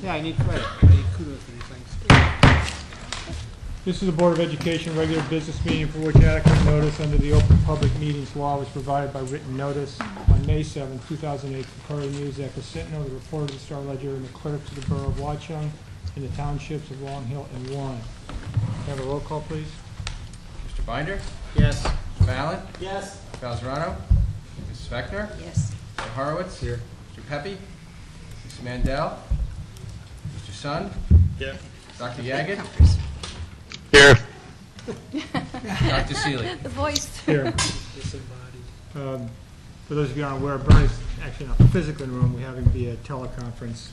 Yeah, I need credit. I need kudos for these things. This is the Board of Education regular business meeting for which adequate notice under the Open Public Meetings Law was provided by written notice on May 7, 2008, the Courier News, Echo Sentinel, the Reporter of the Star Ledger, and the clerks of the Borough of Watchung in the townships of Long Hill and Warren. Have a roll call, please. Mr. Binder? Yes. Mr. Fallon? Yes. Mr. Falzarano? Mrs. Fechner? Yes. Mr. Horowitz? Here. Mr. Pepe? Mrs. Mandel? Mr. Sun? Yeah. Dr. Yaggett? Here. Dr. Seeley? The voice. Here. Disembodied. For those of you who aren't aware, Bernie's actually not physically in the room. We're having via teleconference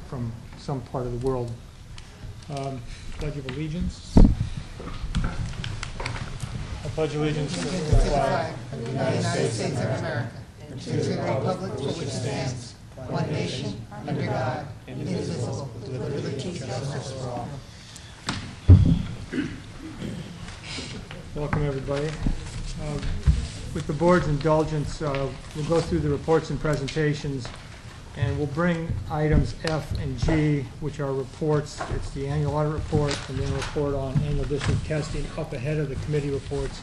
from some part of the world. Pledge of Allegiance. I pledge allegiance to the flag of the United States of America and to the republic for which it stands, one nation, under God, indivisible, with liberty and justice for all. Welcome, everybody. With the board's indulgence, we'll go through the reports and presentations, and we'll bring items F and G, which are reports. It's the annual audit report and then a report on annual district testing up ahead of the committee reports.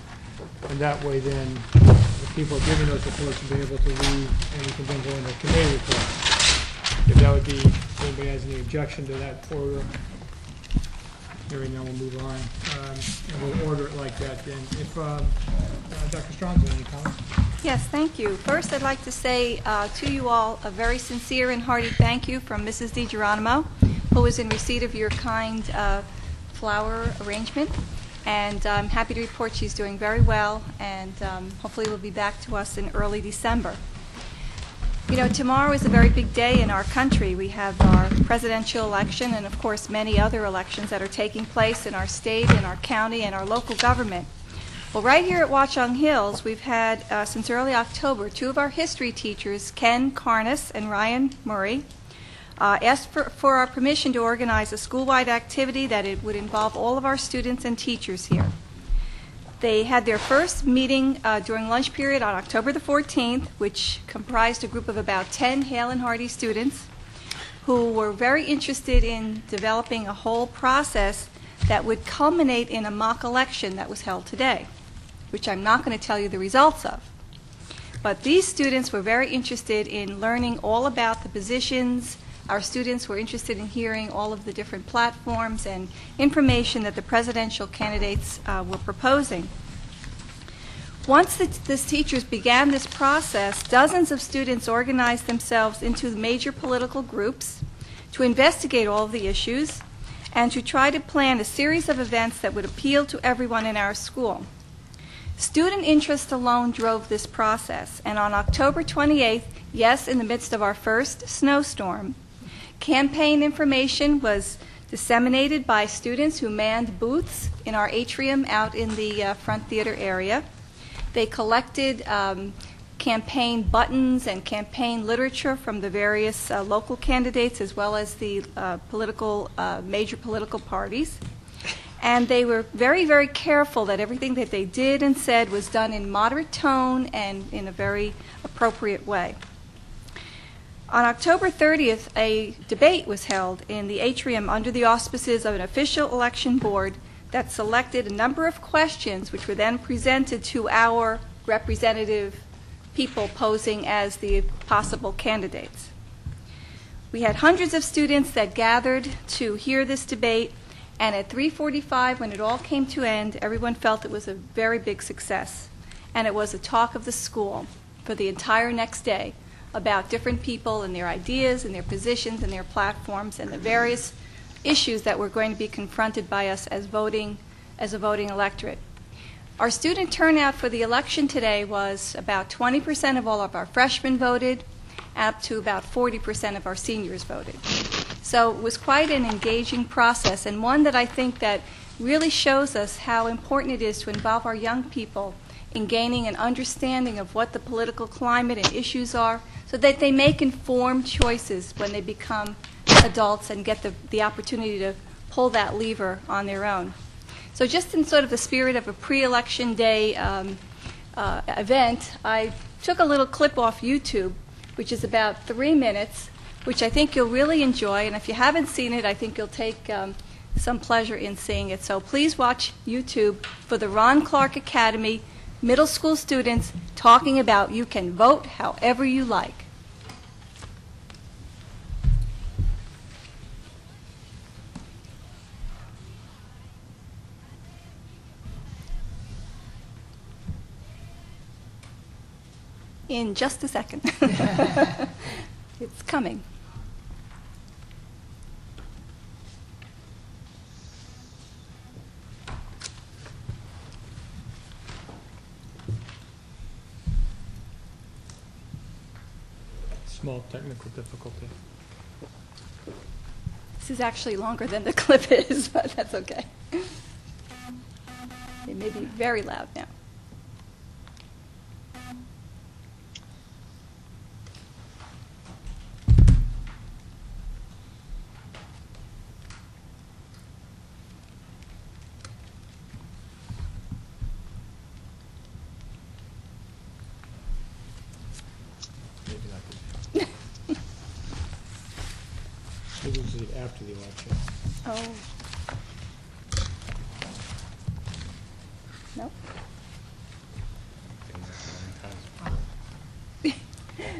And that way then the people giving those reports will be able to read, and we can then go into committee reports. If that would be, if anybody has any objection to that order. Hearing none, we'll move on. And we'll order it like that then. If Dr. Strong's got any comments? Yes, thank you. First, I'd like to say to you all a very sincere and hearty thank you from Mrs. DiGeronimo, who was in receipt of your kind flower arrangement. And I'm happy to report she's doing very well, and hopefully will be back to us in early December. You know, tomorrow is a very big day in our country. We have our presidential election and, of course, many other elections that are taking place in our state, in our county, and our local government. Well, right here at Watchung Hills, we've had, since early October, two of our history teachers, Ken Carnes and Ryan Murray, asked for our permission to organize a school-wide activity that it would involve all of our students and teachers here. They had their first meeting during lunch period on October the 14th, which comprised a group of about 10 Hale and Hardy students who were very interested in developing a whole process that would culminate in a mock election that was held today, which I'm not going to tell you the results of. But these students were very interested in learning all about the positions. Our students were interested in hearing all of the different platforms and information that the presidential candidates were proposing. Once the teachers began this process, dozens of students organized themselves into major political groups to investigate all of the issues and to try to plan a series of events that would appeal to everyone in our school. Student interest alone drove this process, and on October 28th, yes, in the midst of our first snowstorm, campaign information was disseminated by students who manned booths in our atrium out in the front theater area. They collected campaign buttons and campaign literature from the various local candidates as well as the major political parties. And they were very, very careful that everything that they did and said was done in moderate tone and in a very appropriate way. On October 30th, a debate was held in the atrium under the auspices of an official election board that selected a number of questions which were then presented to our representative people posing as the possible candidates. We had hundreds of students that gathered to hear this debate, and at 3:45, when it all came to end, everyone felt it was a very big success. And it was a talk of the school for the entire next day about different people and their ideas and their positions and their platforms and the various issues that were going to be confronted by us as a voting electorate. Our student turnout for the election today was about 20% of all of our freshmen voted, up to about 40% of our seniors voted. So it was quite an engaging process, and one that I think that really shows us how important it is to involve our young people in gaining an understanding of what the political climate and issues are, so that they make informed choices when they become adults and get the opportunity to pull that lever on their own. So just in sort of the spirit of a pre-election day event, I took a little clip off YouTube, which is about 3 minutes, which I think you'll really enjoy. And if you haven't seen it, I think you'll take some pleasure in seeing it. So please watch YouTube for the Ron Clark Academy middle school students talking about you can vote however you like. In just a second. It's coming. Small technical difficulty. This is actually longer than the clip is, but that's okay. It may be very loud now. Maybe we'll do it after the election. Oh. Nope.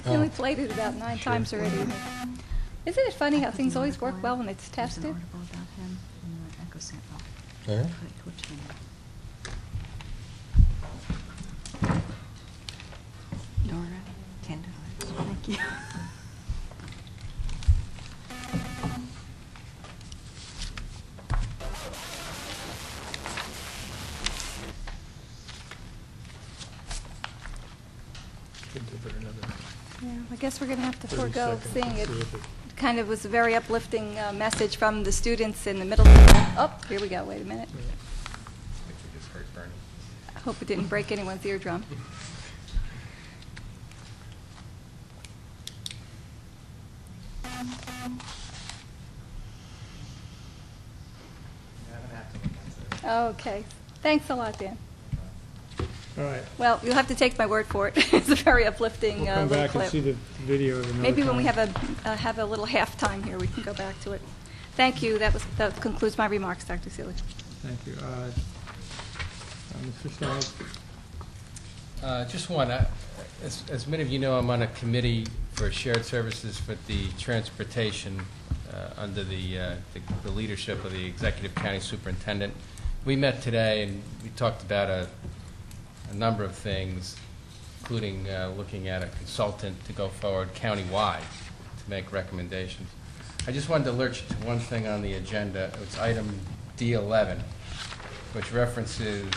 I only played it about 9 times already. Isn't it funny how things always work well when it's tested? There's an article about him in the Echo Sentinel. Yeah? Which one? Nora, $10. Thank you. Could give it another Yeah, I guess we're going to have to 30 forego seconds seeing to it. see if it. Kind of was a very uplifting message from the students in the middle school. Oh, here we go. Wait a minute. I think we just heard Bernie. I hope it didn't break anyone's eardrum. Okay. Thanks a lot, Dan. All right. Well, you'll have to take my word for it. It's a very uplifting We'll come little back clip. and see the video another Maybe when we time. have a little halftime here, we can go back to it. Thank you. That concludes my remarks, Dr. Seeley. Thank you. Mr. Stiles? Just one, as many of you know, I'm on a committee for shared services for the transportation under the leadership of the Executive County Superintendent. We met today and we talked about a number of things, including looking at a consultant to go forward countywide to make recommendations. I just wanted to alert you to one thing on the agenda. It's item D11, which references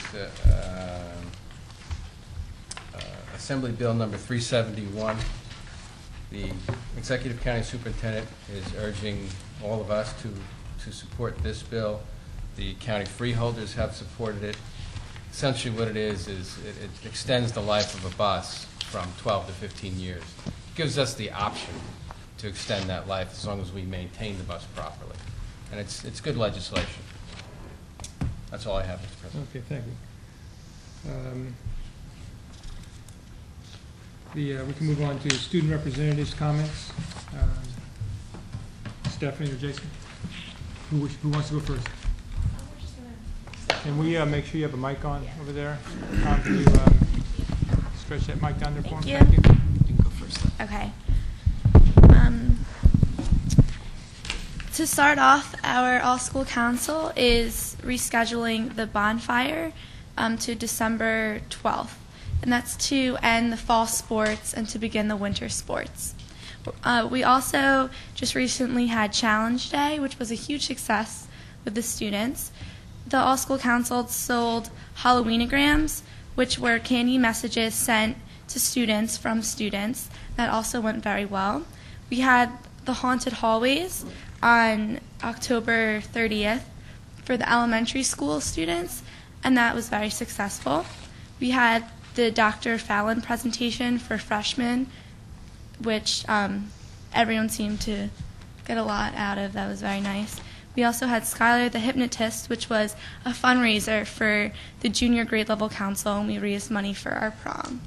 Assembly Bill number 371. The Executive County Superintendent is urging all of us to support this bill. The county freeholders have supported it. Essentially what it is it extends the life of a bus from 12 to 15 years. It gives us the option to extend that life as long as we maintain the bus properly. And it's good legislation. That's all I have, Mr. President. Okay, thank you. We can move on to student representatives' comments. Stephanie or Jason? Who wants to go first? Can we make sure you have a mic on over there? Tom, can you stretch that mic down there for me? Thank you. You can go first. Okay. To start off, our all-school council is rescheduling the bonfire to December 12th, and that's to end the fall sports and to begin the winter sports. We also just recently had Challenge Day, which was a huge success with the students. The all-school council sold Halloweenograms, which were candy messages sent to students from students. That also went very well. We had the haunted hallways on October 30th for the elementary school students, and that was very successful. We had the Dr. Fallon presentation for freshmen, which everyone seemed to get a lot out of. That was very nice. We also had Skylar the Hypnotist, which was a fundraiser for the junior grade level council, and we raised money for our prom.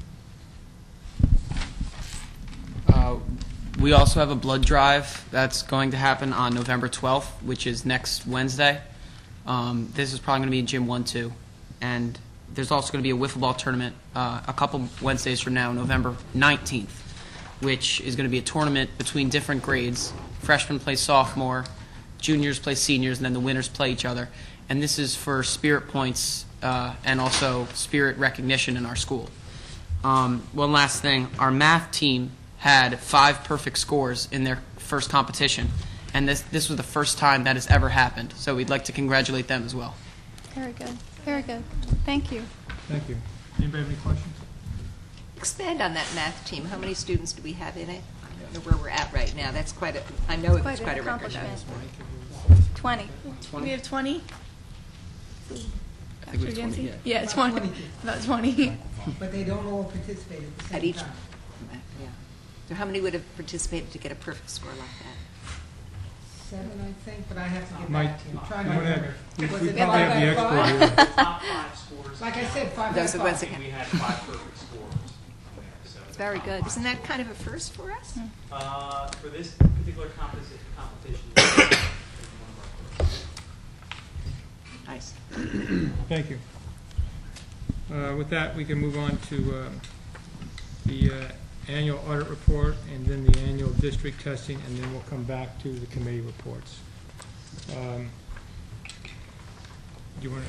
We also have a blood drive that's going to happen on November 12th, which is next Wednesday. This is probably going to be in Gym 1-2. And there's also going to be a wiffle ball tournament a couple Wednesdays from now, November 19th, which is going to be a tournament between different grades. Freshmen play sophomore, juniors play seniors, and then the winners play each other. And this is for spirit points and also spirit recognition in our school. One last thing, our math team had 5 perfect scores in their first competition, and this was the first time that has ever happened. So we'd like to congratulate them as well. Very good. Very good. Thank you. Thank you. Anybody have any questions? Expand on that math team. How many students do we have in it? I don't know where we're at right now. That's quite a, I know it's quite a record. accomplishment. 20. We have 20. I think it was 20, yeah. Yeah, 20. About 20. But they don't all participate at the same At each, time. yeah. So how many would have participated to get a perfect score like that? 7, I think, but I have to get Mike, back to you. I'm trying you to wanna- remember. we Was we it probably have the five? expert here. Top 5 scores. Like I said, 5 Those out are of ones 5. that We had 5 perfect scores. So, It's very good. Isn't that kind of a first for us? for this particular competition, this is one of our firsts. Nice. Thank you. With that, we can move on to the annual audit report and then the annual district testing, and then we'll come back to the committee reports. Do you want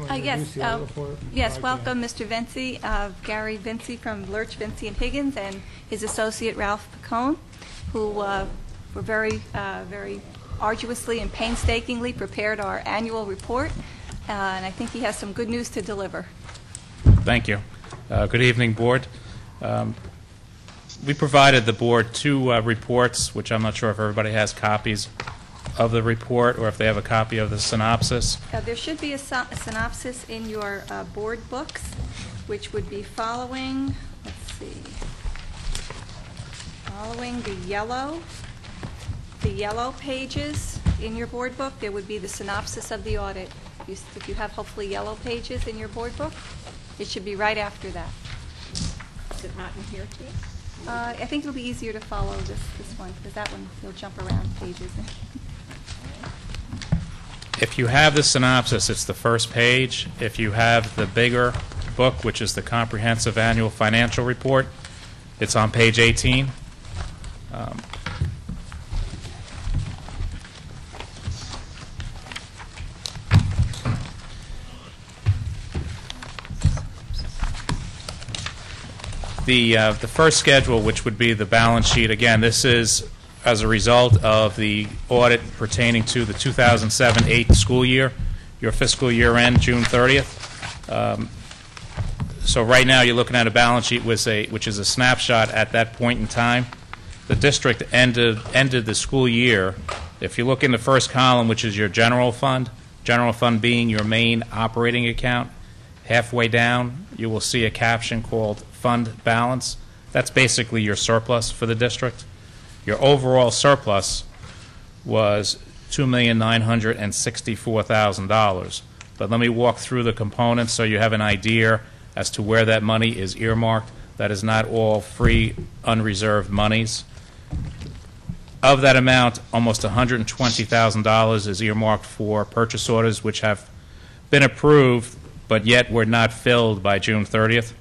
to introduce the audit report? Yes, welcome Mr. Vinci, Gary Vinci from Lurch, Vinci and Higgins, and his associate Ralph Picone, who were very arduously and painstakingly prepared our annual report, and I think he has some good news to deliver. Thank you. Good evening, Board. We provided the Board 2 reports, which I'm not sure if everybody has copies of the report or if they have a copy of the synopsis. There should be a synopsis in your board books, which would be following, let's see, following the yellow pages in your board book. There would be the synopsis of the audit. If you have hopefully yellow pages in your board book, it should be right after that. Is it not in here too? I think it'll be easier to follow this one, because that one, you'll jump around pages. If you have the synopsis, it's the first page. If you have the bigger book, which is the Comprehensive Annual Financial Report, it's on page 18. The first schedule, which would be the balance sheet, again, this is as a result of the audit pertaining to the 2007-8 school year, your fiscal year end, June 30th. So right now you're looking at a balance sheet which is a snapshot at that point in time. The district ended the school year. If you look in the first column, which is your general fund being your main operating account, halfway down you will see a caption called Fund Balance. That's basically your surplus for the district. Your overall surplus was $2,964,000. But let me walk through the components so you have an idea as to where that money is earmarked. That is not all free, unreserved monies. Of that amount, almost $120,000 is earmarked for purchase orders which have been approved but yet were not filled by June 30th.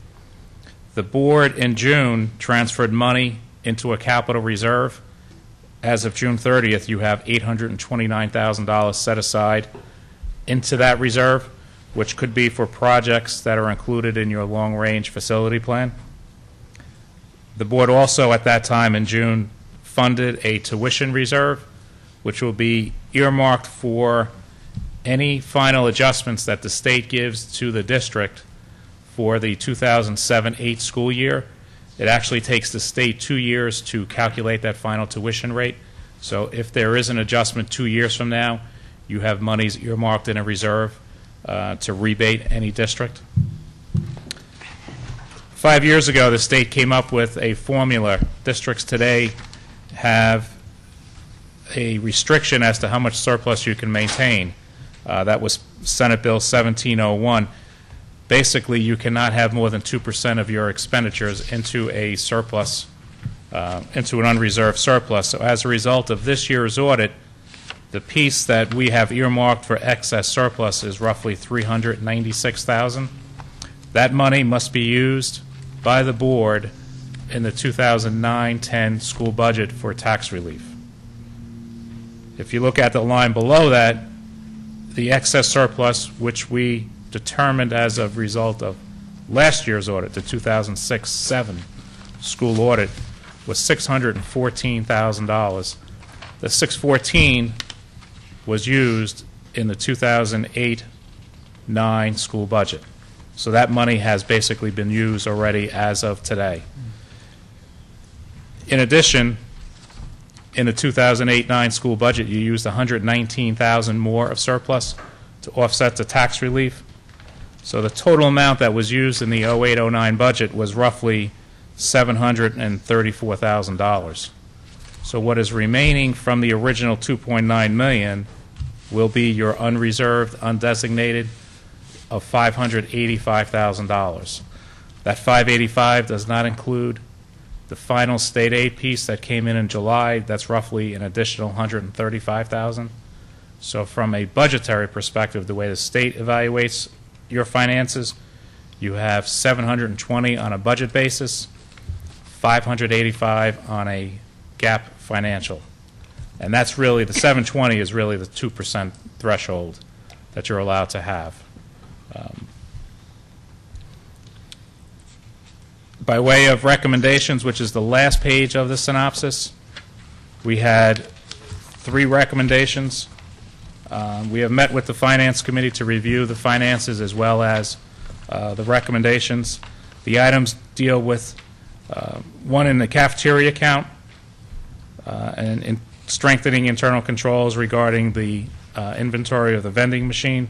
The board in June transferred money into a capital reserve. As of June 30th, you have $829,000 set aside into that reserve, which could be for projects that are included in your long-range facility plan. The board also, at that time in June, funded a tuition reserve, which will be earmarked for any final adjustments that the state gives to the district for the 2007-8 school year. It actually takes the state 2 years to calculate that final tuition rate. So if there is an adjustment 2 years from now, you have monies earmarked in a reserve to rebate any district. 5 years ago, the state came up with a formula. Districts today have a restriction as to how much surplus you can maintain. That was Senate Bill 1701. Basically, you cannot have more than 2% of your expenditures into a surplus into an unreserved surplus. So as a result of this year's audit, the piece that we have earmarked for excess surplus is roughly $396,000. That money must be used by the board in the 2009-10 school budget for tax relief. If you look at the line below that, the excess surplus, which we determined as a result of last year's audit, the 2006-7 school audit, was $614,000. The $614,000 was used in the 2008-9 school budget. So that money has basically been used already as of today. In addition, in the 2008-9 school budget, you used $119,000 more of surplus to offset the tax relief. So the total amount that was used in the 08-09 budget was roughly $734,000. So what is remaining from the original $2.9 million will be your unreserved, undesignated of $585,000. That $585,000 does not include the final state aid piece that came in July. That's roughly an additional $135,000. So from a budgetary perspective, the way the state evaluates your finances, you have $720,000 on a budget basis, $585,000 on a GAAP financial. And that's really, the $720,000 is really the 2% threshold that you're allowed to have. By way of recommendations, which is the last page of the synopsis, we had 3 recommendations. We have met with the Finance Committee to review the finances as well as the recommendations. The items deal with one in the cafeteria account and in strengthening internal controls regarding the inventory of the vending machine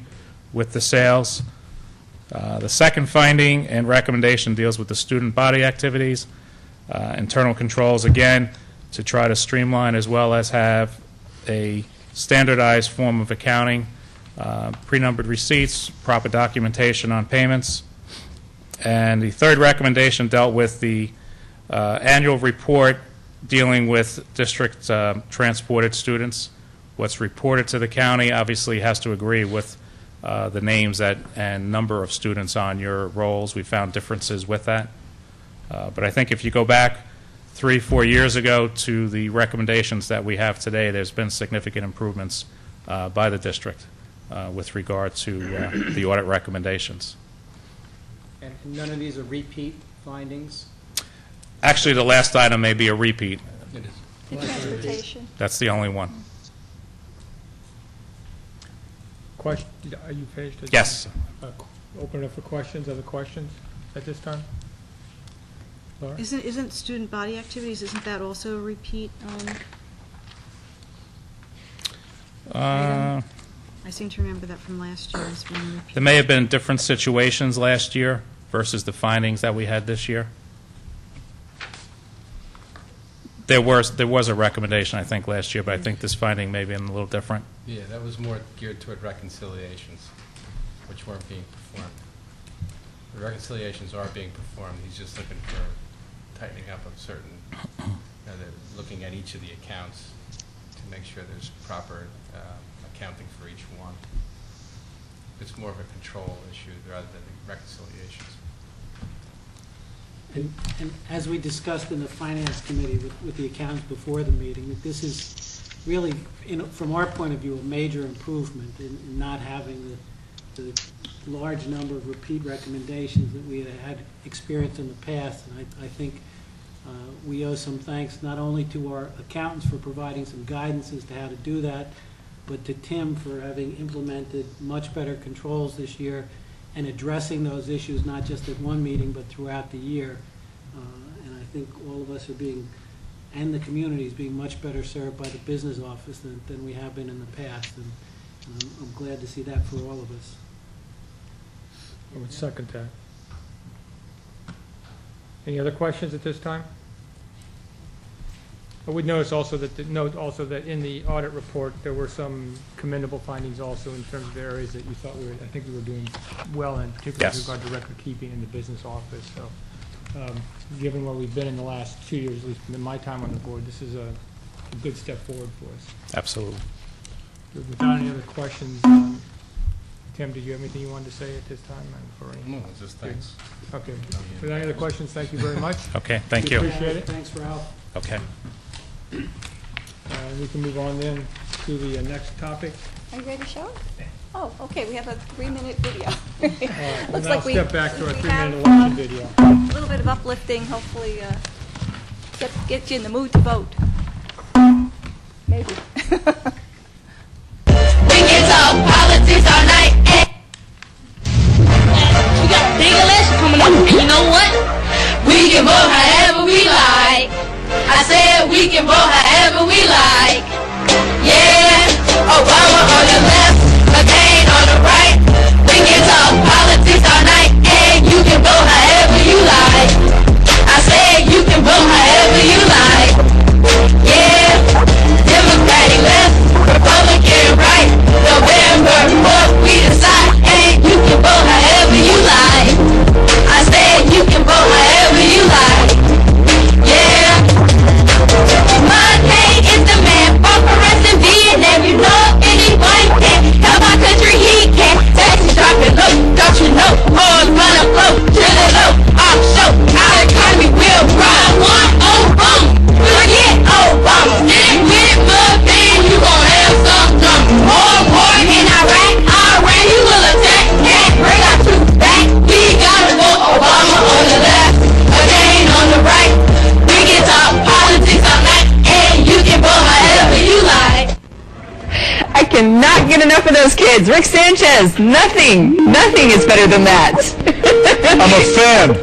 with the sales. The second finding and recommendation deals with the student body activities, internal controls, again, to try to streamline as well as have a standardized form of accounting, pre-numbered receipts, proper documentation on payments. And the third recommendation dealt with the annual report dealing with district transported students. What's reported to the county obviously has to agree with the names and number of students on your rolls. We found differences with that. But I think if you go back 3-4 years ago to the recommendations that we have today, there's been significant improvements by the district with regard to the audit recommendations. And none of these are repeat findings? Actually, the last item may be a repeat. It is. The transportation. That's the only one. Question, are you finished? Yes. Open it up for questions, other questions at this time? Laura? Isn't student body activities, isn't that also a repeat? I seem to remember that from last year as being repeat. There may have been different situations last year versus the findings that we had this year. There was a recommendation, I think, last year, but I think this finding may be a little different. Yeah, that was more geared toward reconciliations, which weren't being performed. The reconciliations are being performed. He's just looking for tightening up of certain, they're looking at each of the accounts to make sure there's proper accounting for each one. It's more of a control issue rather than reconciliations. And as we discussed in the Finance Committee with the accounts before the meeting, that this is really, from our point of view, a major improvement in not having the large number of repeat recommendations that we had experienced in the past. And I think we owe some thanks not only to our accountants for providing some guidance as to how to do that, but to Tim for having implemented much better controls this year and addressing those issues not just at one meeting but throughout the year. And I think all of us are being, and the community is being much better served by the business office than we have been in the past. And I'm glad to see that for all of us. I would second that. Any other questions at this time? I would notice also that in the audit report there were some commendable findings also in terms of areas that you thought I think we were doing well in, particularly Yes. with regard to record keeping in the business office. So given where we've been in the last 2 years, at least in my time on the board, this is a good step forward for us. Absolutely. Without any other questions, Tim, did you have anything you wanted to say at this time? No, just thanks. Okay. Without any other questions, thank you very much. Okay, thank We you. appreciate it. Thanks, Ralph. Okay. We can move on then to the next topic. Are you ready to show it? Oh, okay, we have a 3-minute video. We'll Looks now like step back to our we 3-minute have, election video. a little bit of uplifting, hopefully get you in the mood to vote. Maybe. We can talk politics all night. We got a big election coming up, and you know what? We can vote however we like. I said we can vote however we like. Yeah, Obama on the left, McCain on the right. We can talk politics all night, and you can vote however you like. I said you can vote however you like. Yeah, Democratic left, Republican right. November 4th we decide, and you can vote however you like. I said you can vote however you like. Yeah, Monday is the man for arresting Vietnam. You know anyone can help my country, he can. Taxes dropping low, don't you know? Oil's gonna flow to the low. Offshore, our economy will run. One Obama, forget Obama. Didn't win, but then you gon' have some drama. More war in Iraq, Iran you will attack. Can't bring our troops back. We gotta vote Obama on the left, again on the right. We can talk politics all night, and you can vote however you like. I cannot get enough of those kids. Rick Sanchez, nothing is better than that. I'm a fan.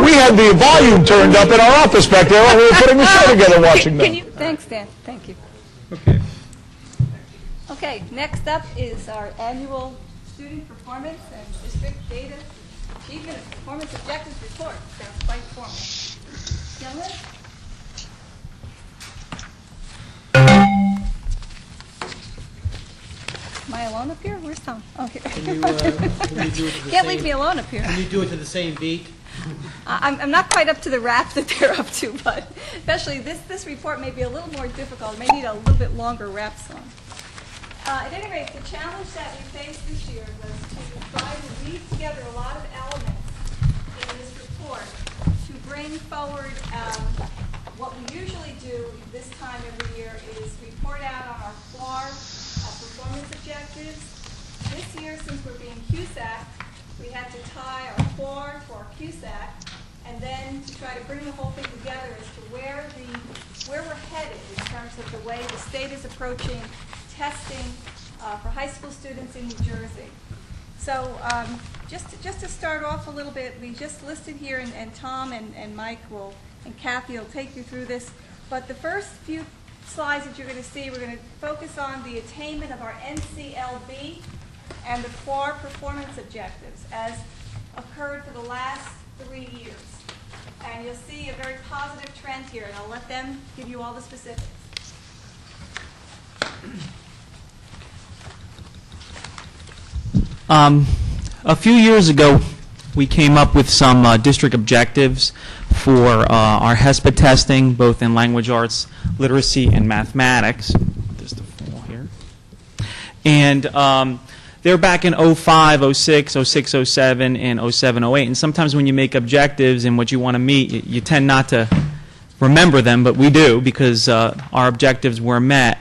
We had the volume turned up in our office back there while we were putting the show together watching them. Thanks, Dan. Thank you. Okay. Okay, next up is our annual student performance and district data achievement and performance objectives report. Sounds quite formal. Gentlemen? Am I alone up here? Where's Tom? Oh, here. Can you do it to the Can't same- leave me alone up here. Can you do it to the same beat? I'm not quite up to the rap that they're up to, but especially this report may be a little more difficult. It may need a little bit longer rap song. At any rate, the challenge that we faced this year was to try to weave together a lot of elements in this report to bring forward what we usually do this time every year is report out on our FLAR performance objectives. This year, since we're being CUSAC, we had to tie our FLAR to our CUSAC, and then to try to bring the whole thing together as to where we're headed in terms of the way the state is approaching testing for high school students in New Jersey. So just to start off a little bit, we just listed here, and Tom and Mike and Kathy will take you through this, but the first few slides that you're going to see, we're going to focus on the attainment of our NCLB and the FLAR performance objectives as occurred for the last 3 years. And you'll see a very positive trend here, and I'll let them give you all the specifics. A few years ago, we came up with some district objectives for our HESPA testing, both in language arts, literacy, and mathematics. Just a fall here. And they're back in 05, 06, 06, 07, and 07, 08. And sometimes when you make objectives and what you want to meet, you tend not to remember them, but we do because our objectives were met.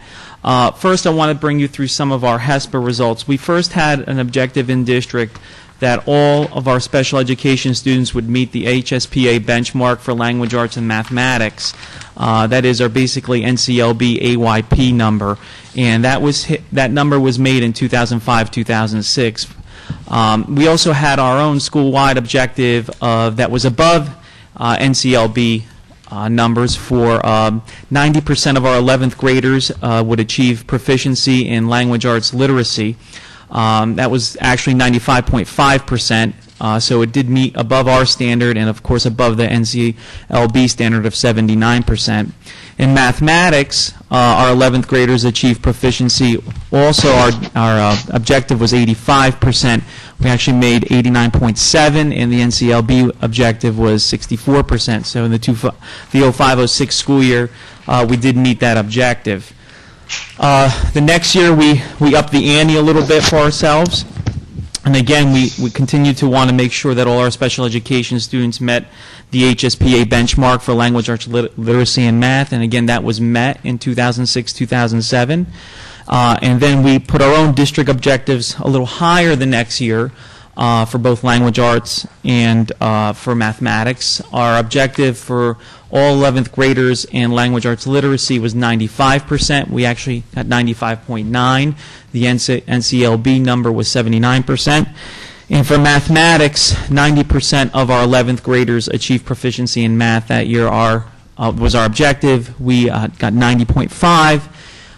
First, I want to bring you through some of our HESPA results. We first had an objective in district that all of our special education students would meet the HSPA benchmark for language arts and mathematics. That is our basically NCLB AYP number, and that number was made in 2005, 2006. We also had our own school-wide objective that was above NCLB numbers for 90% of our 11th graders would achieve proficiency in language arts literacy. That was actually 95.5%, so it did meet above our standard and, of course, above the NCLB standard of 79%. In mathematics, our 11th graders achieved proficiency. Also, our objective was 85%. We actually made 89.7, and the NCLB objective was 64%. So in the 05-06 school year, we did meet that objective. The next year, we upped the ante a little bit for ourselves. And again, we continue to want to make sure that all our special education students met the HSPA benchmark for language arts literacy and math. And again, that was met in 2006-2007. And then we put our own district objectives a little higher the next year for both language arts and for mathematics. Our objective for all 11th graders and language arts literacy was 95%. We actually got 95.9. The NCLB number was 79%. And for mathematics, 90% of our 11th graders achieved proficiency in math that year. Was our objective. We got 90.5.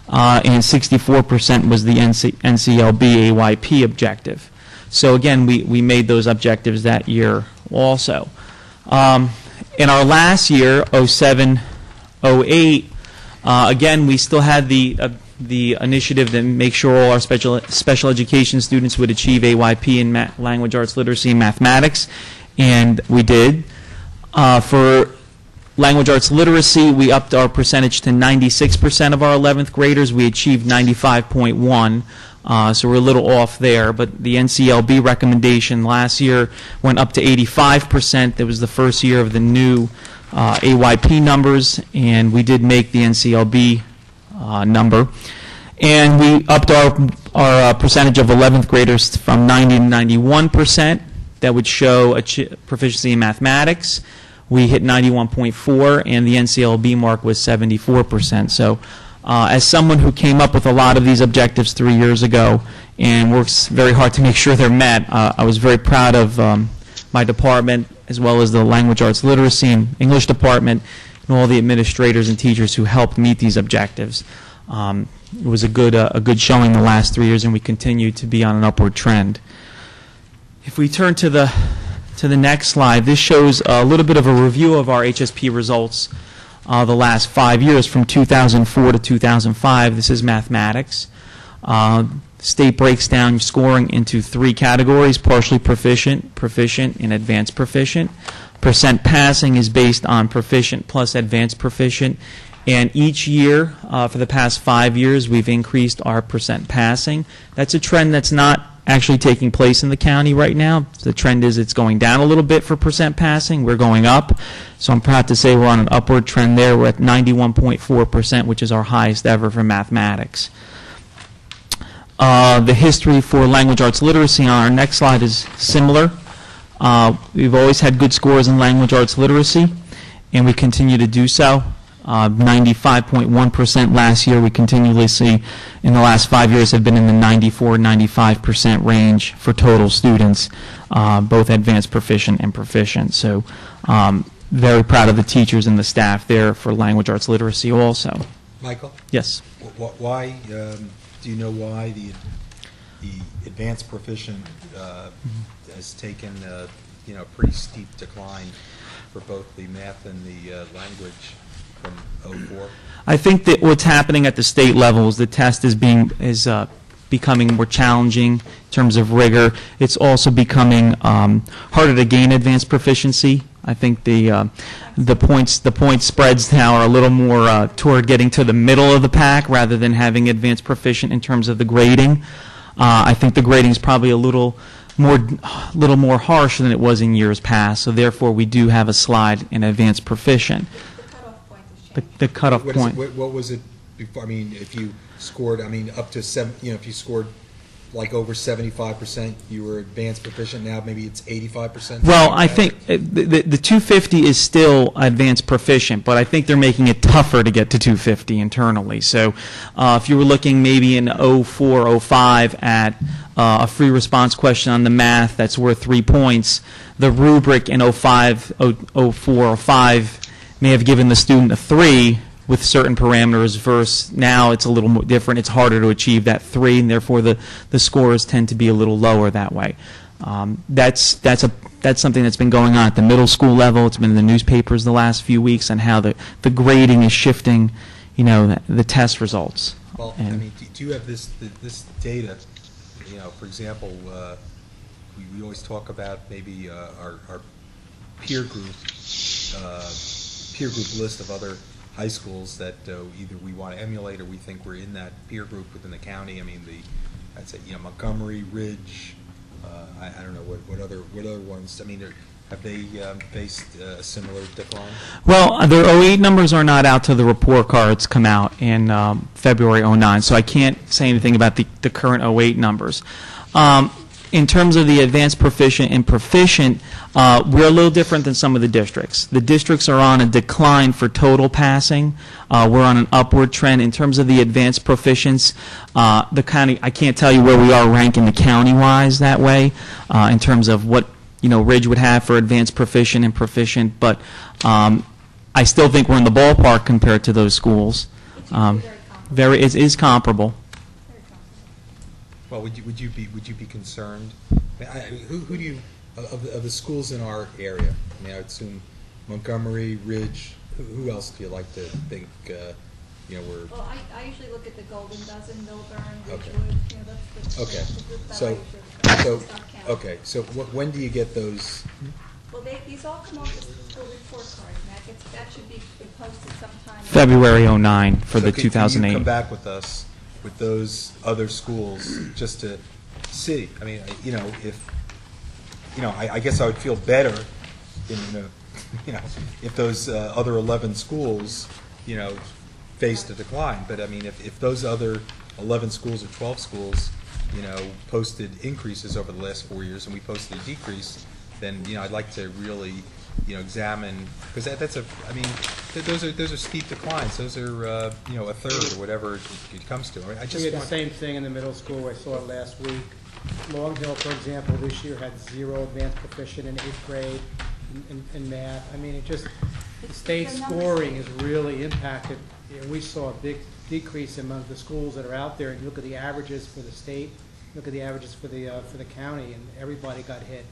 And 64% was the NCLB AYP objective. So again, we made those objectives that year also. In our last year, 07-08, again, we still had the initiative to make sure all our special education students would achieve AYP in language arts literacy and mathematics, and we did. For language arts literacy, we upped our percentage to 96% of our 11th graders. We achieved 95.1. So we're a little off there, but the NCLB recommendation last year went up to 85%. That was the first year of the new AYP numbers, and we did make the NCLB number. And we upped our percentage of 11th graders from 90 to 91%. That would show proficiency in mathematics. We hit 91.4, and the NCLB mark was 74%. So as someone who came up with a lot of these objectives 3 years ago and works very hard to make sure they're met, I was very proud of my department, as well as the language arts literacy and English department, and all the administrators and teachers who helped meet these objectives. It was a good showing the last 3 years, and we continue to be on an upward trend. If we turn to the next slide, this shows a little bit of a review of our HSP results the last 5 years, from 2004 to 2005. This is mathematics. State breaks down scoring into 3 categories: partially proficient, proficient, and advanced proficient. Percent passing is based on proficient plus advanced proficient. And each year, for the past 5 years, we've increased our percent passing. That's a trend that's not actually taking place in the county right now. The trend is it's going down a little bit for percent passing. We're going up. So I'm proud to say we're on an upward trend there. We're at 91.4%, which is our highest ever for mathematics. The history for language arts literacy on our next slide is similar. We've always had good scores in language arts literacy, and we continue to do so. 95.1% last year. We continually see in the last 5 years have been in the 94-95% range for total students, both advanced proficient and proficient. So very proud of the teachers and the staff there for language arts literacy also. Michael? Yes. Why, do you know why the advanced proficient has taken a pretty steep decline for both the math and the language from 04? I think that what's happening at the state level is the test is becoming more challenging in terms of rigor. It's also becoming harder to gain advanced proficiency. I think the point spreads now are a little more toward getting to the middle of the pack rather than having advanced proficient in terms of the grading. I think the grading is probably a little more harsh than it was in years past. So therefore, we do have a slide in advanced proficient. The cutoff point. What was it before? I mean, if you scored, up to 7, if you scored like over 75%, you were advanced proficient. Now maybe it's 85%. Well, I think the 250 is still advanced proficient, but I think they're making it tougher to get to 250 internally. So if you were looking maybe in 04, 05 at a free response question on the math that's worth 3 points, the rubric in 05, 04, 05 may have given the student a 3 with certain parameters, versus now it's a little more different. It's harder to achieve that 3, and therefore the scores tend to be a little lower that way. That's something that's been going on at the middle school level. It's been in the newspapers the last few weeks on how the grading is shifting, the test results. Well, I mean, do you have this data? For example, we always talk about maybe our peer group list of other high schools that either we want to emulate or we think we're in that peer group within the county. I mean, I'd say Montgomery, Ridge. I don't know what other ones. I mean, have they faced a similar decline? Well, their 08 numbers are not out till the report cards come out in February 09, so I can't say anything about the current 08 numbers. In terms of the advanced proficient and proficient, we're a little different than some of the districts. The districts are on a decline for total passing. We're on an upward trend. In terms of the advanced proficients, the county, I can't tell you where we are ranking the county-wise that way in terms of what Ridge would have for advanced proficient and proficient, but I still think we're in the ballpark compared to those schools. It is comparable. Well, would you be concerned? Who do you of the schools in our area? I mean, I would assume Montgomery, Ridge. Who else do you like to think? We're. Well, I usually look at the Golden Dozen, Milburn, Okay. Ridgewood. Okay. So when do you get those? Well, these all come off the school report card, and that should be posted sometime. February 09 for the 2008. Can you come back with us with those other schools just to see? I mean, if I guess I would feel better if those other 11 schools faced a decline. But I mean, if those other 11 schools or 12 schools posted increases over the last 4 years and we posted a decrease, then I'd like to really examine, because those are steep declines. Those are a third or whatever it comes to. I just we had want the same thing in the middle school. I saw it last week. Long Hill, for example, this year had 0 advanced proficient in 8th grade in math. I mean, the state scoring is really impacted. We saw a big decrease among the schools that are out there. And you look at the averages for the state, look at the averages for the county, and everybody got hit.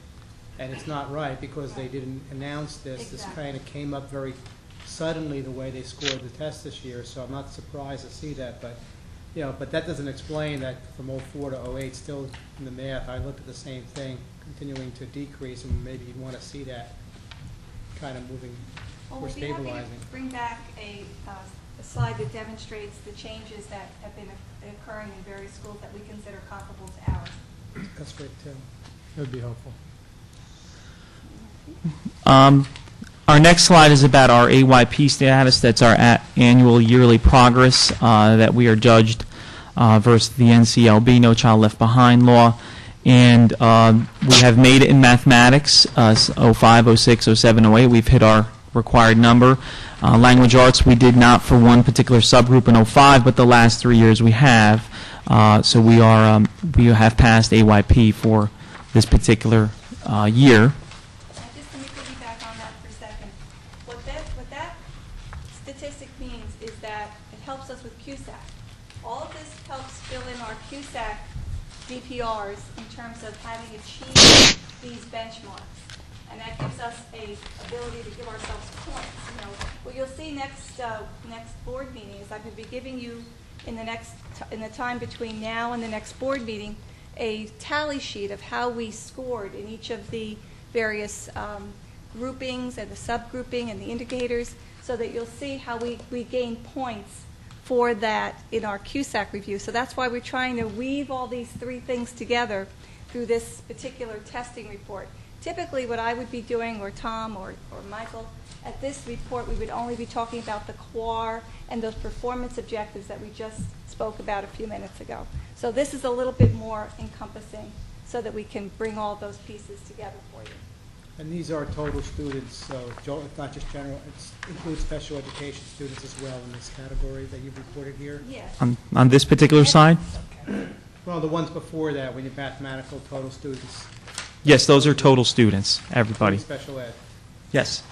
And it's not right because they didn't announce this. Exactly. This kind of came up very suddenly the way they scored the test this year. So I'm not surprised to see that. But but that doesn't explain that from 04 to 08, still in the math, I looked at the same thing, continuing to decrease, and maybe you'd want to see that kind of moving or stabilizing. We'll be happy to bring back a slide that demonstrates the changes that have been occurring in various schools that we consider comparable to ours. That's great, too. That would be helpful. Our next slide is about our AYP status. That's our annual yearly progress that we are judged versus the NCLB, No Child Left Behind law. And we have made it in mathematics, 05, 06, 07, 08. We've hit our required number. Language arts, we did not for one particular subgroup in 05, but the last 3 years we have. So we have passed AYP for this particular year. Just let me piggyback on that for a second. What that statistic means is that it helps us with CUSAC. All of this helps fill in our CUSAC DPRs in terms of having achieved these benchmarks. And that gives us a ability to give ourselves points. What you'll see next board meeting is I will be giving you in the time between now and the next board meeting a tally sheet of how we scored in each of the various groupings and the subgrouping and the indicators, so that you'll see how we gain points for that in our CUSAC review. So that's why we're trying to weave all these 3 things together through this particular testing report. Typically what I would be doing, or Tom or Michael, at this report we would only be talking about the QUAR and those performance objectives that we just spoke about a few minutes ago. So this is a little bit more encompassing so that we can bring all those pieces together for you. And these are total students, so it's not just general. It includes special education students as well in this category that you've reported here? Yes. On this particular side? Well, the ones before that, we did mathematical total students. Yes, those are total students, everybody. Special ed. Yes.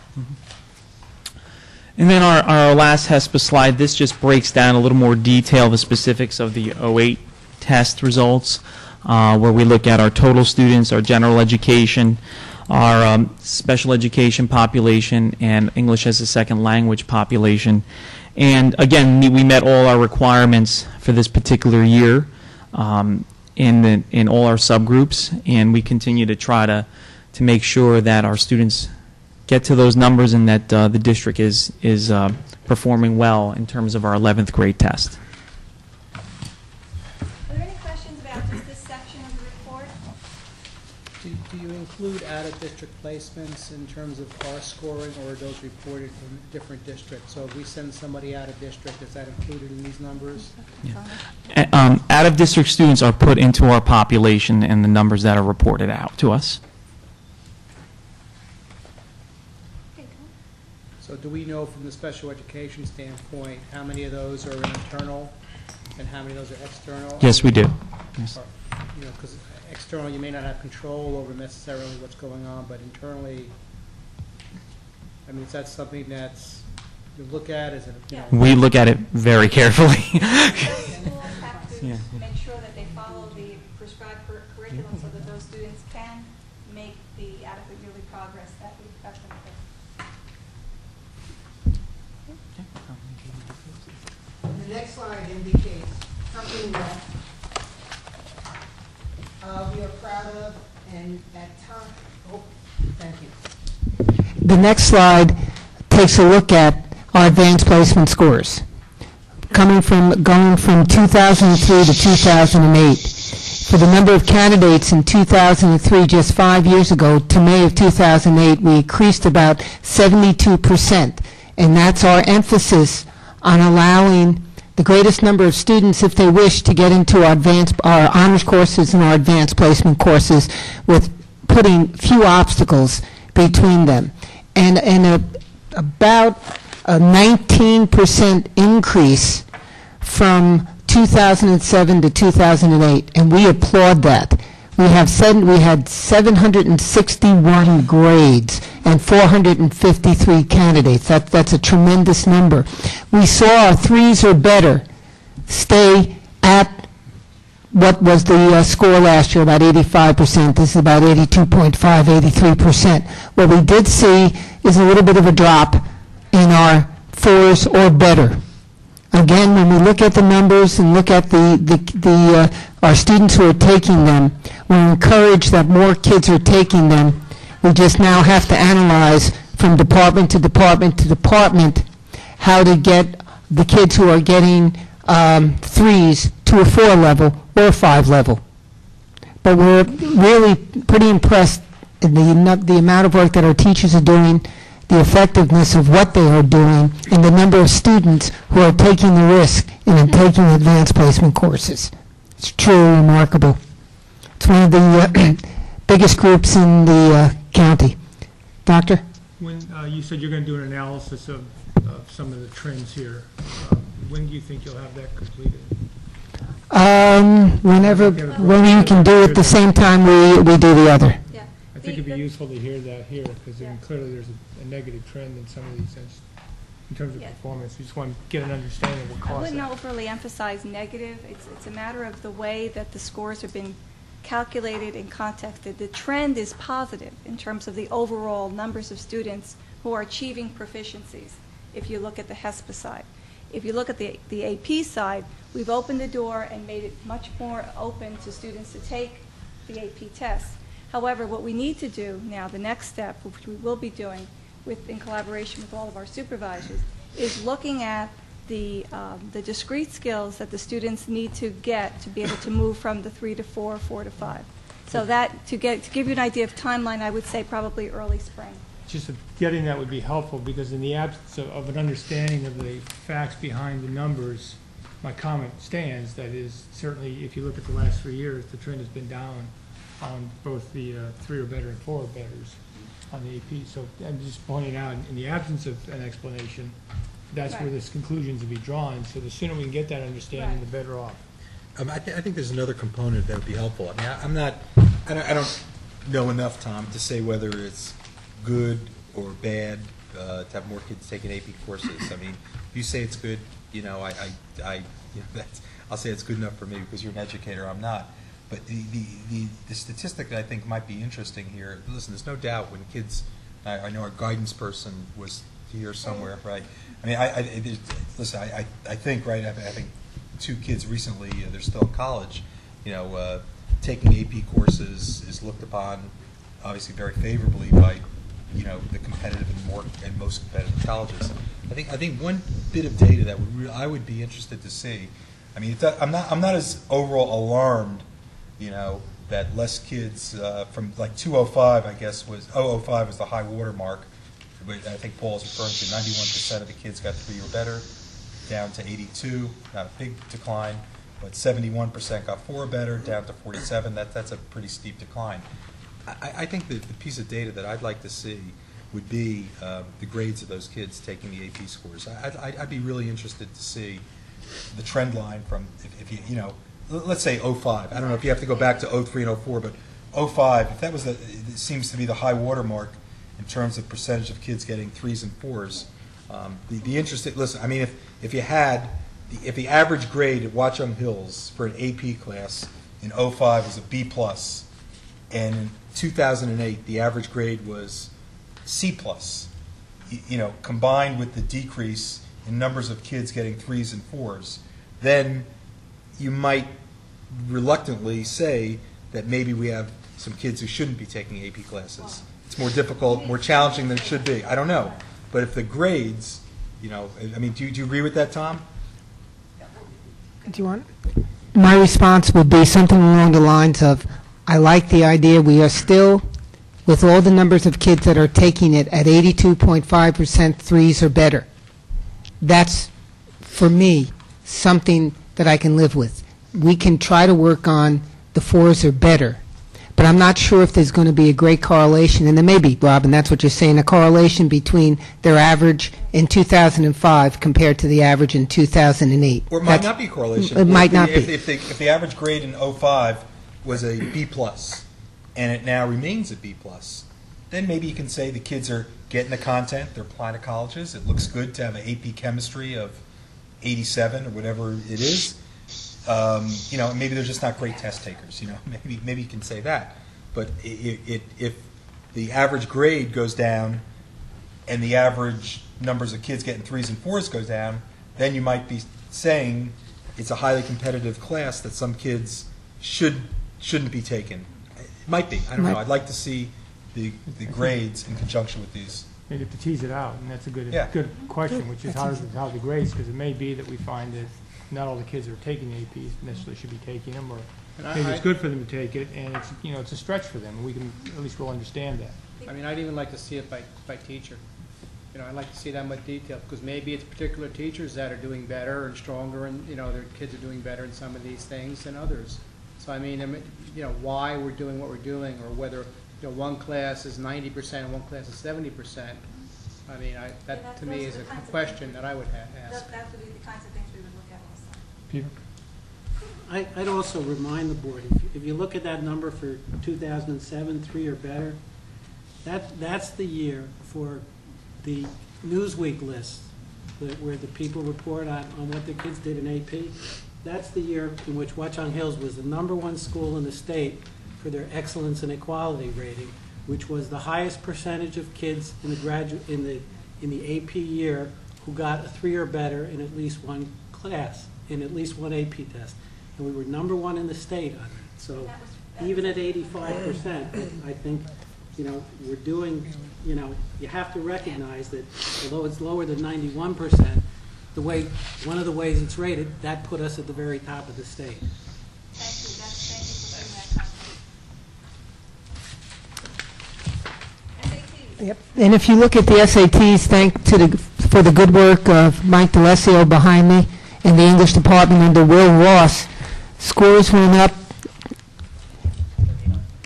And then our last HESPA slide, this just breaks down a little more detail the specifics of the 08 test results. where we look at our total students, our general education, our special education population, and English as a second language population. And again, we met all our requirements for this particular year in all our subgroups, and we continue to try to make sure that our students get to those numbers and that the district is performing well in terms of our 11th grade test. Are there any questions about just this section of the report? Do you include out-of-district placements in terms of our scoring, or are those reported from different districts? So if we send somebody out of district, is that included in these numbers? Out-of-district students are put into our population and the numbers that are reported out to us. So do we know from the special education standpoint how many of those are internal and how many of those are external? Yes, we do. Yes. You know, because external, you may not have control over necessarily what's going on, but internally, I mean, is that something that's you look at? Is it? You know, we look at it very carefully. Schools have to make sure that they follow the prescribed curriculum so that those students can make the adequate yearly progress that we expect them to. The next slide indicates something that we are proud of, and at times, thank you. The next slide takes a look at our advanced placement scores, going from 2003 to 2008. For the number of candidates in 2003, just 5 years ago, to May of 2008, we increased about 72%, and that's our emphasis on allowing the greatest number of students, if they wish, to get into our honors courses and our advanced placement courses, with putting few obstacles between them. And about a 19% increase from 2007 to 2008, and we applaud that. We had 761 grades and 453 candidates. That's a tremendous number. We saw our threes or better stay at what was the score last year, about 85%. This is about 82.5, 83%. What we did see is a little bit of a drop in our fours or better. Again, when we look at the numbers and look at our students who are taking them, we're encouraged that more kids are taking them. We just now have to analyze from department to department to department how to get the kids who are getting threes to a 4 level or a 5 level. But we're really pretty impressed in the amount of work that our teachers are doing, the effectiveness of what they are doing, and the number of students who are taking the risk in taking advanced placement courses. It's truly remarkable. It's one of the biggest groups in the county. Doctor? When you said you're going to do an analysis of some of the trends here, when do you think you'll have that completed? Whenever you can do it at the same time we do the other. I think it'd be useful to hear that here, because clearly there's a negative trend in some of these things in terms of performance. We just want to get an understanding of what I caused wouldn't that. overly emphasize negative. It's a matter of the way that the scores have been calculated and contexted. The trend is positive in terms of the overall numbers of students who are achieving proficiencies, if you look at the HESPA side. If you look at the AP side, we've opened the door and made it much more open to students to take the AP tests. However, what we need to do now, the next step, which we will be doing in collaboration with all of our supervisors, is looking at the discrete skills that the students need to get to be able to move from the 3 to 4, 4 to 5. So that, to give you an idea of timeline, I would say probably early spring. Just getting that would be helpful, because in the absence of an understanding of the facts behind the numbers, my comment stands. That is, certainly if you look at the last 3 years, the trend has been down on both the 3 or better and 4 or betters on the AP. So I'm just pointing out, in the absence of an explanation, that's where this conclusions will be drawn. So the sooner we can get that understanding, the better off. I think there's another component that would be helpful. I mean, I don't know enough, Tom, to say whether it's good or bad to have more kids taking AP courses. I mean, if you say it's good, you know, I'll say it's good enough for me because you're an educator. I'm not. But the statistic that I think might be interesting here, listen, there's no doubt when kids, I know our guidance person was here somewhere, right? I mean, listen, I think, right, I think 2 kids recently, they're still in college, taking AP courses is looked upon obviously very favorably by, the competitive and most competitive colleges. I think one bit of data that I would be interested to see. I mean, I'm not as overall alarmed, that less kids from like 205, I guess, was 005 was the high water mark. I think Paul's referring to 91% of the kids got 3 or better, down to 82, not a big decline, but 71% got 4 or better, down to 47. That's a pretty steep decline. I think the piece of data that I'd like to see would be the grades of those kids taking the AP scores. I'd be really interested to see the trend line from, if you let's say 05. I don't know if you have to go back to 03 and 04, but 05, if that was it seems to be the high water mark in terms of percentage of kids getting 3s and 4s. The interesting, listen, I mean, if the average grade at Watchung Hills for an AP class in 05 was a B+, and in 2008 the average grade was C+, combined with the decrease in numbers of kids getting 3s and 4s, then you might reluctantly say that maybe we have some kids who shouldn't be taking AP classes. It's more difficult, more challenging than it should be. I don't know. But if the grades, I mean, do you agree with that, Tom? Do you want? My response would be something along the lines of, I like the idea we are still, with all the numbers of kids that are taking it, at 82.5% 3s or better. That's, for me, something that I can live with. We can try to work on the 4s or better, but I'm not sure if there's going to be a great correlation, and there may be, Rob, and that's what you're saying, a correlation between their average in 2005 compared to the average in 2008. Or it might not be a correlation. It might not be. If the average grade in 05 was a B+, and it now remains a B+, then maybe you can say the kids are getting the content, they're applying to colleges, it looks good to have an AP chemistry of 87 or whatever it is. Maybe they're just not great test takers. Maybe you can say that. But if the average grade goes down and the average numbers of kids getting 3s and 4s goes down, then you might be saying it's a highly competitive class that some kids shouldn't be taken. It might be. I don't know. I'd like to see the grades in conjunction with these. Maybe to tease it out, and that's a good question, which is how the grades, because it may be that we find that not all the kids that are taking APs necessarily should be taking them, or maybe it's good for them to take it, and it's a stretch for them, and we can, at least we'll understand that. I mean, I'd even like to see it by teacher. I'd like to see that much detail, because maybe it's particular teachers that are doing better and stronger, and, their kids are doing better in some of these things than others. So, I mean, why we're doing what we're doing, or whether, one class is 90% and one class is 70%. I mean, that to me is a question that I would ask. That would be the kinds of things we would look at also. Peter? I'd also remind the board, if you look at that number for 2007, 3 or better, that's the year for the Newsweek list, where the people report on what their kids did in AP. That's the year in which Watchung Hills was the #1 school in the state for their excellence and equality rating, which was the highest percentage of kids in the AP year who got a 3 or better in at least one class, in at least one AP test. And we were #1 in the state on that. So even at 85%, I think, we're doing, you have to recognize that although it's lower than 91%, one of the ways it's rated, that put us at the very top of the state. Yep. And if you look at the SATs, for the good work of Mike DeLessio behind me and the English department under Will Ross, scores went up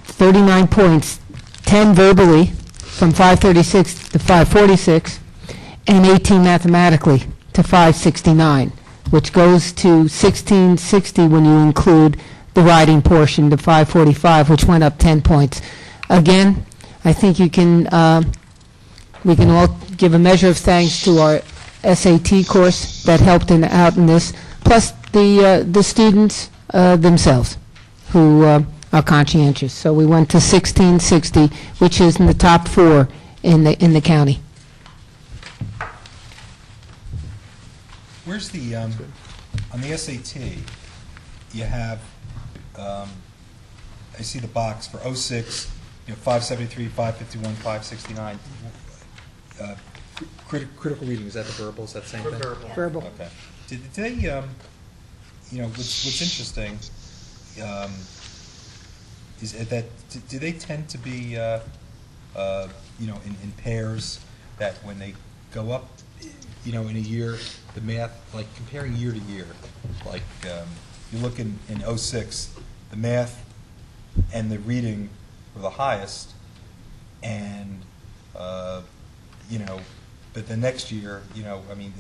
39 points, 10 verbally from 536 to 546, and 18 mathematically to 569, which goes to 1660 when you include the writing portion to 545, which went up 10 points. Again, I think we can all give a measure of thanks to our SAT course that helped out in this, plus the students themselves. who are conscientious. So we went to 1660, which is in the top 4 in the county. Where's the, on the SAT, you have, I see the box for 06, 573, 551, 569. Critical reading, is that the verbal? Is that the same thing? Verbal. Yeah. Verbal. Okay. Did they, what's interesting is that do they tend to be, in pairs, that when they go up, in a year, the math, like comparing year to year, like you look in 06, the math and the reading were the highest, and but the next year,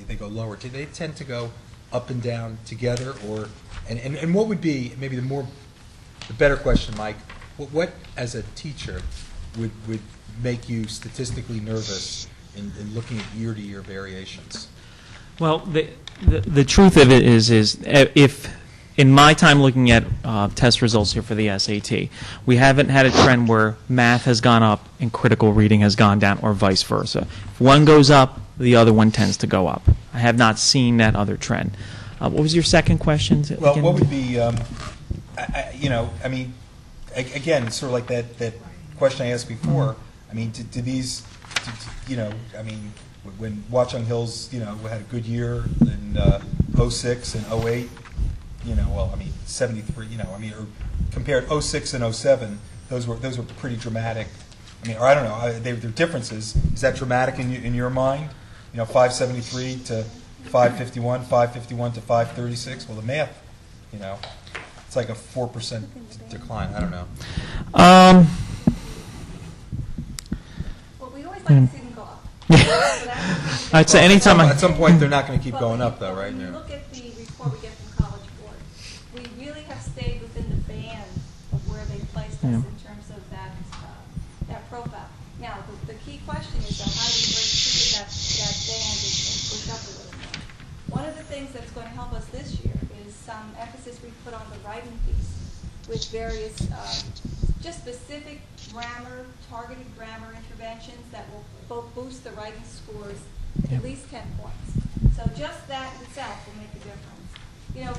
they go lower. Do they tend to go up and down together, or and what would be maybe the better question, Mike? What as a teacher would make you statistically nervous in looking at year-to-year variations? Well, the truth of it is if in my time looking at test results here for the SAT, we haven't had a trend where math has gone up and critical reading has gone down, or vice versa. If one goes up, the other one tends to go up. I have not seen that other trend. What was your second question? Well, what would be, again, sort of like that question I asked before. Do these, when Watchung Hills, had a good year in 06 and 08, 73, or compared 06 and 07, those were pretty dramatic. Or I don't know, they're differences. Is that dramatic in your mind? 573 to 551, 551 to 536. Well, the math, it's like a 4% decline. I don't know. Well, we always like to see them go up. I'd say anytime at some point they're not going to keep going up, though, right? When you look at the report we get from College Board, we really have stayed within the band of where they placed us in terms of that profile. Now, the key question is how do you break through that band and push up a little more? One of the things that's going to help us this year is some emphasis we put on the writing piece with various just specific grammar, targeted grammar interventions that will both boost the writing scores at least 10 points. So just that itself will make a difference.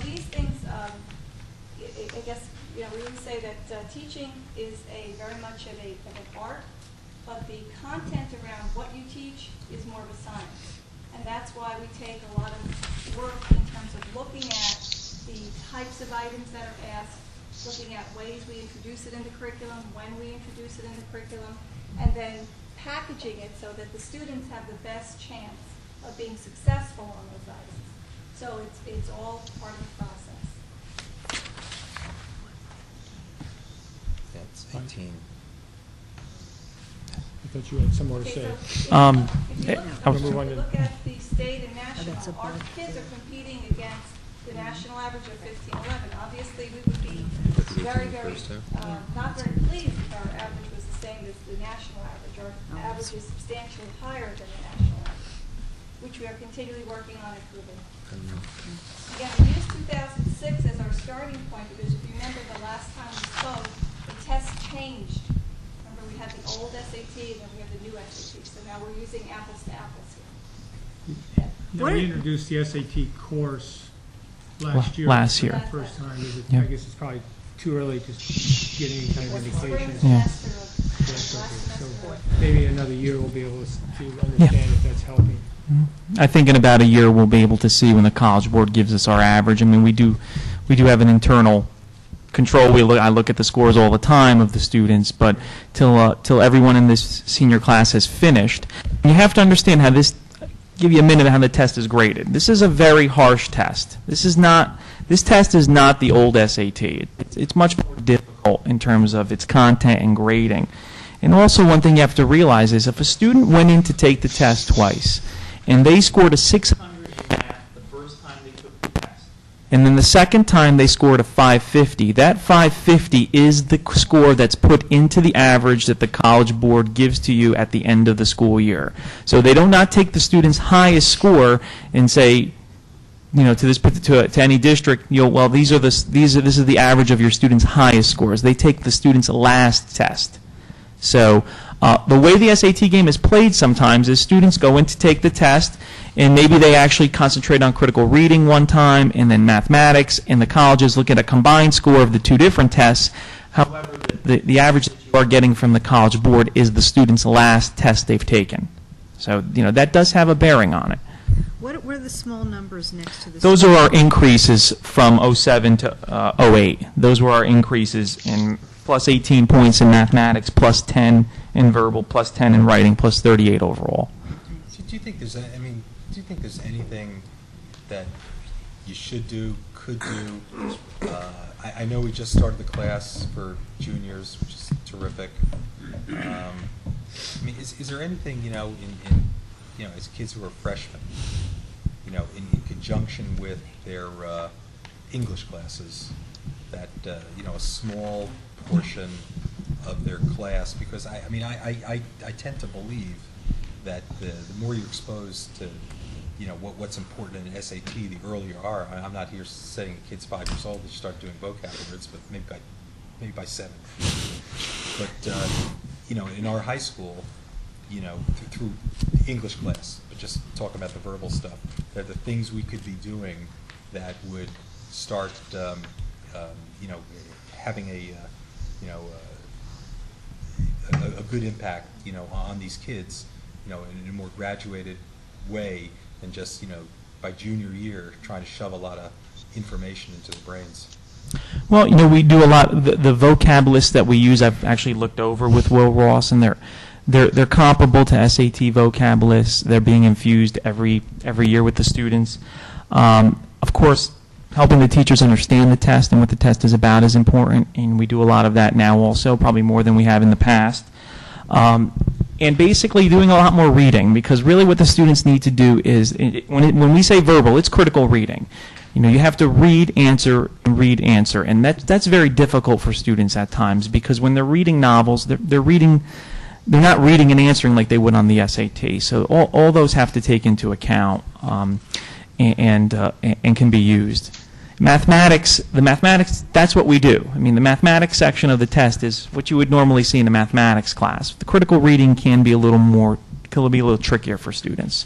These things, I guess, we would say that teaching is very much of an art, but the content around what you teach is more of a science. And that's why we take a lot of work in terms of looking at the types of items that are asked, looking at ways we introduce it in the curriculum, when we introduce it in the curriculum, and then packaging it so that the students have the best chance of being successful on those items. So it's all part of the process. That's 18. I thought you had some more to say. If you look at the state and national, our kids are competing against the national average of 1511. Obviously, we would be very, not very pleased if our average was the same as the national average. Our average is substantially higher than the national average, which we are continually working on improving. Again, we use 2006 as our starting point because if you remember the last time we spoke, the test changed. Remember, we had the old SAT and then we have the new SAT. So now we're using apples to apples here. We introduced the SAT course last year. Last year. For the first time. Yeah. I guess it's probably too early to get any kind of indication. Yeah. So maybe in another year we'll be able to understand if that's helping. I think in about a year we'll be able to see when the College Board gives us our average. We do have an internal control. I look at the scores all the time of the students, but till everyone in this senior class has finished, you have to understand how this. Give you a minute on how the test is graded. This is a very harsh test. This test is not the old SAT. It's much more difficult in terms of its content and grading. And also one thing you have to realize is if a student went in to take the test twice and they scored a 600 in math the first time they took the test, and then the second time they scored a 550, that 550 is the score that's put into the average that the College Board gives to you at the end of the school year. So they do not take the student's highest score and say, to any district, well, this is the average of your students' highest scores. They take the students' last test. So the way the SAT game is played sometimes is students go in to take the test, and maybe they actually concentrate on critical reading one time and then mathematics, and the colleges look at a combined score of the two different tests. However, the average that you are getting from the College Board is the student's last test they've taken. So, that does have a bearing on it. What are the small numbers next to this? Those are our increases from 07 to 08. Those were our increases in plus 18 points in mathematics, plus 10 in verbal, plus 10 in writing, plus 38 overall. Do you think there's anything that you should do, could do? I know we just started the class for juniors, which is terrific. Is there anything, as kids who are freshmen, in conjunction with their English classes, that a small portion of their class, because I tend to believe that the more you're exposed to what's important in an SAT, the earlier you are. I'm not here saying kids 5 years old they should start doing vocab words, but maybe by 7. But in our high school, through English class, but just talking about the verbal stuff, there are the things we could be doing that would start, having a good impact, on these kids, in a more graduated way than just, by junior year trying to shove a lot of information into their brains. Well, we do a lot. The vocab lists that we use, I've actually looked over with Will Ross, and they're comparable to SAT vocab lists. They're being infused every year with the students. Of course, helping the teachers understand the test and what the test is about is important, and we do a lot of that now also, probably more than we have in the past. And basically doing a lot more reading, because really what the students need to do is, when we say verbal, it's critical reading. You have to read, answer, and that's very difficult for students at times, because when they're reading novels, they're not reading and answering like they would on the SAT. So all those have to take into account and can be used. The mathematics, that's what we do. The mathematics section of the test is what you would normally see in a mathematics class. The critical reading can be a little trickier for students.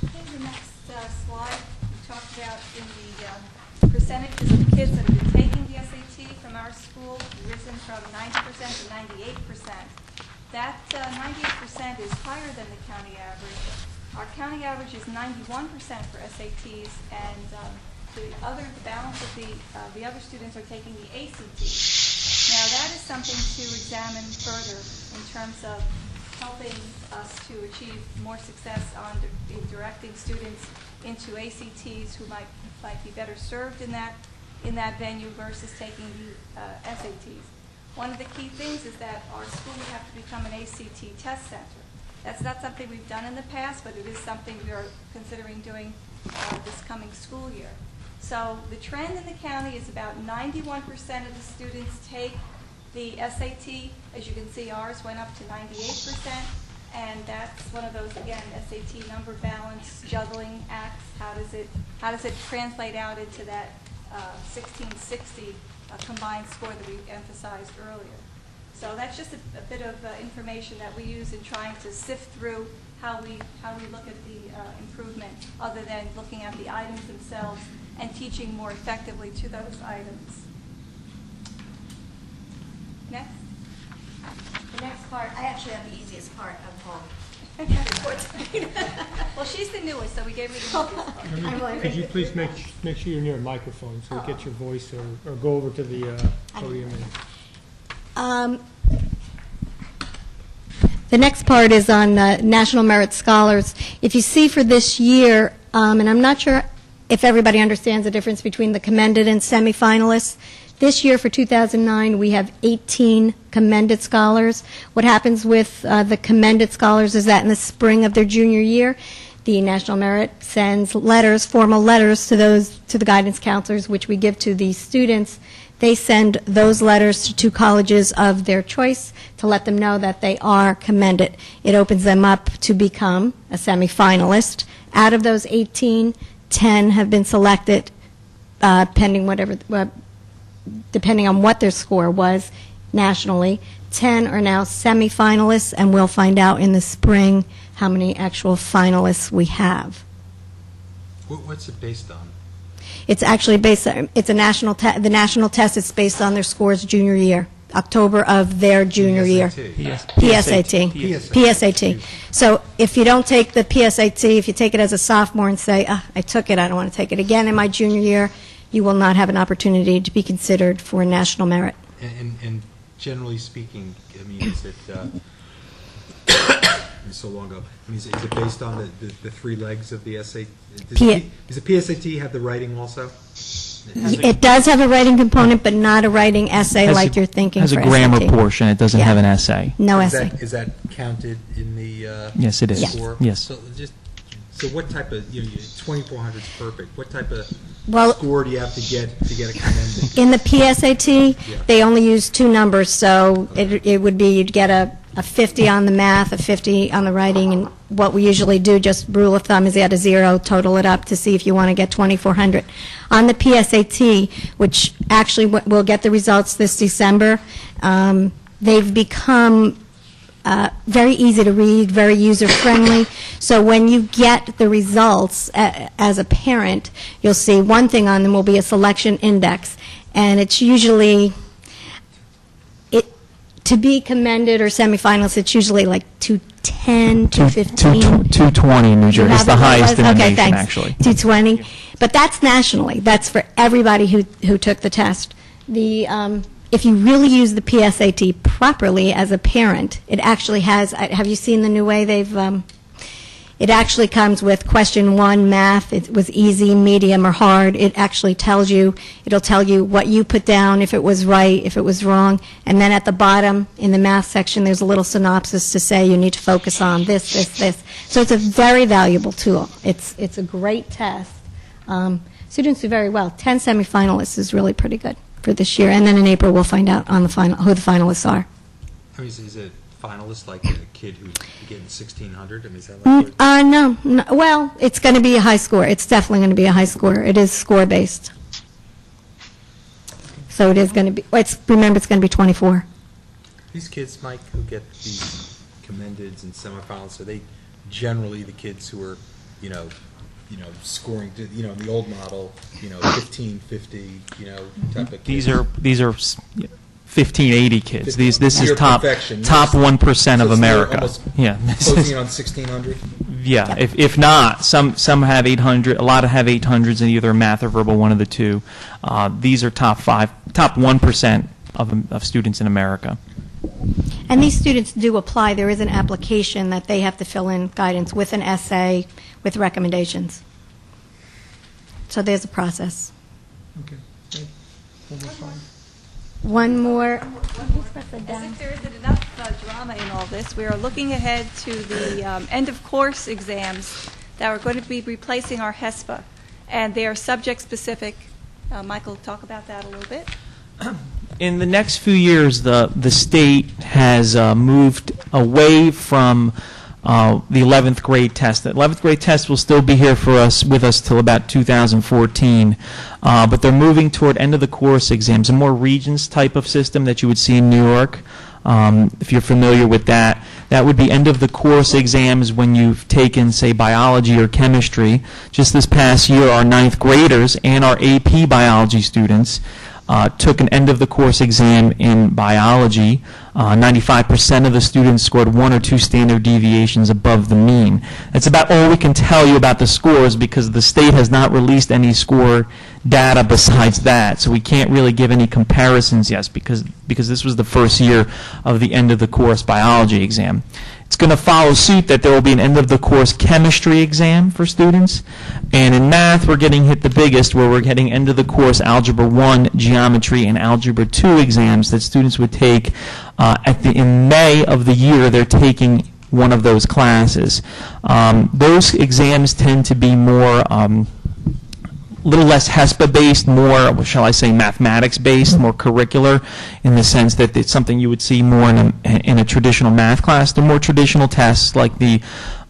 The next slide, we talked about in the percentages of kids that have been taking the SAT from our school, risen from 90% to 98%. That 98% is higher than the county average. Our county average is 91% for SATs, and the balance of the other students are taking the ACT. Now that is something to examine further in terms of helping us to achieve more success in directing students into ACTs who might be better served in that venue versus taking the SATs. One of the key things is that our school would have to become an ACT test center. That's not something we've done in the past, but it is something we are considering doing this coming school year. So the trend in the county is about 91% of the students take the SAT. As you can see, ours went up to 98%, and that's one of those, again, SAT number balance juggling acts. How does it translate out into that 1660 combined score that we emphasized earlier? So that's just a bit of information that we use in trying to sift through how we look at the improvement, other than looking at the items themselves and teaching more effectively to those items. Next. The next part, I actually have the easiest part of the whole report. Well, she's the newest, so we gave her the easiest part. Could you please make sure you're near a microphone so we get your voice, or go over to the podium. The next part is on National Merit Scholars. If you see for this year, and I'm not sure if everybody understands the difference between the commended and semifinalists. This year for 2009, we have 18 commended scholars. What happens with the commended scholars is that in the spring of their junior year, the National Merit sends letters, formal letters to the guidance counselors, which we give to the students. They send those letters to 2 colleges of their choice to let them know that they are commended. It opens them up to become a semifinalist, Out of those 18, 10 have been selected, depending on what their score was nationally. 10 are now semifinalists, and we'll find out in the spring how many actual finalists we have. What's it based on? It's actually based on, it's a national the national test is based on their scores junior year, October of their junior year. PSAT. PSAT. So if you don't take the PSAT, if you take it as a sophomore and say, I took it, I don't want to take it again in my junior year, you will not have an opportunity to be considered for national merit. And generally speaking, I mean, is it so long ago? I mean, is it based on the three legs of the SAT? Does the PSAT have the writing also? It does have a writing component, but not a writing essay like you're thinking for SAT. It has a grammar SAT. portion. It doesn't have an essay. No essay. Is that counted in the Yes, it is. score? Yes. So what type of 2,400 is perfect? What type of score do you have to get a commended? In the PSAT, they only use two numbers, so it would be you'd get a 50 on the math, a 50 on the writing, and what we usually do, just rule of thumb, is add a zero, total it up to see if you want to get 2,400. On the PSAT, which actually we'll get the results this December, they've become very easy to read, very user-friendly. So when you get the results as a parent, you'll see one thing on them will be a selection index, and it's usually, to be commended or semifinalists, it's usually like 210, 215. 220 in New Jersey. It's the highest in the nation, thanks. actually. 220. But that's nationally. That's for everybody who took the test. If you really use the PSAT properly as a parent, it actually has, have you seen the new way they've, it actually comes with question 1, math. It was easy, medium, or hard. It actually tells you, it'll tell you what you put down, if it was right, if it was wrong. And then at the bottom, in the math section, there's a little synopsis to say you need to focus on this, this, this. So it's a very valuable tool. It's a great test. Students do very well. 10 semifinalists is really pretty good for this year. And then in April, we'll find out on the final who the finalists are. I mean, is it finalist like a kid who's getting 1,600? I mean, is that like No. Well, it's going to be a high score. It's definitely going to be a high score. It is score-based. So it is going to be, remember, it's going to be 24. These kids, Mike, who get these commendeds and semifinals, are they generally the kids who are, scoring, in the old model, 15, 50, type of kids? These are 1580 kids. This is top 1% of America. Yeah, closing in on 1,600. Yeah, if not, some have 800. A lot have 800s in either math or verbal, one of the two. These are top 1% of students in America. And these students do apply. There is an application that they have to fill in guidance with an essay, with recommendations. So there's a process. Okay. One more slide. One more. As if there isn't enough drama in all this, we are looking ahead to the end-of-course exams that are going to be replacing our HESPA, and they are subject-specific. Michael, talk about that a little bit. In the next few years, the state has moved away from the 11th grade test. The 11th grade test will still be here with us till about 2014, but they're moving toward end of the course exams, a more Regents type of system that you would see in New York. If you're familiar with that, that would be end of the course exams when you've taken, say, biology or chemistry. Just this past year, our 9th graders and our AP biology students took an end-of-the-course exam in biology. 95% of the students scored 1 or 2 standard deviations above the mean. That's about all we can tell you about the scores because the state has not released any score data besides that. So we can't really give any comparisons yet because this was the first year of the end-of-the-course biology exam. It's going to follow suit that there will be an end-of-the-course chemistry exam for students. And in math, we're getting hit the biggest, where we're getting end-of-the-course Algebra 1, Geometry, and Algebra 2 exams that students would take in May of the year. They're taking one of those classes. Those exams tend to be more little less HESPA-based, more, shall I say, mathematics-based, more curricular, in the sense that it's something you would see more in a traditional math class. They're more traditional tests like the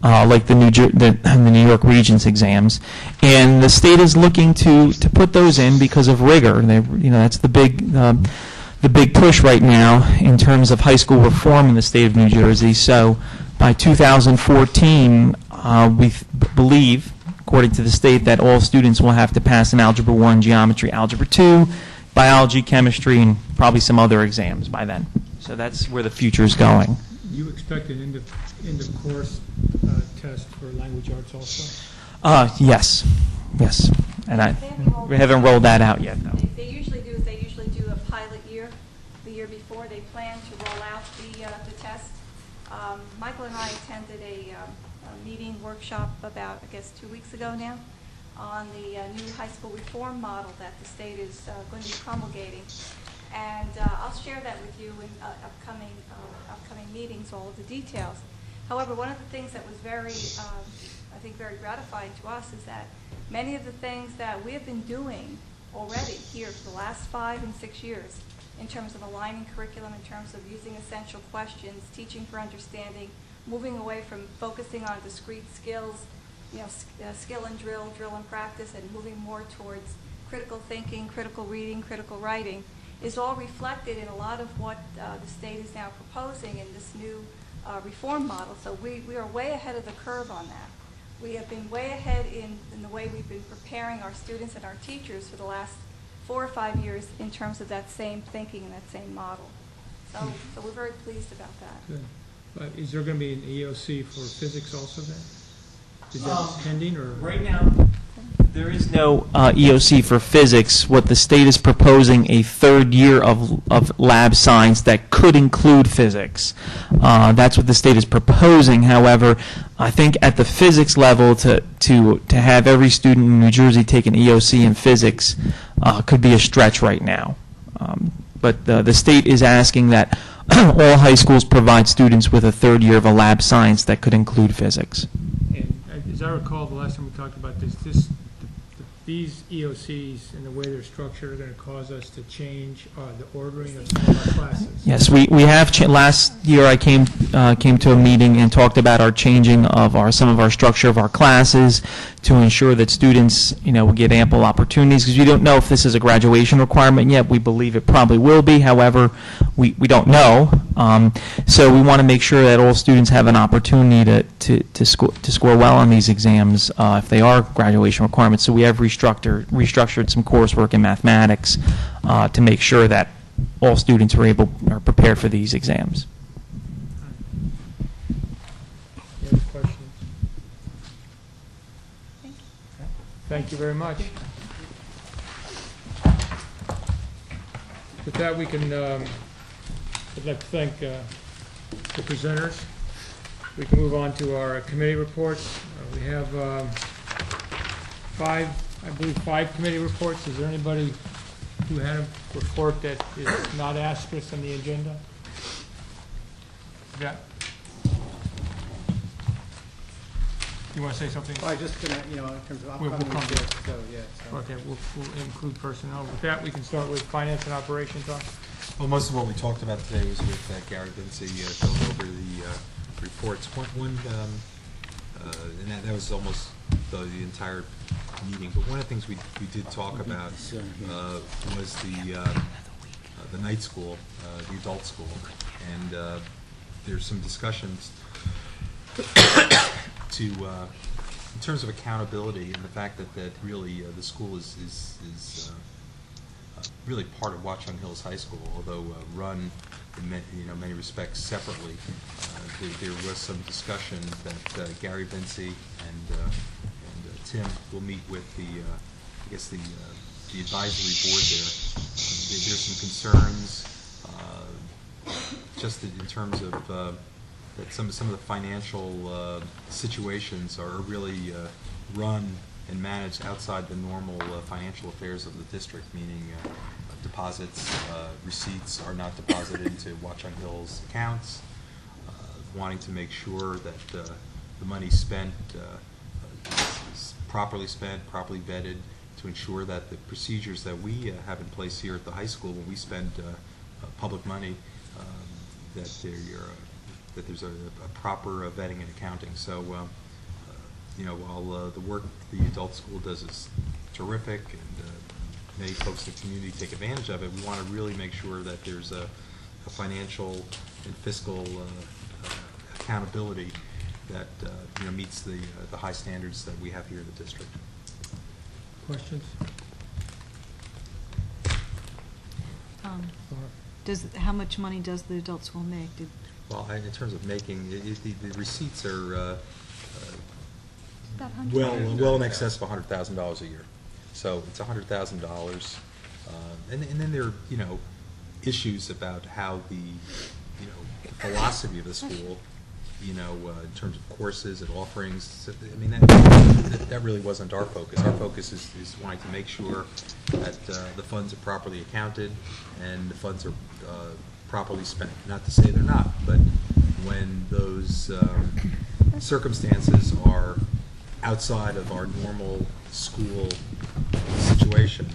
like the New York Regents exams, and the state is looking to put those in because of rigor. That's the big push right now in terms of high school reform in the state of New Jersey. So by 2014, we believe, according to the state, that all students will have to pass an Algebra 1, Geometry, Algebra 2, Biology, Chemistry, and probably some other exams by then. So that's where the future is going. You expect an end-of-course test for language arts also? Yes. And we haven't rolled that out yet, though. They usually do a pilot year the year before. They plan to roll out the test. Michael and I attended a meeting workshop about, I guess, 2 weeks ago now on the new high school reform model that the state is going to be promulgating. And I'll share that with you in upcoming meetings, all of the details. However, one of the things that was very, I think, very gratifying to us is that many of the things that we have been doing already here for the last 5 and 6 years in terms of aligning curriculum, in terms of using essential questions, teaching for understanding, moving away from focusing on discrete skills, skill and drill, drill and practice, and moving more towards critical thinking, critical reading, critical writing, is all reflected in a lot of what the state is now proposing in this new reform model. So we are way ahead of the curve on that. We have been way ahead in the way we've been preparing our students and our teachers for the last 4 or 5 years in terms of that same thinking and that same model. So we're very pleased about that. Good. Is there going to be an EOC for physics also then? Is that pending or? Right now, there is no EOC for physics. What the state is proposing, a third year of lab science that could include physics. That's what the state is proposing. However, I think at the physics level, to have every student in New Jersey take an EOC in physics could be a stretch right now. But the state is asking that all high schools provide students with a third year of a lab science that could include physics. And as I recall, the last time we talked about this, these EOCs and the way they're structured are going to cause us to change the ordering of some of our classes. Yes, we have. Last year I came to a meeting and talked about our changing of some of our structure of our classes to ensure that students, will get ample opportunities, because we don't know if this is a graduation requirement yet. We believe it probably will be. However, we don't know. So we want to make sure that all students have an opportunity to score well on these exams if they are graduation requirements. So we have restructured some coursework in mathematics to make sure that all students are prepared for these exams. Any other questions? Thank you very much. With that, we can, I'd like to thank the presenters. We can move on to our committee reports. We have five committee reports. Is there anybody who had a report that is not asterisked on the agenda? Yeah. You want to say something? Well, I just gonna, in terms of upcoming events, so yeah. So. Okay, we'll include personnel. With that, we can start with finance and operations. Well, most of what we talked about today was with Gary Vinci going over the reports. And that was almost the entire meeting. But one of the things we did talk about was the night school, the adult school, and there's some discussions in terms of accountability and the fact that really the school is really part of Watchung Hills High School, although run in many respects separately. There was some discussion that Gary Vinci and Tim will meet with the advisory board there. There's some concerns just in terms of that some of the financial situations are really run and managed outside the normal financial affairs of the district, meaning deposits, receipts are not deposited into Watchung Hills accounts, wanting to make sure that the money spent is properly spent, properly vetted, to ensure that the procedures that we have in place here at the high school when we spend public money, that they're that there's a proper vetting and accounting. So, while the work the adult school does is terrific, and many folks in the community take advantage of it, we want to really make sure that there's a financial and fiscal accountability that meets the high standards that we have here in the district. Questions? How much money does the adult school make? Well, in terms of making, the receipts are About well in excess of $100,000 a year. So it's $100,000, and then there are issues about how the philosophy of the school, in terms of courses and offerings. I mean, that really wasn't our focus. Our focus is wanting to make sure that the funds are properly accounted and the funds are properly spent. Not to say they're not, but when those circumstances are outside of our normal school situation,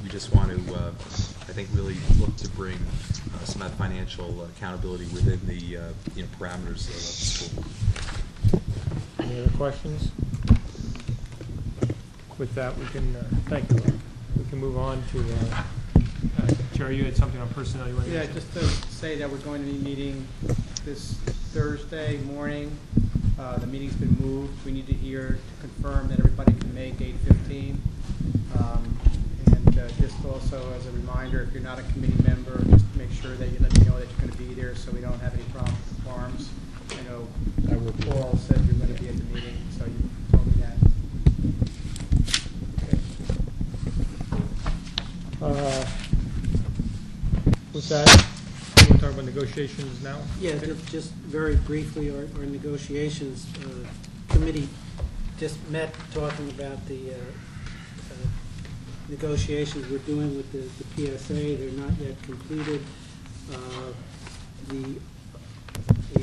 we just want to, I think, really look to bring some of that financial accountability within the parameters of the school. Any other questions? With that, we can, thank you, Laura. We can move on to, Jerry, you had something on personnel you wanted to Yeah, say? just to say that we're going to be meeting this Thursday morning. The meeting's been moved. We need to hear to confirm that everybody can make 8:15. And just also as a reminder, if you're not a committee member, just make sure that you let me know that you're going to be there so we don't have any problems with quorums. I know Paul said you're going to be at the meeting, so you told me that. Okay. With that, you want to talk about negotiations now? Yeah, just very briefly, our negotiations committee just met talking about the negotiations we're doing with the PSA. They're not yet completed. We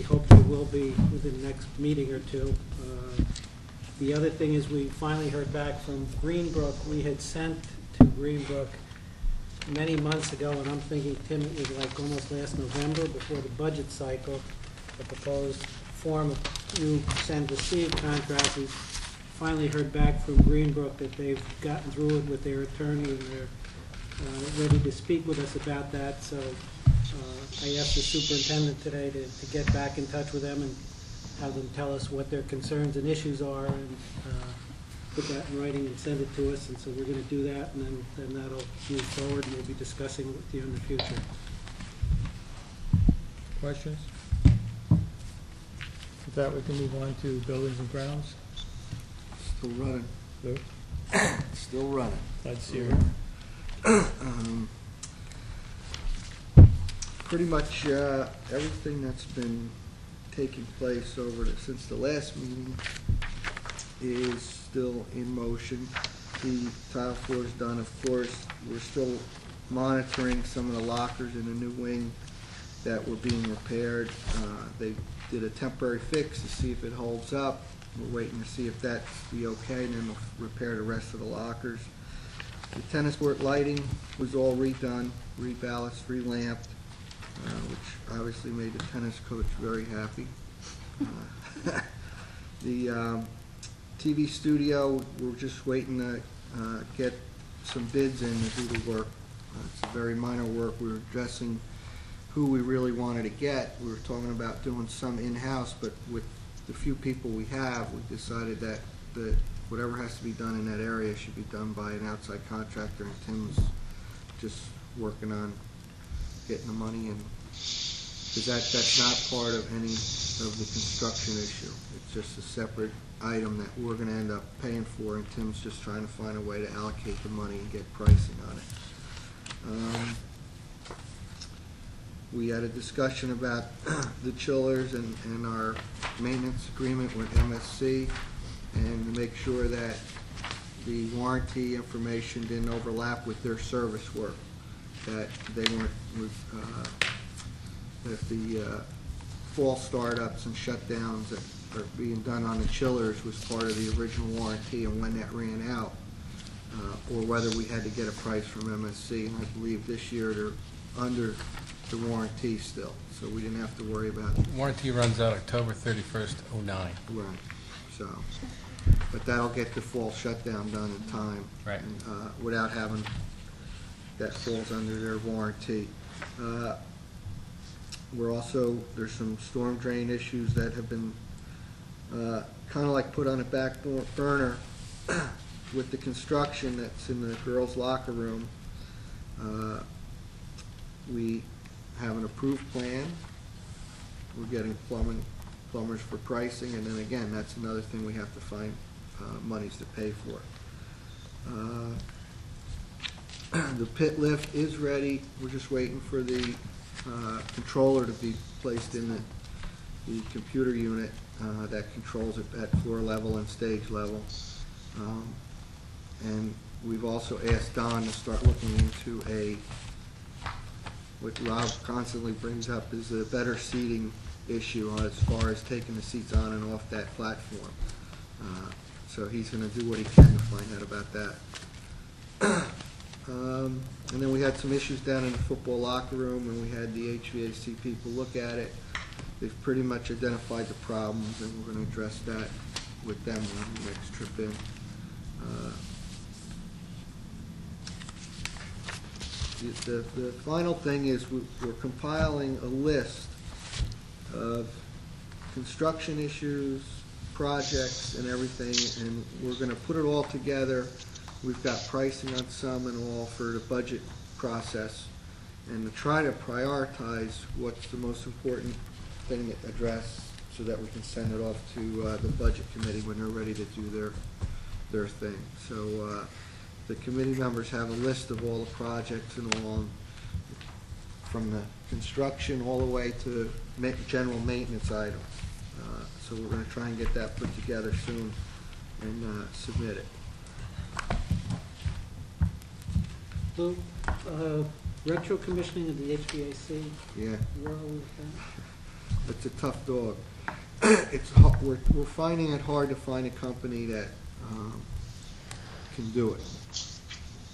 hope they will be within the next meeting or two. The other thing is we finally heard back from Greenbrook. We had sent to Greenbrook many months ago, and I'm thinking, Tim, it was like almost last November before the budget cycle, a proposed form of new send-receive contract. We finally heard back from Greenbrook that they've gotten through it with their attorney, and they're ready to speak with us about that. So I asked the superintendent today to get back in touch with them and have them tell us what their concerns and issues are, and put that in writing and send it to us. And so we're going to do that, and then that'll move forward, and we'll be discussing it with you in the future. Questions? With that, we can move on to buildings and grounds. Still running. Lou? Still running. Glad to see you. Pretty much everything that's been taking place since the last meeting is still in motion. The tile floor is done, of course. We're still monitoring some of the lockers in the new wing that were being repaired. They did a temporary fix to see if it holds up. We're waiting to see if that's be okay, and then we'll repair the rest of the lockers. The tennis court lighting was all redone, reballasted, relamped, which obviously made the tennis coach very happy. The TV studio, we're just waiting to get some bids in to do the work. It's a very minor work. We were addressing who we really wanted to get. We were talking about doing some in-house, but with the few people we have, we decided that whatever has to be done in that area should be done by an outside contractor, and Tim's just working on getting the money in. Because that's not part of any of the construction issue. It's just a separate item that we're going to end up paying for, and Tim's just trying to find a way to allocate the money and get pricing on it. We had a discussion about the chillers and our maintenance agreement with MSC, and to make sure that the warranty information didn't overlap with their service work, that they weren't, that the false startups and shutdowns that are being done on the chillers was part of the original warranty, and when that ran out, or whether we had to get a price from MSC. And I believe this year they're under the warranty still. so we didn't have to worry about it. Warranty runs out October 31st, '09. Right, so, but that'll get the fall shutdown done in time. Right. Without having, that falls under their warranty. We're also, there's some storm drain issues that have been kind of like put on a back burner with the construction that's in the girls' locker room. We have an approved plan. We're getting plumbers for pricing, and then again, that's another thing we have to find monies to pay for. The pit lift is ready. We're just waiting for the controller to be placed in the computer unit that controls it at floor level and stage level. And we've also asked Don to start looking into what Rob constantly brings up is a better seating issue as far as taking the seats on and off that platform. So he's going to do what he can to find out about that. And then we had some issues down in the football locker room, and we had the HVAC people look at it. They've pretty much identified the problems, and we're going to address that with them on the next trip in. The final thing is we're compiling a list of construction issues, projects, and everything, and we're going to put it all together. We've got pricing on some and all for the budget process, and to try to prioritize what's the most important thing to address so that we can send it off to the budget committee when they're ready to do their thing. So the committee members have a list of all the projects and all, from the construction all the way to general maintenance items. So we're going to try and get that put together soon and submit it. So, retro commissioning of the HVAC. Yeah. Where are we with that? It's a tough dog. We're finding it hard to find a company that can do it,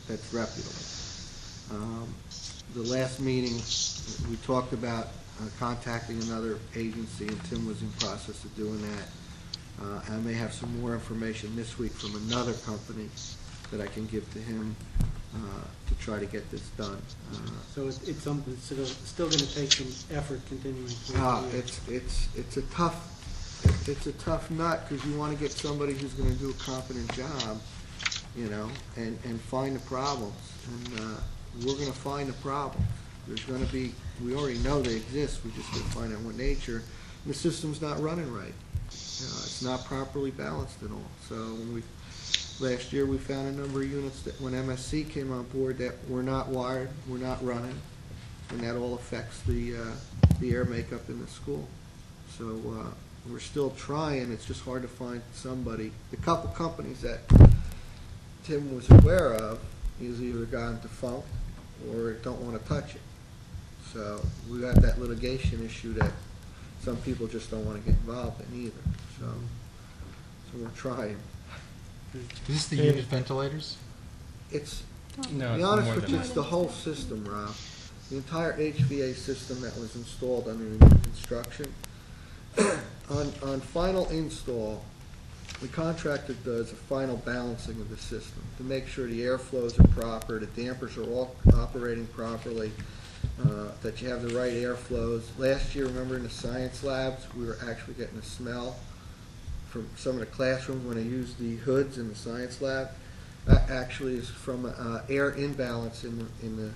that's reputable. The last meeting, we talked about contacting another agency, and Tim was in process of doing that. I may have some more information this week from another company that I can give to him to try to get this done. So it's something that's still going to take some effort continuing. It's a tough nut, because you want to get somebody who's going to do a competent job, you know, and find the problems. And we're going to find the problems. There's going to be, we already know they exist, we just got to find out what nature. And the system's not running right. It's not properly balanced at all. So when last year we found a number of units that when MSC came on board that were not wired, were not running, and that all affects the air makeup in the school. So we're still trying. It's just hard to find somebody. The couple companies that Tim was aware of is either gone defunct or don't want to touch it. So we have that litigation issue that some people just don't want to get involved in either. So we're trying. Is this the unit ventilators? It's, No, to be it's honest more with than you, that. it's the whole system, Rob. The entire HVA system that was installed under the new construction. On final install, the contractor does a final balancing of the system to make sure the airflows are proper, the dampers are all operating properly, that you have the right airflows. Last year, remember in the science labs, we were actually getting a smell from some of the classrooms when they used the hoods in the science lab. That actually is from air imbalance in the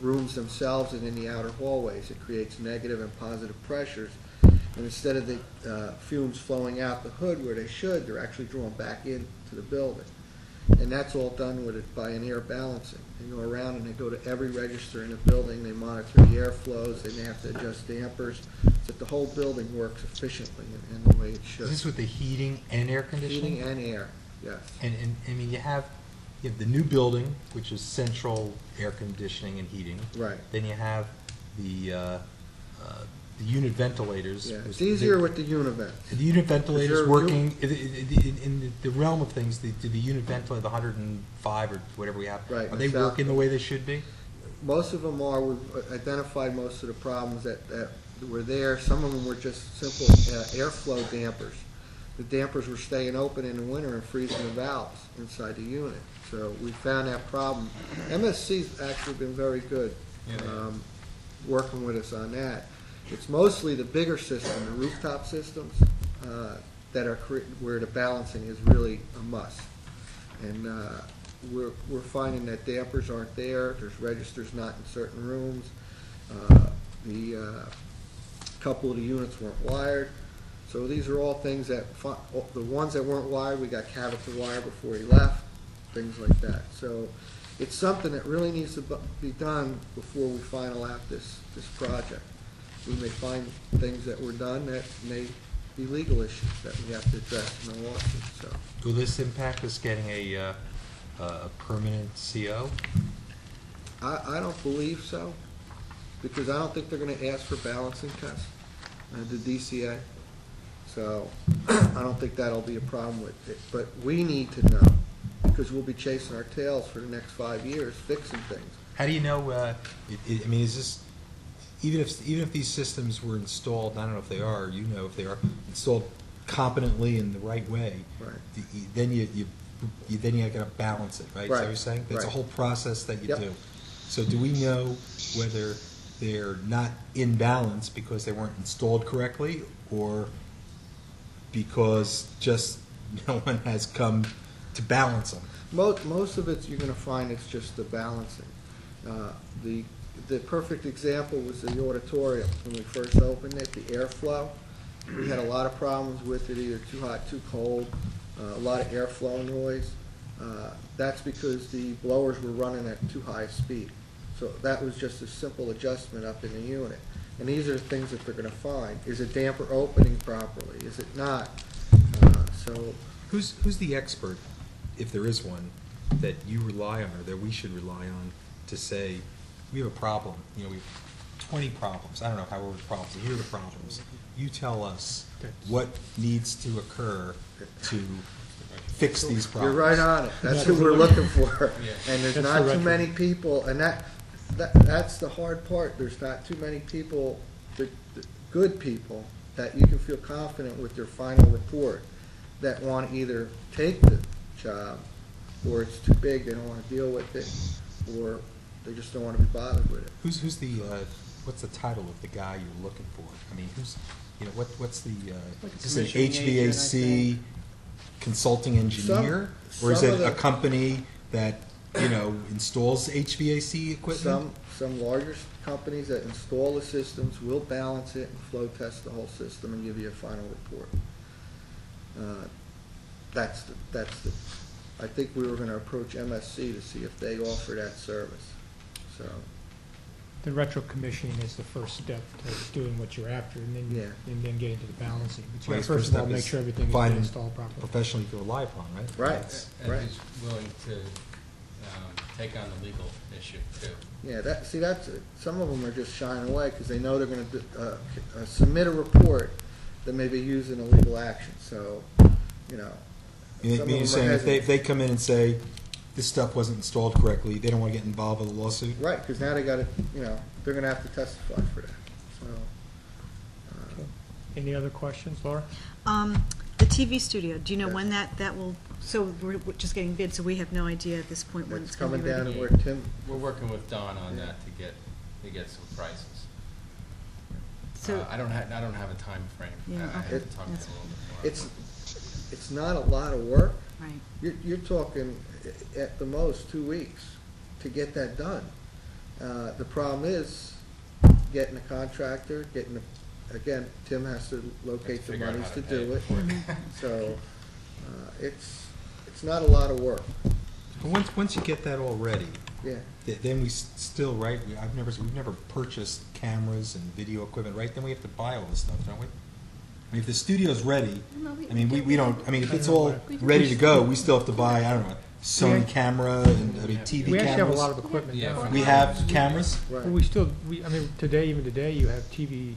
rooms themselves and in the outer hallways. It creates negative and positive pressures. And instead of the fumes flowing out the hood where they should, they're actually drawn back into the building. And that's all done with it by an air balancing. They go around and they go to every register in the building. They monitor the airflows. They have to adjust dampers so that the whole building works efficiently and the way it should. Is this with the heating and air conditioning? Heating and air, yes. And I mean, you have the new building, which is central air conditioning and heating. Right. Then you have the unit ventilators. Yeah, it's easier with the univent. The unit ventilators working in the realm of things. The unit ventilator, the 105 or whatever we have, right, are they working the way they should be? Most of them are. We've identified most of the problems that were there. Some of them were just simple airflow dampers. The dampers were staying open in the winter and freezing the valves inside the unit. So we found that problem. MSC's actually been very good working with us on that. It's mostly the bigger system, the rooftop systems, that are where the balancing is really a must. And we're finding that dampers aren't there. There's registers not in certain rooms. The couple of the units weren't wired. So these are all things that, the ones that weren't wired, we got Cabot to wire before he left, things like that. So it's something that really needs to be done before we final out this project. We may find things that were done that may be legal issues that we have to address in the lawsuit. So will this impact us getting a permanent CO? I don't believe so, because I don't think they're going to ask for balancing tests, the DCA. So I don't think that'll be a problem with it. But we need to know, because we'll be chasing our tails for the next 5 years fixing things. How do you know? I mean, is this even if these systems were installed? I don't know if they are. You know, if they are installed competently in the right way, right? Then you got to balance it, right? Is that what you're saying? That's a whole process that you do. So do we know whether they're not in balance because they weren't installed correctly, or because just no one has come to balance them? Most of it you're going to find it's just the balancing. The perfect example was the auditorium. When we first opened it, the airflow, we had a lot of problems with it, either too hot, too cold, a lot of airflow noise. That's because the blowers were running at too high a speed. So that was just a simple adjustment up in the unit. And these are the things that they're going to find. Is a damper opening properly? Is it not? So who's the expert, if there is one, that you rely on or that we should rely on to say, we have a problem, you know, we have 20 problems, I don't know how we're problems, here are the problems. You tell us what needs to occur to fix these problems. You're right on it. That's who we're looking for. And there's not too many people, and that's the hard part. There's not too many people, the good people, that you can feel confident with their final report, that want to either take the job, or it's too big, they don't want to deal with it, or they just don't want to be bothered with it. Who's the what's the title of the guy you're looking for? I mean, who's, you know, what's the is this an HVAC consulting engineer, or is it a company that, you know, installs HVAC equipment? Some larger companies that install the systems will balance it and flow test the whole system and give you a final report. I think we were going to approach MSC to see if they offer that service. So the retro commissioning is the first step to doing what you're after, and then getting to the balancing. But you got to first of all make sure everything is installed properly. Professionally to rely upon, right? Right. And who's willing to take on the legal issue too. Yeah, that's some of them are just shying away because they know they're going to submit a report that may be used in a legal action. So, you know. You're saying if they come in and say this stuff wasn't installed correctly, they don't want to get involved with a lawsuit? Right, because now they got to, you know, they're going to have to testify for that. So. Any other questions, Laura? The TV studio, do you know when that will, so we're just getting bids, so we have no idea at this point when it's going to be ready? Coming down to where Tim... We're working with Don on that to get some prices. So I don't have a time frame. Yeah, I have to talk to him a little bit more. It's not a lot of work. Right. You're talking at the most 2 weeks to get that done. The problem is getting a contractor, again, Tim has to locate the monies to do it. So it's not a lot of work. But once you get that all ready, yeah, then we still, right? We've never purchased cameras and video equipment, right? Then we have to buy all this stuff, don't we? I mean, if the studio's ready, I mean, we don't. I mean, if it's all ready to go, we still have to buy, I don't know, Sony camera and TV cameras. We actually have a lot of equipment now. We have cameras. Right. Well, I mean, even today, you have TV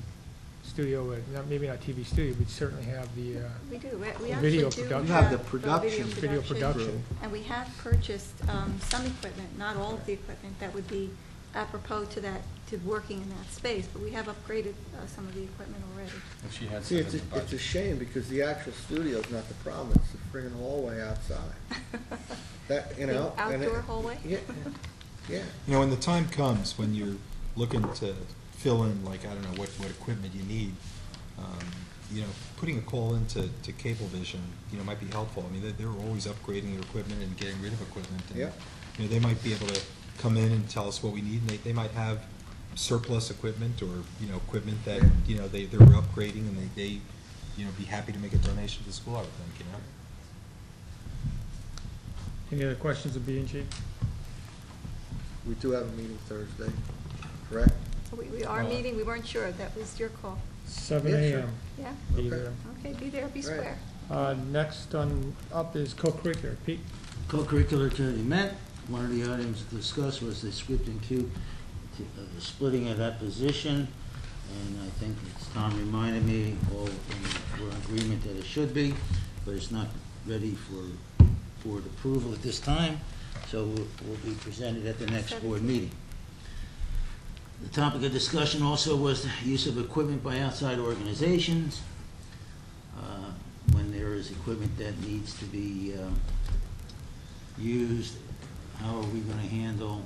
studio, maybe not TV studio, but certainly have the we do. video production. You have the production. Video production. And we have purchased some equipment, not all of the equipment, that would be apropos to that, to working in that space, but we have upgraded some of the equipment already. If she had See, some it's in the it's a budget. shame, because the actual studio's not the problem, it's the friggin' hallway outside. That, you know. The and it- outdoor hallway? Yeah, yeah. You know, when the time comes, when you're looking to fill in, like, I don't know, what equipment you need, you know, putting a call into Cablevision, you know, might be helpful. I mean, they're always upgrading their equipment and getting rid of equipment. And, Yeah. you know, they might be able to come in and tell us what we need, and they might have surplus equipment or, you know, equipment that, you know, they're upgrading, and they, you know, be happy to make a donation to the school, I would think, you know? Any other questions of B&G? We do have a meeting Thursday, correct? We are meeting, we weren't sure, that was your call. 7 Yeah, sure. a.m. Yeah? Be Okay. there. Okay, be there, be square. Next up is co-curricular. Pete? Co-curricular committee met. One of the items discussed was the scripting cube, splitting of that position. And I think as Tom reminded me, we're in agreement that it should be, but it's not ready for board approval at this time. So will be presented at the next board meeting. The topic of discussion also was the use of equipment by outside organizations. When there is equipment that needs to be used, how are we going to handle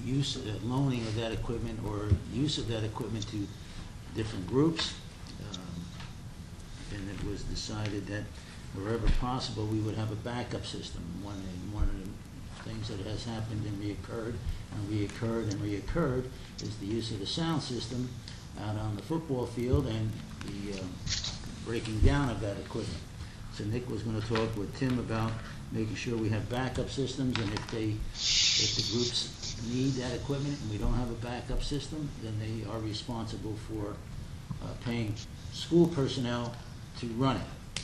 use, loaning of that equipment or use of that equipment to different groups? And it was decided that wherever possible, we would have a backup system. One of the things that has happened and reoccurred is the use of the sound system out on the football field and the breaking down of that equipment. So Nick was going to talk with Tim about making sure we have backup systems, and if the groups need that equipment and we don't have a backup system, then they are responsible for paying school personnel to run it.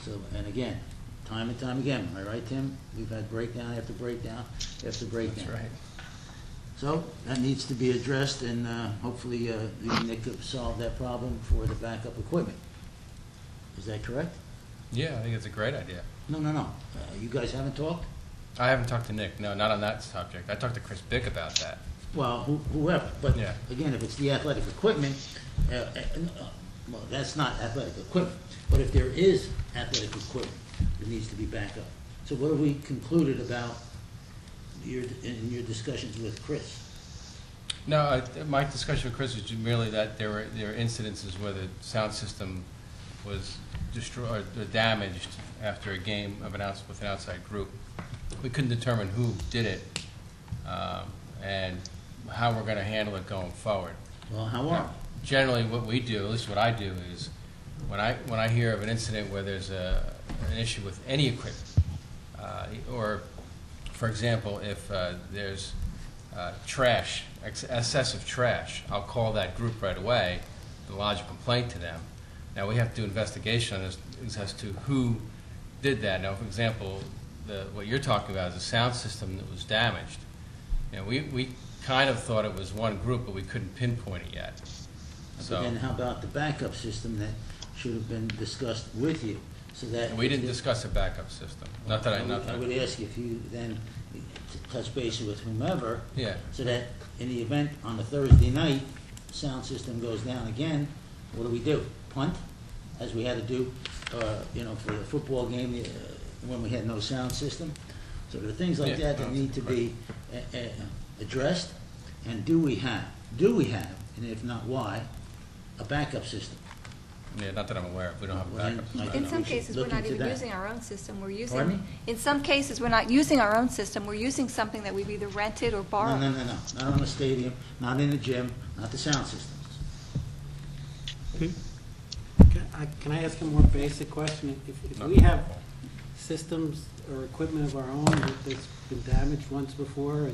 So, and again, time and time again, am I right, Tim? We've had breakdown after breakdown after breakdown. That's right. So that needs to be addressed, and hopefully you and Nick have solved that problem for the backup equipment. Is that correct? Yeah, I think it's a great idea. No. You guys haven't talked? I haven't talked to Nick, no, not on that subject. I talked to Chris Bick about that. Well, whoever, but Yeah. again, if it's the athletic equipment, well, that's not athletic equipment, but if there is athletic equipment, it needs to be backed up. So what have we concluded about in your discussions with Chris? No, my discussion with Chris was merely that there were incidences where the sound system was destroyed or damaged after a game with an outside group. We couldn't determine who did it and how we're going to handle it going forward. Well, how are we? Generally, what we do, at least what I do, is when I hear of an incident where there's an issue with any equipment, or, for example, if there's trash, excessive trash, I'll call that group right away and lodge a complaint to them. Now, we have to do investigation on this as to who did that. Now, for example, what you're talking about is a sound system that was damaged. You know, we kind of thought it was one group, but we couldn't pinpoint it yet. So, But then how about the backup system that should have been discussed with you? So that we didn't discuss a backup system. Not that I would ask if you then touch base with whomever, Yeah. so that in the event on a Thursday night, sound system goes down again, what do? Punt, as we had to do, for the football game when we had no sound system. So there are things like Yeah. that need to be addressed. And do we have, and if not, why, a backup system? Yeah, not that I'm aware of. We don't have a Well, then, backup I system. think In some we should cases, we're look not into even that. using our own system, we're Pardon me? using, in some cases, we're not using our own system, we're using something that we've either rented or borrowed. No, not on the stadium, not in the gym, not the sound systems. Can I ask a more basic question? If we have systems or equipment of our own that's been damaged once before,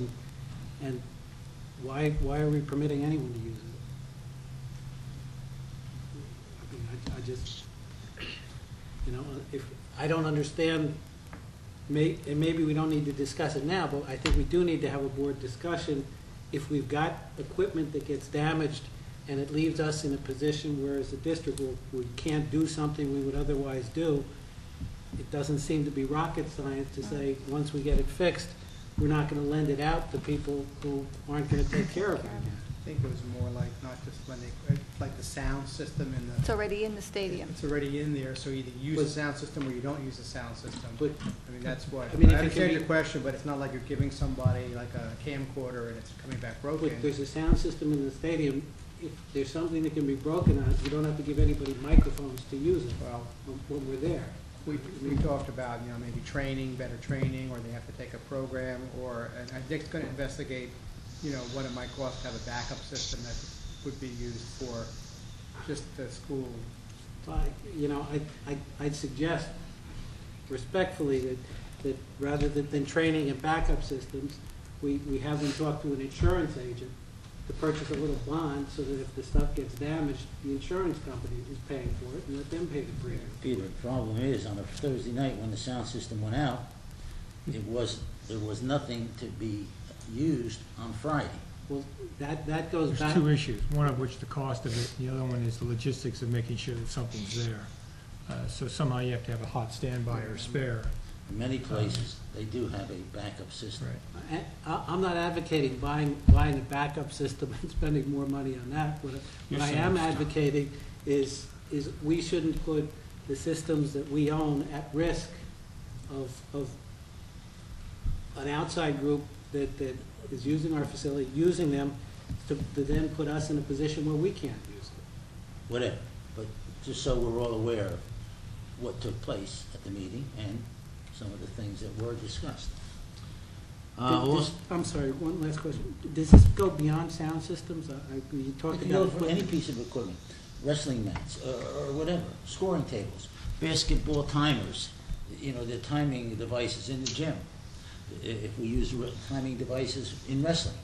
and why are we permitting anyone to use it? I mean, I just, if, I don't understand, and maybe we don't need to discuss it now, but I think we do need to have a board discussion. If we've got equipment that gets damaged and it leaves us in a position where as a district we can't do something we would otherwise do, it doesn't seem to be rocket science to say, once we get it fixed, we're not going to lend it out to people who aren't going to take care of it. I think it was more like not just when they, like the sound system in the. It's already in the stadium. It's already in there, so either use the sound system or you don't use the sound system. But, I mean, that's what, I mean, if it understand can your be- question, but it's not like you're giving somebody like a camcorder and it's coming back broken. If there's a sound system in the stadium, if there's something that can be broken on it, you don't have to give anybody microphones to use it when we're there. We talked about, you know, maybe training, better training, or they have to take a program, or, and Dick's gonna investigate, you know, what it might cost to have a backup system that would be used for just the school. You know, I'd suggest respectfully that rather than training and backup systems, we have them talk to an insurance agent to purchase a little bond so that if the stuff gets damaged, the insurance company is paying for it and let them pay the premium. Peter, the problem is, on a Thursday night when the sound system went out, there was nothing to be used on Friday. Well, that goes There's back. two issues, one of which the cost of it, the other one is the logistics of making sure that something's there. So somehow you have to have a hot standby or spare. In many places, they do have a backup system. And I'm not advocating buying a backup system and spending more money on that. What I am advocating is we shouldn't put the systems that we own at risk of an outside group that is using our facility, using them to then put us in a position where we can't use it. Whatever, but just so we're all aware of what took place at the meeting and some of the things that were discussed. I'm sorry, one last question. Does this go beyond sound systems? You talked It can go about for any piece of equipment, wrestling mats, or whatever, scoring tables, basketball timers, you know, the timing devices in the gym. If we use timing devices in wrestling.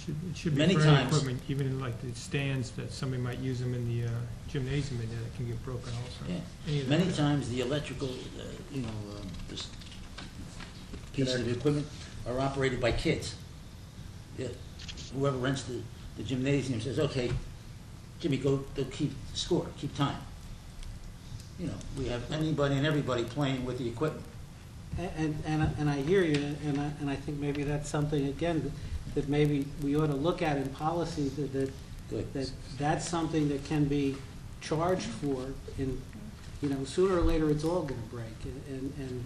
It should be Many for any times- equipment, even in like the stands, that somebody might use them in the gymnasium, and that can get broken also. Yeah. Any of Many that. times the electrical, this pieces of equipment are operated by kids. Yeah. Whoever rents the gymnasium says, okay, Jimmy, go keep score, keep time. You know, we have anybody and everybody playing with the equipment. And I hear you, and I think maybe that's something, again, that maybe we ought to look at in policy, that's something that can be charged for, and, you know, sooner or later, it's all gonna break, and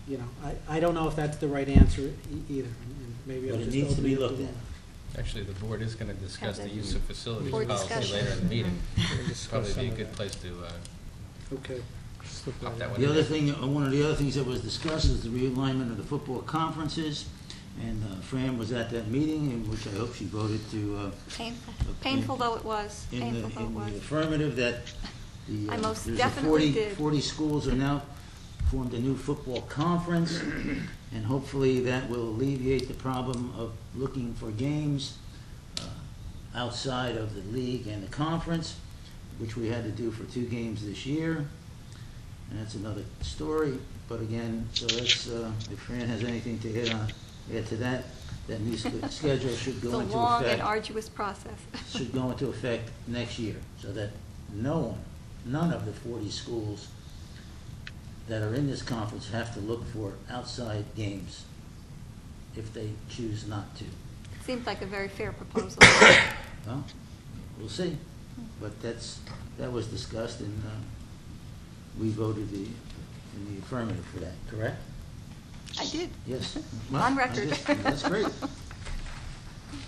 you know, I don't know if that's the right answer either, and maybe I'm But it just needs to be opening looked the at. door. Actually, the board is going to discuss the use of facilities Board policy discussion. later in the meeting. discuss Probably some be a of good that. place to Okay. pop that one The in. other thing, one of the other things that was discussed is the realignment of the football conferences, and Fran was at that meeting, in which I hope she voted to, Painful though it was, in painful though it the was. affirmative that the, I most there's definitely 40 did. 40 schools are now formed a new football conference, and hopefully that will alleviate the problem of looking for games outside of the league and the conference, which we had to do for 2 games this year, and that's another story. But again, so that's, if Fran has anything to add to that new schedule should It's go a into long and effect, arduous process. should go into effect next year, so that none of the 40 schools that are in this conference have to look for outside games if they choose not to. Seems like a very fair proposal. Well, we'll see, but that was discussed, and we voted in the affirmative for that, correct? I did. Yes. On record. That's great.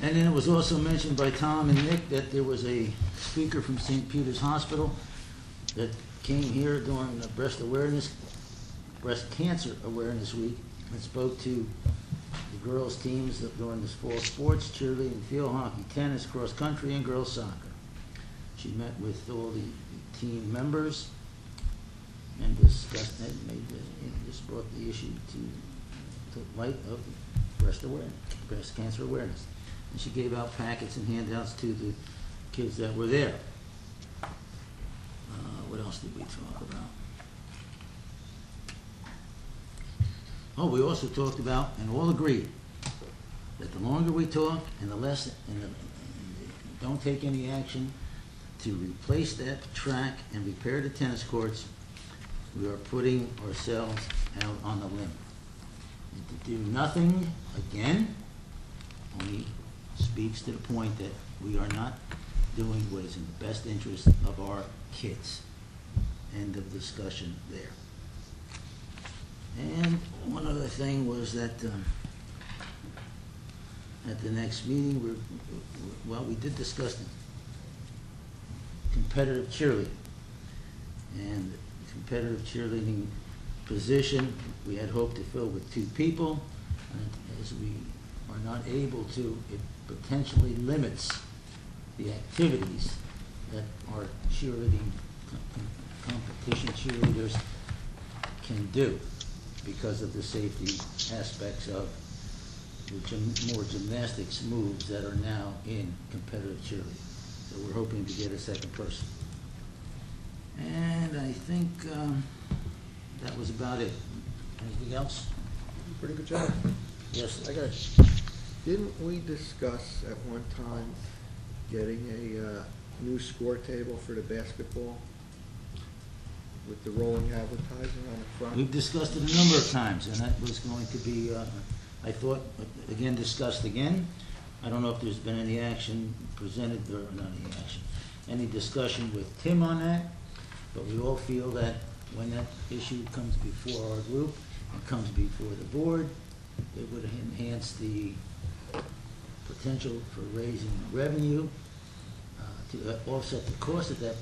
And then it was also mentioned by Tom and Nick that there was a speaker from St. Peter's Hospital that came here during the breast cancer awareness week and spoke to the girls' teams during this fall sports, cheerleading, field hockey, tennis, cross country, and girls soccer. She met with all the team members and discussed that, just brought the issue to light of breast cancer awareness. And she gave out packets and handouts to the kids that were there. What else did we talk about? Oh, we also talked about, and all agreed, that the longer we talk and the less, and don't take any action to replace that track and repair the tennis courts, we are putting ourselves out on a limb. To do nothing again only speaks to the point that we are not doing what is in the best interest of our kids. End of discussion there. And one other thing was that at the next meeting, we did discuss the competitive cheerleading. And the competitive cheerleading position, we had hoped to fill with 2 people. And as we are not able to, it potentially limits the activities that our cheerleading competition cheerleaders can do because of the safety aspects of the more gymnastics moves that are now in competitive cheerleading. So we're hoping to get a second person. And I think that was about it. Anything else? Pretty good job. Yes. Didn't we discuss at one time getting a new score table for the basketball with the rolling advertising on the front? We've discussed it a number of times, and that was going to be, I thought, again, discussed again. I don't know if there's been any action presented, or not any action, any discussion with Tim on that, but we all feel that when that issue comes before our group and comes before the board, it would enhance the potential for raising revenue to offset the cost of that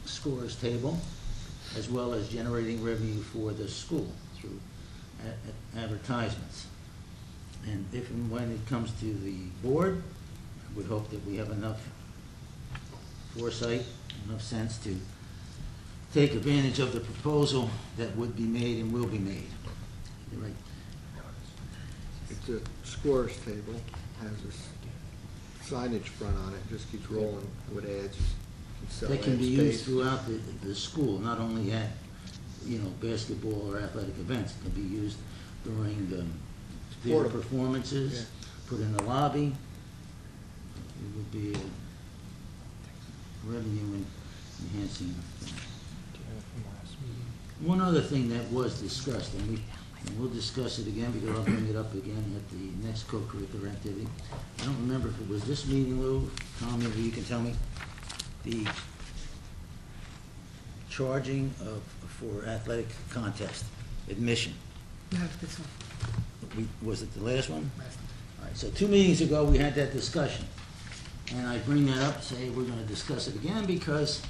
scores table, as well as generating revenue for the school through advertisements. And if and when it comes to the board, I would hope that we have enough foresight, enough sense to take advantage of the proposal that would be made and will be made. You're right. It's a scores table, has this signage front on it, just keeps rolling with ads. That can be used throughout the school, not only at, basketball or athletic events. It can be used during theater performances, put in the lobby. It would be a revenue enhancing. One other thing that was discussed, and we'll discuss it again because I'll bring it up again at the next co-curricular activity. I don't remember if it was this meeting, Lou, Tom, maybe you can tell me. The charging for athletic contest admission. Was it the last one? All right, so 2 meetings ago we had that discussion. And I bring that up, say we're going to discuss it again because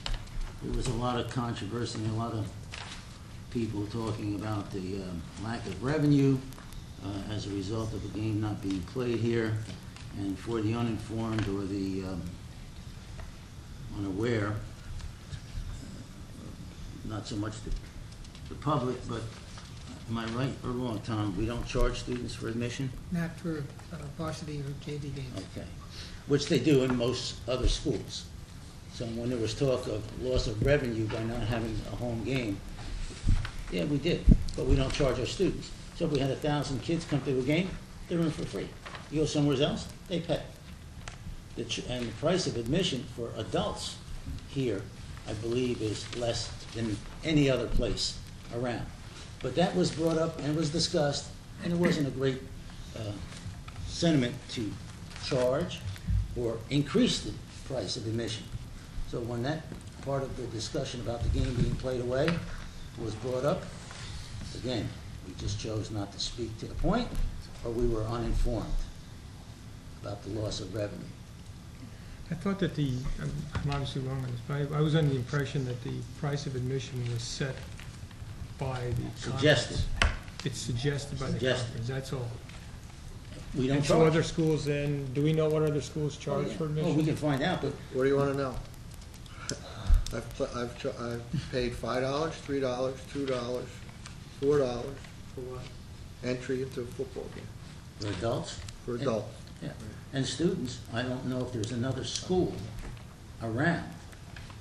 there was a lot of controversy and a lot of people talking about the lack of revenue as a result of a game not being played here. And for the uninformed or the unaware, not so much the public, but am I right or wrong, Tom? We don't charge students for admission? Not for varsity or JV games. Okay. Which they do in most other schools. So when there was talk of loss of revenue by not having a home game, yeah, we did, but we don't charge our students. So if we had 1,000 kids come to a game, they're in for free. You go somewhere else, they pay. And the price of admission for adults here, I believe, is less than any other place around. But that was brought up and was discussed, and it wasn't a great sentiment to charge or increase the price of admission. So when that part of the discussion about the game being played away was brought up, again, we just chose not to speak to the point, or we were uninformed about the loss of revenue. I thought that I'm obviously wrong on this, but I was under the impression that the price of admission was set by the Suggested. conference. It's suggested by the conference, that's all. We don't And charge. so other schools then, do we know what other schools charge for admission? Oh, we can find out, but. What do you want to know? I've paid $5, $3, $2, $4 for what? Entry into a football game. For adults? For adults. Yeah. And students, I don't know if there's another school around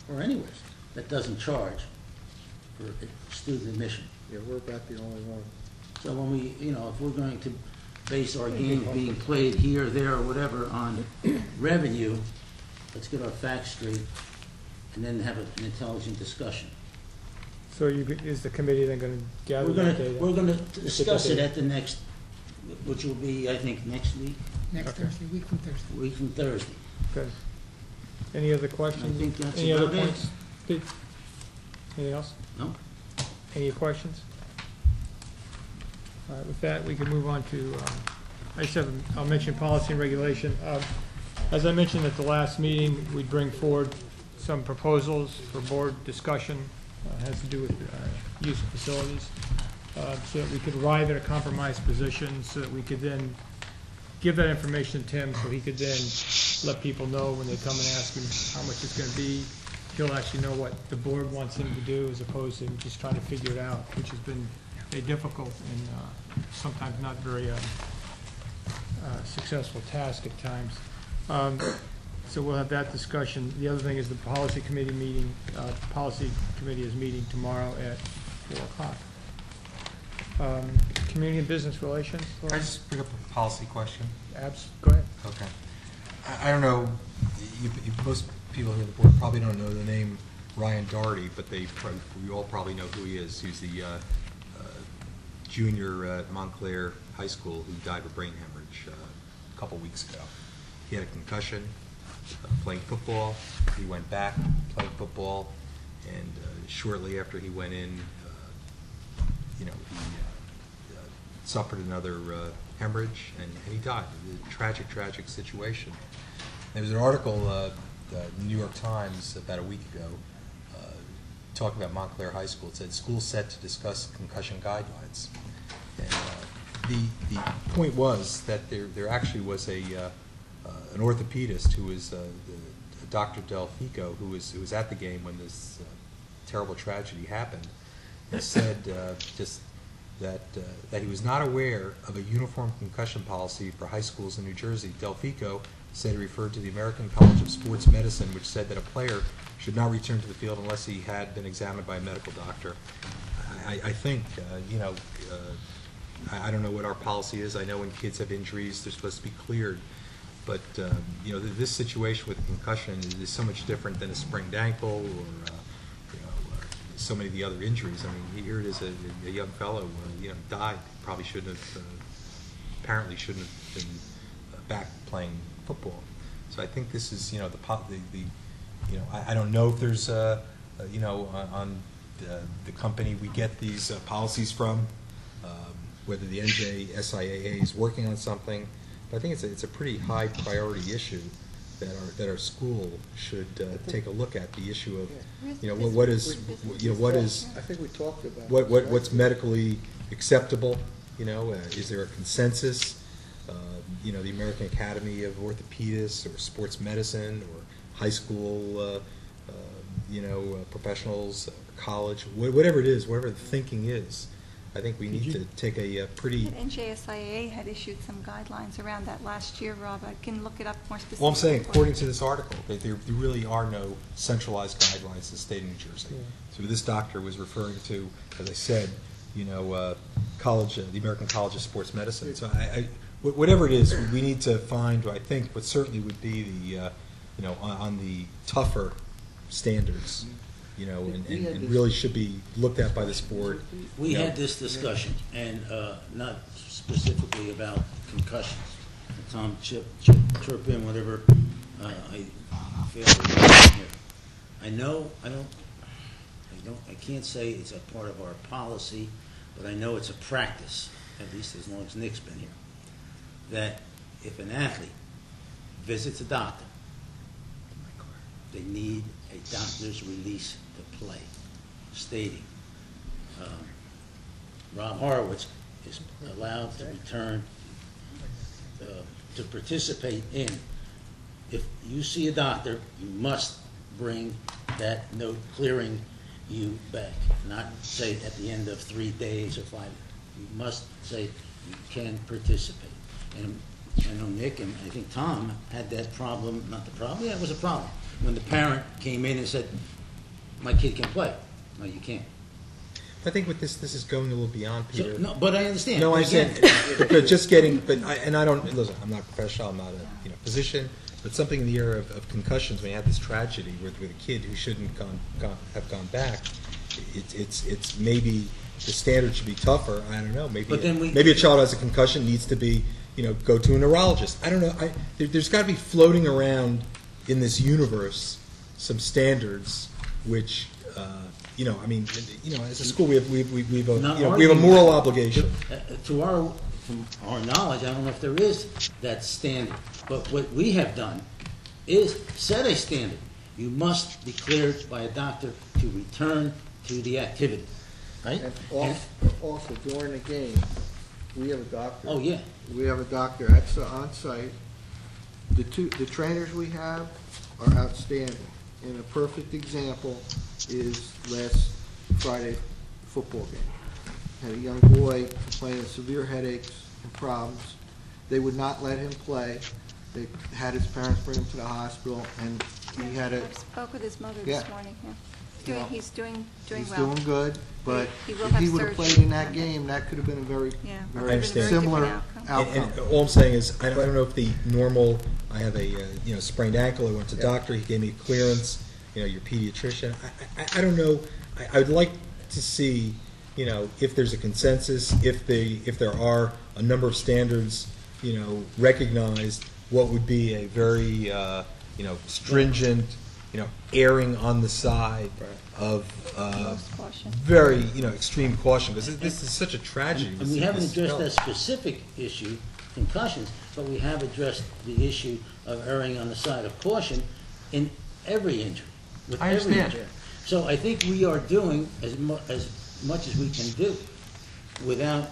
or anywhere that doesn't charge for student admission. Yeah, we're about the only one. So when we, if we're going to base our games being played here, there, or whatever on revenue, let's get our facts straight and then have an intelligent discussion. So is the committee then going to gather We're that going data? we're going to discuss it at the next which will be, I think, next week. Next Okay. Thursday, week from Thursday. Week from Thursday. Okay. Any other questions? I think that's Any other about it. points? Pete? Anything else? No? Any questions? All right, with that, we can move on to, I just have, I'll mention policy and regulation. As I mentioned at the last meeting, we'd bring forward some proposals for board discussion, has to do with use of facilities, so that we could arrive at a compromise position, so that we could then give that information to Tim, so he could then let people know when they come and ask him how much it's going to be. He'll actually know what the board wants him to do, as opposed to just trying to figure it out, which has been a difficult and sometimes not very successful task at times. So we'll have that discussion. The other thing is the policy committee meeting. Policy committee is meeting tomorrow at 4 o'clock. Community and business relations. Can I just bring up a policy question? Go ahead. Okay. I don't know, most people here on the board probably don't know the name Ryan Doherty, but we all probably know who he is. He's the junior at Montclair High School who died of brain hemorrhage a couple weeks ago. He had a concussion playing football. He went back playing football, and shortly after he went in, he suffered another hemorrhage, and he died. It was a tragic, tragic situation. There was an article in the New York Times about a week ago talking about Montclair High School. It said, "School set to discuss concussion guidelines." And the point was that there actually was an orthopedist who was Dr. Delfico, who was at the game when this terrible tragedy happened, and said just that he was not aware of a uniform concussion policy for high schools in New Jersey. Delfico said he referred to the American College of Sports Medicine, which said that a player should not return to the field unless he had been examined by a medical doctor. I think, I don't know what our policy is. I know when kids have injuries, they're supposed to be cleared. But, this situation with concussion is so much different than a sprained ankle or, so many of the other injuries. I mean, here it is, a young fellow, died. Probably apparently shouldn't have been back playing football. So I think this is, I don't know if there's, on the company we get these policies from, whether the NJSIAA is working on something. But I think it's a pretty high priority issue that our school should take a look at, the issue of, what is I think we talked about what's medically acceptable. Is there a consensus? The American Academy of Orthopedists or Sports Medicine or high school, professionals, college, whatever it is, whatever the thinking is. I think we need to take a pretty... NJSIAA had issued some guidelines around that last year, Rob. I can look it up more specifically. Well, I'm saying, according to this article, there really are no centralized guidelines in the state of New Jersey. Yeah. So this doctor was referring to, as I said, college, the American College of Sports Medicine. So whatever it is, we need to find, I think, what certainly would be the, on the tougher standards. And really should be looked at by this board. We had this discussion, and not specifically about concussions. Tom, chirp in whatever I feel. I can't say it's a part of our policy, but I know it's a practice, at least as long as Nick's been here, that if an athlete visits a doctor, they need a doctor's release to play, stating Rob Horowitz is allowed to return to participate in. If you see a doctor, you must bring that note clearing you back, not say at the end of 3 days or 5. You must say you can participate. And I know Nick and I think Tom had that problem, not the problem, yeah, it was a problem, when the parent came in and said, my kid can play. No, you can't. I think with this is going a little beyond, Peter. So, no, but I understand. No, I understand. But just getting, and I don't, listen, I'm not a professional, I'm not a physician, but something in the area of concussions, when you have this tragedy with a kid who shouldn't have gone back, it's maybe the standard should be tougher. I don't know. But then Maybe a child has a concussion, needs to be, go to a neurologist. I don't know. There's got to be floating around in this universe some standards which, as a school we have a moral obligation. From our knowledge, I don't know if there is that standard, but what we have done is set a standard. You must be cleared by a doctor to return to the activity, right? And also during the game, we have a doctor. Oh, yeah. We have a doctor on site. The trainers we have are outstanding. And a perfect example is last Friday football game. Had a young boy complaining of severe headaches and problems. They would not let him play. They had his parents bring him to the hospital, and he had a... I spoke with his mother Yeah. this morning. Yeah. He's doing He's well. doing good, but He will if have he would have surgery. played in that game, that could have been a very, Yeah. I very understand. similar outcome. And all I'm saying is, I don't know if the normal, I have a sprained ankle, I went to the doctor, he gave me clearance, your pediatrician. I don't know, I would like to see, if there's a consensus, if there are a number of standards, recognized, what would be a very, stringent, erring on the side of very, extreme caution, because this is such a tragedy. And we haven't addressed that specific issue, concussions, but we have addressed the issue of erring on the side of caution in every injury, with I every understand. injury. So I think we are doing as much as we can do without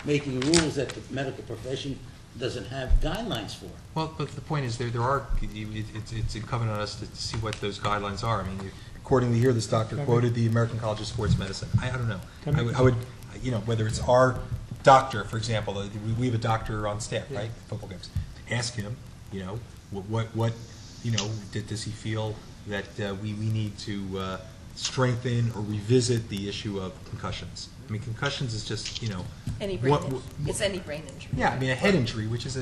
making rules that the medical profession doesn't have guidelines for. Well, but the point is, there are, it's incumbent on us to see what those guidelines are. I mean, accordingly here, this doctor quoted the American College of Sports Medicine. I don't know. I would, whether it's our doctor, for example, we have a doctor on staff, right, football games. Ask him, what does he feel that we need to strengthen or revisit the issue of concussions? I mean, concussions is just, Any brain injury. It's any brain injury. Yeah, I mean, a head injury, which is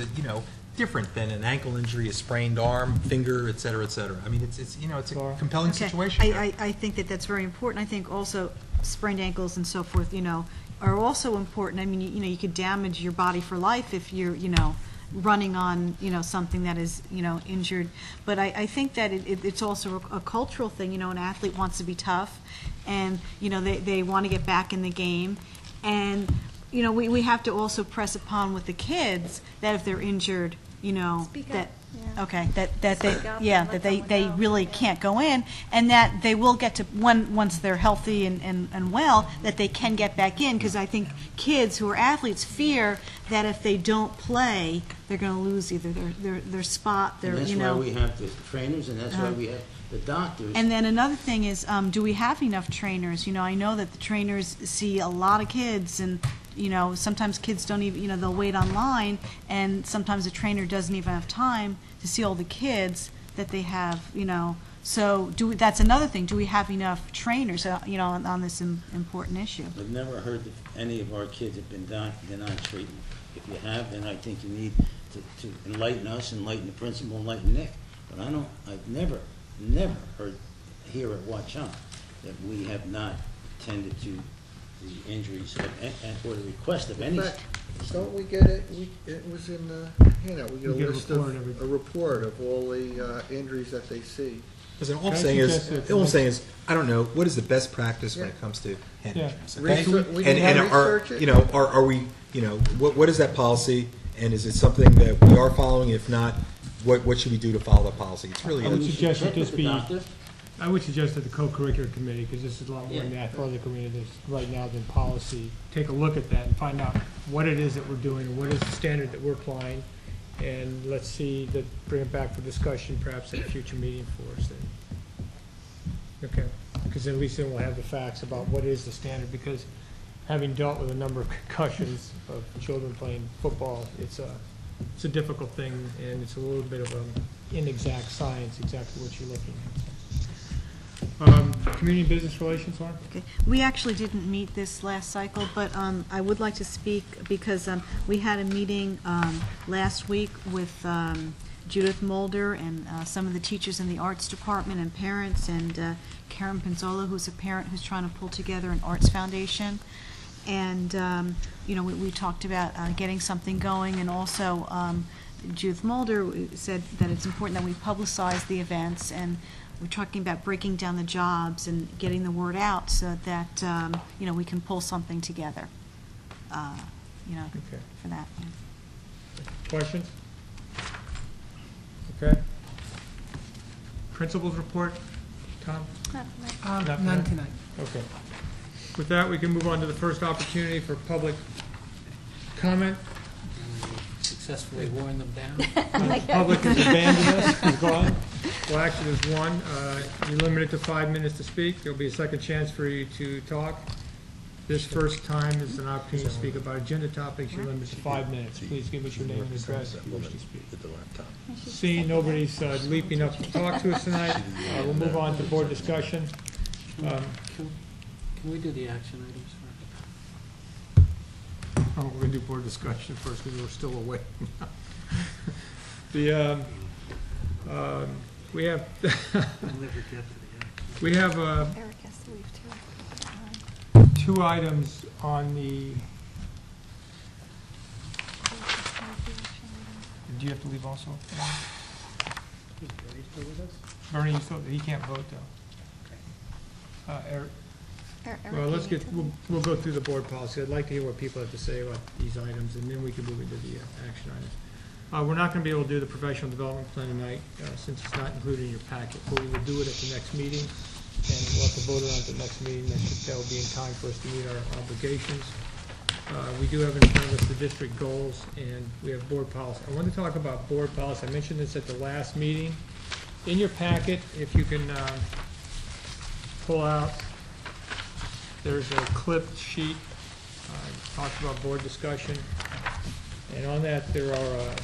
different than an ankle injury, a sprained arm, finger, et cetera, et cetera. I mean, it's a compelling Okay. situation. I think that's very important. I think also sprained ankles and so forth, are also important. I mean, you could damage your body for life if you're, running on, something that is, injured. But I think that it's also a cultural thing. An athlete wants to be tough, and, they want to get back in the game. And, we have to also press upon with the kids that if they're injured, that, okay, that they really can't go in, and that they will get to, once they're healthy and well, that they can get back in, because I think kids who are athletes fear that if they don't play, they're going to lose either their spot, And that's why we have the trainers, and that's why we have the doctors. And then another thing is, do we have enough trainers? I know that the trainers see a lot of kids, and sometimes kids don't even, they'll wait online, and sometimes the trainer doesn't even have time to see all the kids that they have, So that's another thing. Do we have enough trainers, on this important issue? I've never heard that any of our kids have been denied treatment. If you have, then I think you need to enlighten us, enlighten the principal, enlighten Nick. But I've never heard here at WHRHS that we have not tended to the injuries or the request of any. But don't we get it? It was in the handout. We get a list of a report of all the injuries that they see. Listen, all I'm saying is, I don't know, what is the best practice when it comes to hand injuries? Okay? And are we, what is that policy, and is it something that we are following? If not, what should we do to follow that policy? It's really. I would suggest that this be. I would suggest that the co-curricular committee, because this is a lot more than that for the community right now than policy, take a look at that and find out what it is that we're doing and what is the standard that we're applying, and let's see that, bring it back for discussion perhaps at a future meeting for us then. Okay, because at least then we'll have the facts about what is the standard, because having dealt with a number of concussions of children playing football, it's a difficult thing, and it's a little bit of an inexact science, exactly what you're looking at. Community business relations, Lauren? Okay. We actually didn't meet this last cycle, but I would like to speak because we had a meeting last week with Judith Mulder and some of the teachers in the arts department and parents, and Karen Pinzola, who's a parent who's trying to pull together an arts foundation. And, you know, we talked about getting something going, and also Judith Mulder said that it's important that we publicize the events, and we're talking about breaking down the jobs and getting the word out so that, you know, we can pull something together, you know, for that. Yeah. Questions? Okay. Principals report, Tom? None tonight. Okay. With that, we can move on to the first opportunity for public comment. Successfully worn them down. The public has abandoned us, is gone. Well, actually, there's one. You're limited to 5 minutes to speak. There'll be a second chance for you to talk. This first time is an opportunity to speak about agenda topics. You're limited to 5 minutes. Please give us your name and address if you wish to speak. Seeing nobody's leaping up to talk to us tonight, we'll move on to board discussion. Can we do the action items first? Oh, we're going to do board discussion first because we're still away. We have we have two items on the. Do you have to leave also? Bernie, he can't vote though. Eric. Well, let's get, we'll go through the board policy. I'd like to hear what people have to say about these items, and then we can move into the action items. We're not going to be able to do the professional development plan tonight, since it's not included in your packet, but we will do it at the next meeting, and we'll have to vote on it at the next meeting. That will be in time for us to meet our obligations. We do have in front of us the district goals, and we have board policy. I want to talk about board policy. I mentioned this at the last meeting. In your packet, if you can pull out, there's a clipped sheet, talks about board discussion, and on that there are,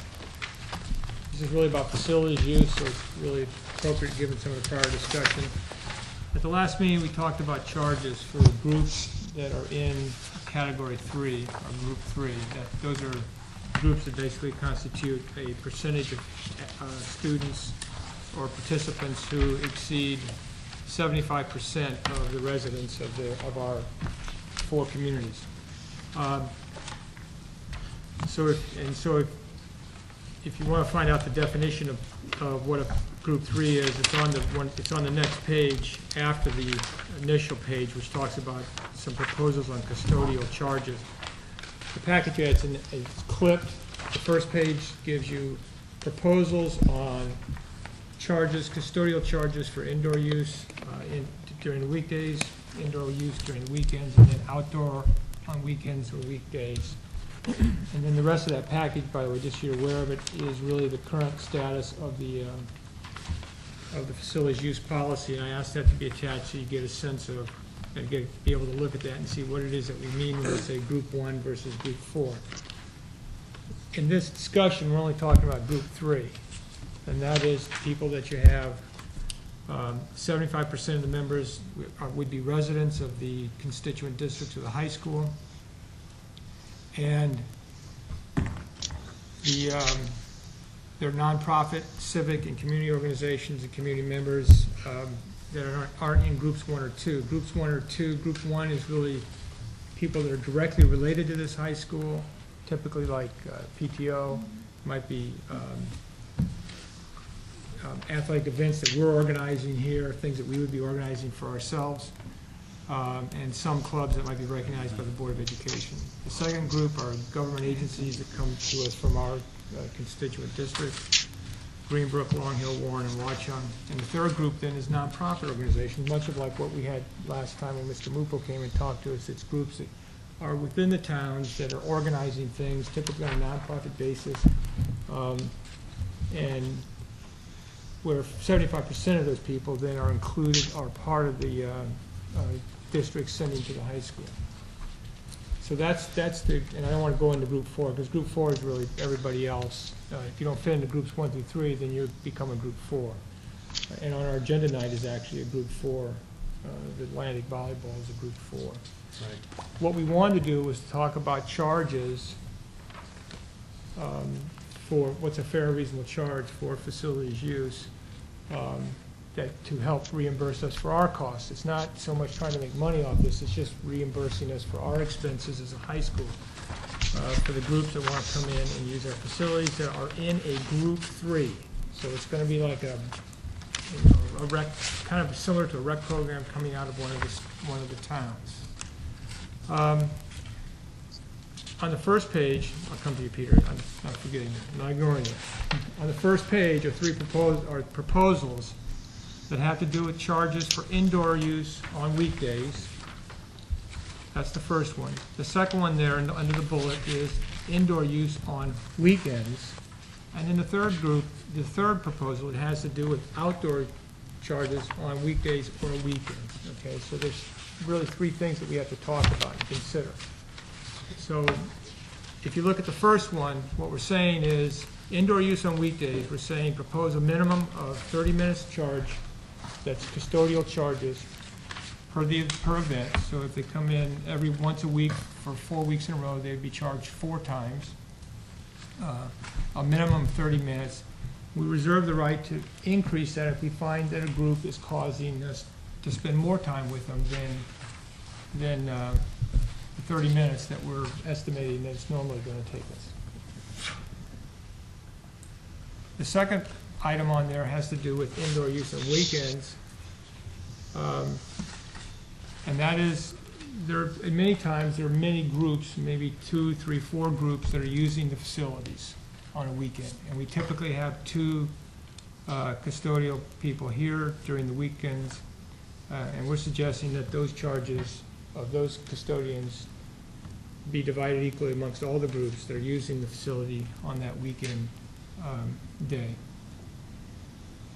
this is really about facilities use, so it's really appropriate given some of the prior discussion. At the last meeting, we talked about charges for groups that are in category 3, or group 3. Those are groups that basically constitute a percentage of students or participants who exceed 75% of the residents of our 4 communities. So if you want to find out the definition of what a group 3 is, it's on the next page after the initial page, which talks about some proposals on custodial charges. The package it's clipped. The first page gives you proposals on charges, custodial charges for indoor use during the weekdays, indoor use during the weekends, and then outdoor on weekends or weekdays. And then the rest of that package, by the way, just so you're aware of it, is really the current status of the facilities use policy, and I asked that to be attached so you get a sense of, and be able to look at that and see what it is that we mean when we say group 1 versus group 4. In this discussion, we're only talking about group 3. And that is people that you have, 75% of the members would be residents of the constituent districts of the high school. And they're nonprofit, civic, and community organizations and community members that aren't in groups 1 or 2. Groups 1 or 2, group 1 is really people that are directly related to this high school, typically like PTO, might be athletic events that we're organizing here, things that we would be organizing for ourselves, and some clubs that might be recognized by the Board of Education. The second group are government agencies that come to us from our constituent districts, Greenbrook, Long Hill, Warren, and Watchung. And the third group then is nonprofit organizations, much of like what we had last time when Mr. Mupo came and talked to us. It's groups that are within the towns that are organizing things, typically on a nonprofit basis, and where 75% of those people then are included, are part of the district sending to the high school. So that's the, and I don't want to go into group 4, because group 4 is really everybody else. If you don't fit into groups 1 through 3, then you become a group 4. And on our agenda night is actually a group 4. The Atlantic volleyball is a group 4. Right. What we wanted to do was talk about charges for what's a fair and reasonable charge for facilities use, that to help reimburse us for our costs. It's not so much trying to make money off this, it's just reimbursing us for our expenses as a high school, for the groups that want to come in and use our facilities that are in a group 3. So it's going to be like a rec, kind of similar to a rec program coming out of one of the towns. On the first page, I'll come to you, Peter. I'm not forgetting you. I'm not ignoring you. On the first page are three proposals that have to do with charges for indoor use on weekdays. That's the first one. The second one there under the bullet is indoor use on weekends. And in the third group, the third proposal, it has to do with outdoor charges on weekdays or weekends. Okay, so there's really three things that we have to talk about and consider. So if you look at the first one, what we're saying is indoor use on weekdays, we're saying propose a minimum of 30 minutes charge, that's custodial charges per event. So if they come in every once a week for 4 weeks in a row, they'd be charged 4 times, a minimum of 30 minutes. We reserve the right to increase that if we find that a group is causing us to spend more time with them than the 30 minutes that we're estimating that it's normally going to take us. The second item on there has to do with indoor use on weekends. And that is, many times there are many groups, maybe 2, 3, 4 groups that are using the facilities on a weekend. And we typically have 2 custodial people here during the weekends. And we're suggesting that those charges of those custodians be divided equally amongst all the groups that are using the facility on that weekend day.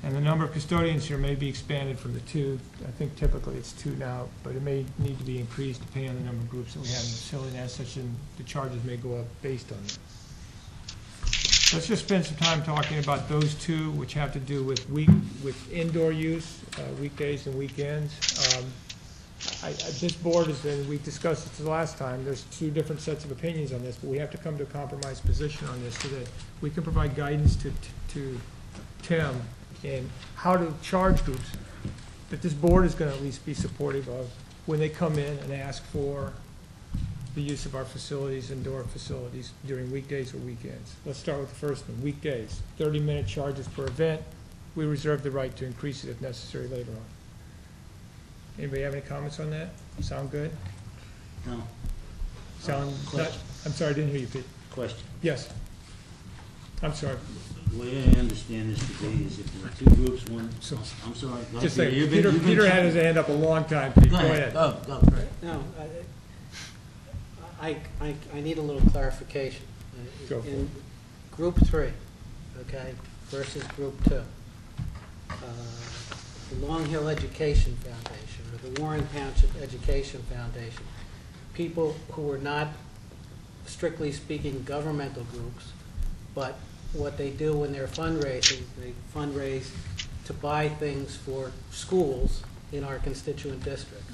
And the number of custodians here may be expanded from the 2. I think typically it's 2 now, but it may need to be increased depending on the number of groups that we have in the facility. And as such, the charges may go up based on that. Let's just spend some time talking about those 2, which have to do with indoor use, weekdays and weekends. This board has been, we discussed this the last time, there's 2 different sets of opinions on this, but we have to come to a compromise position on this so that we can provide guidance to Tim in how to charge groups that this board is going to at least be supportive of when they come in and ask for the use of our facilities, indoor facilities, during weekdays or weekends. Let's start with the first one, weekdays. 30-minute charges per event. We reserve the right to increase it if necessary later on. Anybody have any comments on that? Sound good? No. Sound Question. I'm sorry, I didn't hear you, Pete. Question. Yes. I'm sorry. The way I understand this today is if there are 2 groups, I'm sorry. Go Just ahead, say, Peter. Peter had his hand up a long time, Pete. Go ahead. Go. No, I need a little clarification. Go for it. In group 3, okay, versus group 2, the Long Hill Education Foundation or the Warren Township Education Foundation, people who are not strictly speaking governmental groups, but what they do when they're fundraising, they fundraise to buy things for schools in our constituent districts,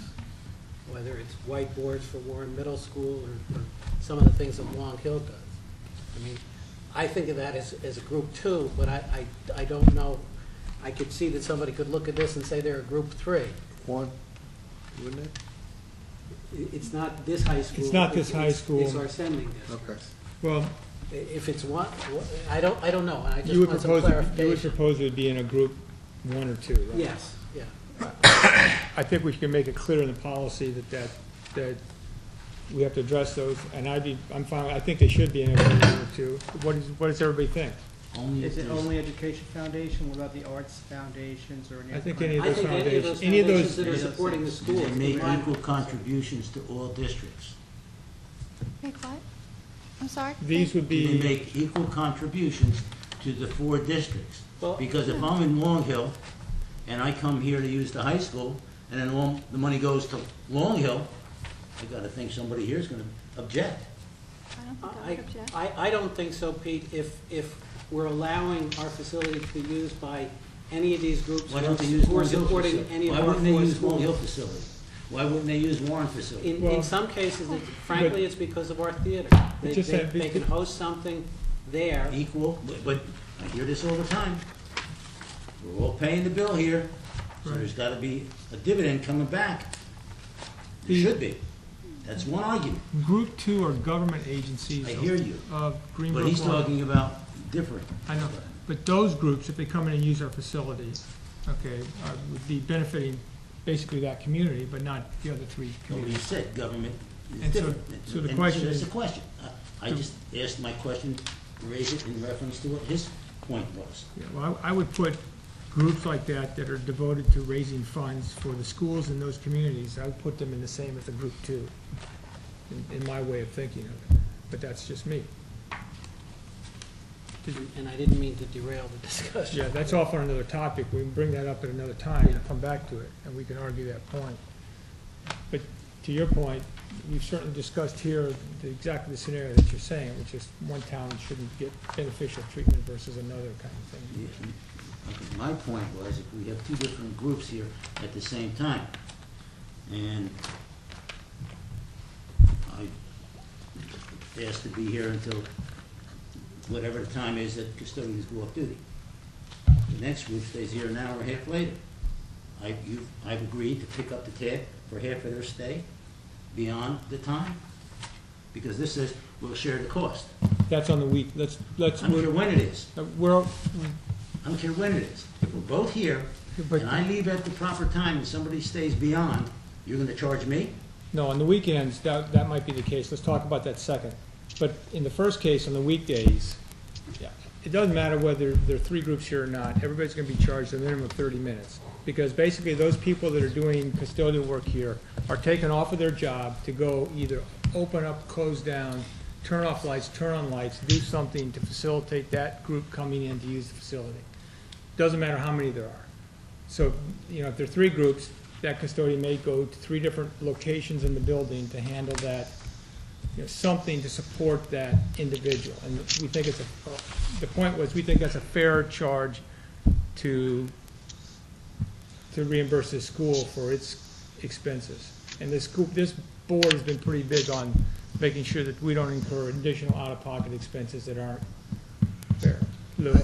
whether it's whiteboards for Warren Middle School or some of the things that Long Hill does. I mean, I think of that as a group 2, but I don't know. I could see that somebody could look at this and say they're a group 3. 1, wouldn't it? It's not this high school. It's not this high school. It's our sending districts. Okay. Well, if it's one, I don't know. I just you would want some propose clarification. you would propose it would be in a group 1 or 2, right? Yes. Yeah. I think we can make it clear in the policy that we have to address those, and I'm fine. I think they should be in a group 1 or 2. What does everybody think? Is it only Education Foundation? What about the Arts Foundations or any? I think other any of I those think foundations, any of those that are supporting the schools. They make equal contributions to all districts. Make what? I'm sorry? these would They be, make equal contributions to the 4 districts. Well, Because if I'm in Long Hill, and I come here to use the high school, and then the money goes to Long Hill, I gotta think somebody here is gonna object. I don't think so, Pete. If we're allowing our facility to be used by any of these groups Why don't they use who are Long Hill supporting facility? any of Why our wouldn't they 4 use Long Hill schools. facility? Why wouldn't they use Warren facility? In some cases, frankly, it's because of our theater. They just they- have- they can host something there. Equal, but I hear this all the time. We're all paying the bill here, so there's got to be a dividend coming back. There should be. That's one argument. Group 2 are government agencies. I hear you. Of Greenbrook. But he's talking about different. I know. But those groups, if they come in and use our facilities, okay, would be benefiting basically that community, but not the other three Well, you communities. said government is And different. so the And question that's is- the question. I just asked my question, raise it in reference to what his point was. Yeah, well, I would put groups like that that are devoted to raising funds for the schools in those communities, I would put them in the same as a group 2, in my way of thinking of it. But that's just me. And I didn't mean to derail the discussion. Yeah, that's all for another topic. We can bring that up at another time and come back to it, and we can argue that point. But to your point, we've certainly discussed here exactly the scenario that you're saying, which is one town shouldn't get beneficial treatment versus another kind of thing. Okay, my point was, if we have two different groups here at the same time, and I asked to be here until whatever the time is that custodians go off duty. The next group stays here an hour and a half later. I've agreed to pick up the tab for half of their stay beyond the time, because this says we'll share the cost. That's on the week. Let's. I don't care when it is. I We're, don't care when it is. If we're both here, But- and I leave at the proper time and somebody stays beyond, you're gonna charge me? no, on the weekends, that might be the case. Let's talk about that second. But in the first case, on the weekdays, yeah, it doesn't matter whether there are three groups here or not. Everybody's going to be charged a minimum of 30 minutes. Because basically, those people that are doing custodial work here are taken off of their job to go either open up, close down, turn off lights, turn on lights, do something to facilitate that group coming in to use the facility. Doesn't matter how many there are. So, you know, if there are three groups, that custodian may go to three different locations in the building to handle that, you know, something to support that individual. And we think it's the point was, we think that's a fair charge to reimburse this school for its expenses. And this board has been pretty big on making sure that we don't incur additional out-of-pocket expenses that aren't fair. Lou?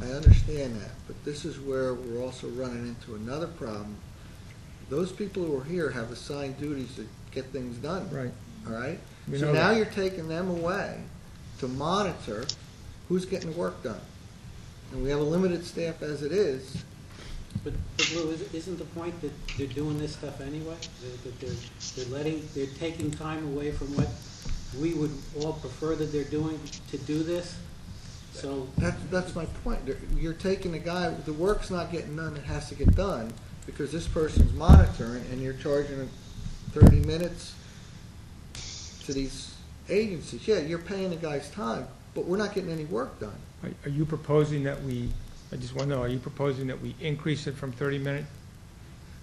I understand that, but this is where we're also running into another problem. Those people who are here have assigned duties to get things done. Right. All right? We So know now that. you're taking them away to monitor who's getting the work done. And we have a limited staff as it is. But Lou, isn't the point that they're doing this stuff anyway? That they're taking time away from what we would all prefer that they're doing to do this? So That's my point. You're taking the guy, the work's not getting done, it has to get done, because this person's monitoring, and you're charging them 30 minutes to these agencies. Yeah, you're paying the guy's time, but we're not getting any work done. Are you proposing that I just want to know, are you proposing that we increase it from 30 minutes?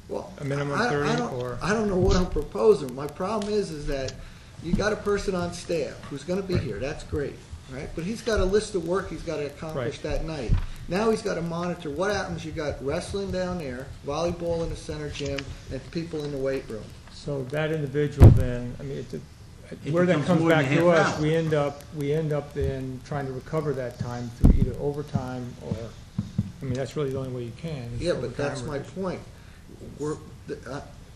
Well, A minimum of 30, or? I don't know what I'm proposing. My problem is that you got a person on staff who's going to be here. That's great, right? But he's got a list of work he's got to accomplish that night. Now he's got to monitor what happens. You got wrestling down there, volleyball in the center gym, and people in the weight room. So that individual then, I mean, where that becomes comes more than back a to half us, hour. we end up then trying to recover that time through either overtime or, I mean, that's really the only way you can. is Yeah, but overtime that's or my just- point.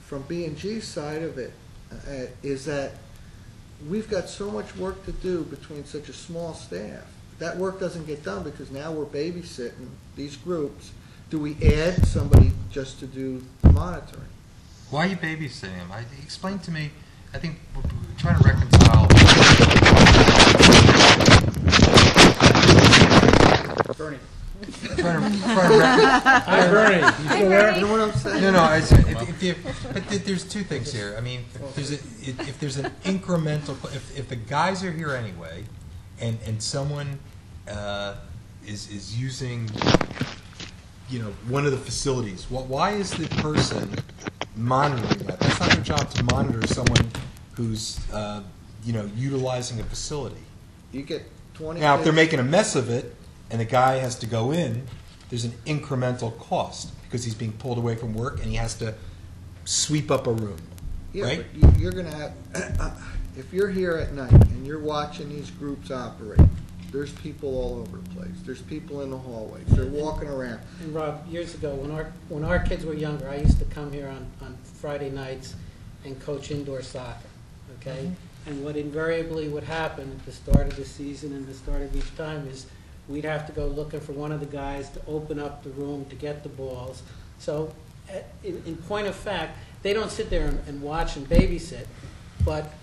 From B&G's side of it, is that we've got so much work to do between such a small staff. That work doesn't get done because now we're babysitting these groups. Do we add somebody just to do monitoring? Why are you babysitting him? Explain to me. I think we're trying to reconcile. Bernie. Hi, Bernie. You still there? You know what I'm saying? No, but there's two things here. I mean, if there's an incremental, if the guys are here anyway, and someone is using, one of the facilities, why is the person monitoring that? That's not their job to monitor someone who's, utilizing a facility. You get 20. Now, if they're making a mess of it, and the guy has to go in, there's an incremental cost because he's being pulled away from work and he has to sweep up a room, Yeah, right? but you're going to have, if you're here at night and you're watching these groups operate, there's people all over the place. There's people in the hallways. They're walking around. And Rob, years ago, when our kids were younger, I used to come here on Friday nights and coach indoor soccer, okay? And what invariably would happen at the start of the season and the start of each time is we'd have to go looking for one of the guys to open up the room to get the balls. So in point of fact, they don't sit there and watch and babysit, but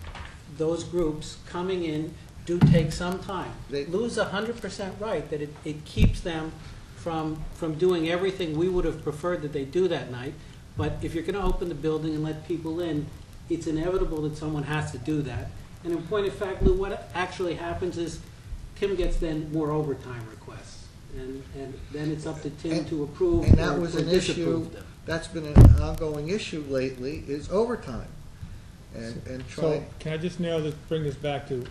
those groups coming in do take some time. Lou's 100% right that it keeps them from doing everything we would have preferred that they do that night. But if you're going to open the building and let people in, it's inevitable that someone has to do that. And in point of fact, Lou, what actually happens is Tim gets then more overtime requests. And then it's up to Tim to approve And that or was an disapprove issue, them. that's been an ongoing issue lately, is overtime. And So trying, can I just bring this back to,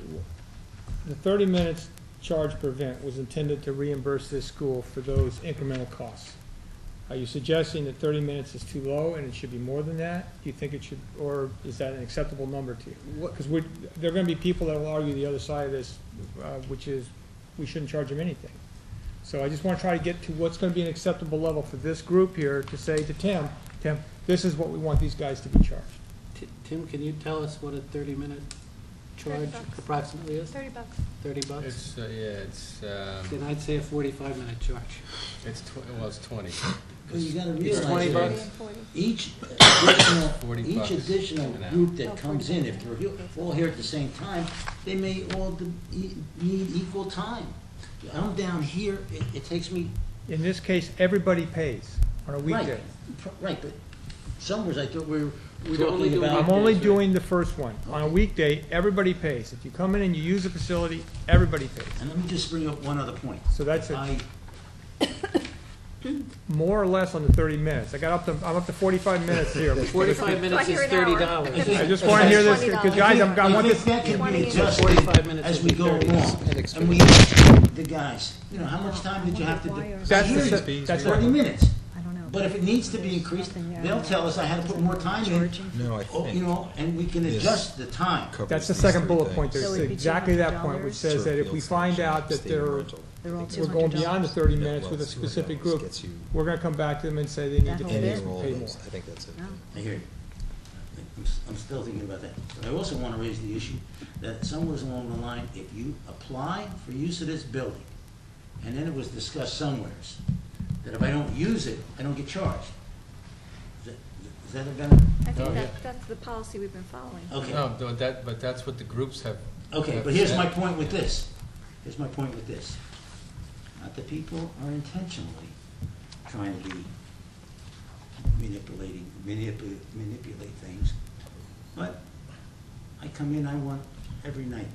the 30 minutes charge per event was intended to reimburse this school for those incremental costs. Are you suggesting that 30 minutes is too low and it should be more than that? Do you think it should, or is that an acceptable number to you? Because there are going to be people that will argue the other side of this, which is we shouldn't charge them anything. So I just want to try to get to what's going to be an acceptable level for this group here to say to Tim, this is what we want these guys to be charged. Tim, can you tell us what a 30-minute charge approximately is? $30. $30? It's, it's, Then I'd say a 45-minute charge. it's 20. Well, you gotta It's realize $20. that each $40 additional an hour. group that comes in, if they're all here at the same time, they may all need equal time. I'm down here, it takes me. In this case, everybody pays on a weekday. Right, but summers, I thought we're We're only talking doing about. I'm only doing the first one. On a weekday, everybody pays. If you come in and you use the facility, everybody pays. And let me just bring up one other point. So that's it. I, More or less on the 30 minutes. I'm up to 45 minutes here. 45 minutes is $30. I just want to hear this, because guys, I want this. that can be adjusted 45 minutes as we would be go 30. along. And we, the guys, how much time did you have to do? That's 30 minutes. I don't know. But if it needs to be increased, they'll tell us I had to put more time in. No, I think And we can this adjust the time. covers That's the these second three bullet point there. things. So It's it'd be exactly that point, which $200? says that if we find out that Stadium they're rental. They're all we're going beyond the 30 minutes Well, with a $200 specific group, gets you we're going to come back to them and say they need to That pay whole this bit? and pay more. I think that's it. I hear you. I'm still thinking about that. But I also want to raise the issue that somewhere along the line, if you apply for use of this building, and then it was discussed somewheres, that if I don't use it, I don't get charged. Is that a benefit? I think Oh, yeah. that's the policy we've been following. Okay. No, but that's what the groups have. Okay, have but here's said. my point with this. Here's my point with this. Not that people are intentionally trying to be manipulate things, but I come in, I want every night.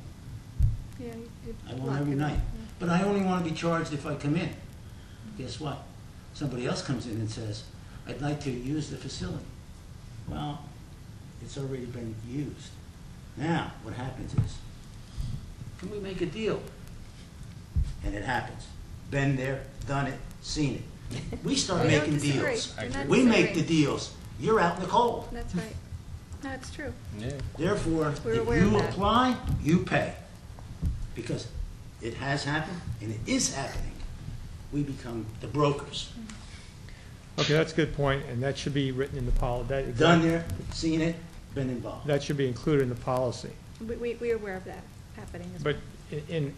Yeah, you I want block every it night. out, But I only want to be charged if I come in. Guess what? Somebody else comes in and says, I'd like to use the facility. Well, it's already been used. Now, what happens is, can we make a deal? And it happens. Been there, done it, seen it. We start We don't making disagree. deals. We're not We make the disagreeing. deals. You're out in the cold. That's right. No, it's true. Yeah. Therefore, We're if aware of you that. apply, you pay. Because it has happened, and it is happening. We become the brokers. Okay, that's a good point, and that should be written in the policy. Done there, seen it, been involved. That should be included in the policy. We're aware of that happening as well. But in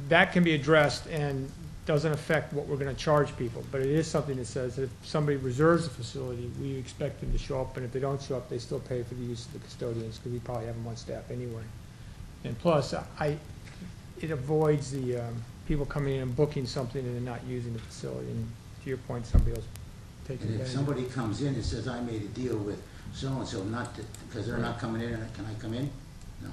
that can be addressed and doesn't affect what we're going to charge people. But it is something that says that if somebody reserves a facility, we expect them to show up, and if they don't show up, they still pay for the use of the custodians, because we probably have them on staff anyway. And plus, it avoids the people coming in and booking something and then not using the facility. And to your point, somebody else taking And if advantage. somebody comes in and says, I made a deal with so-and-so, not because they're not coming in, can I come in? No.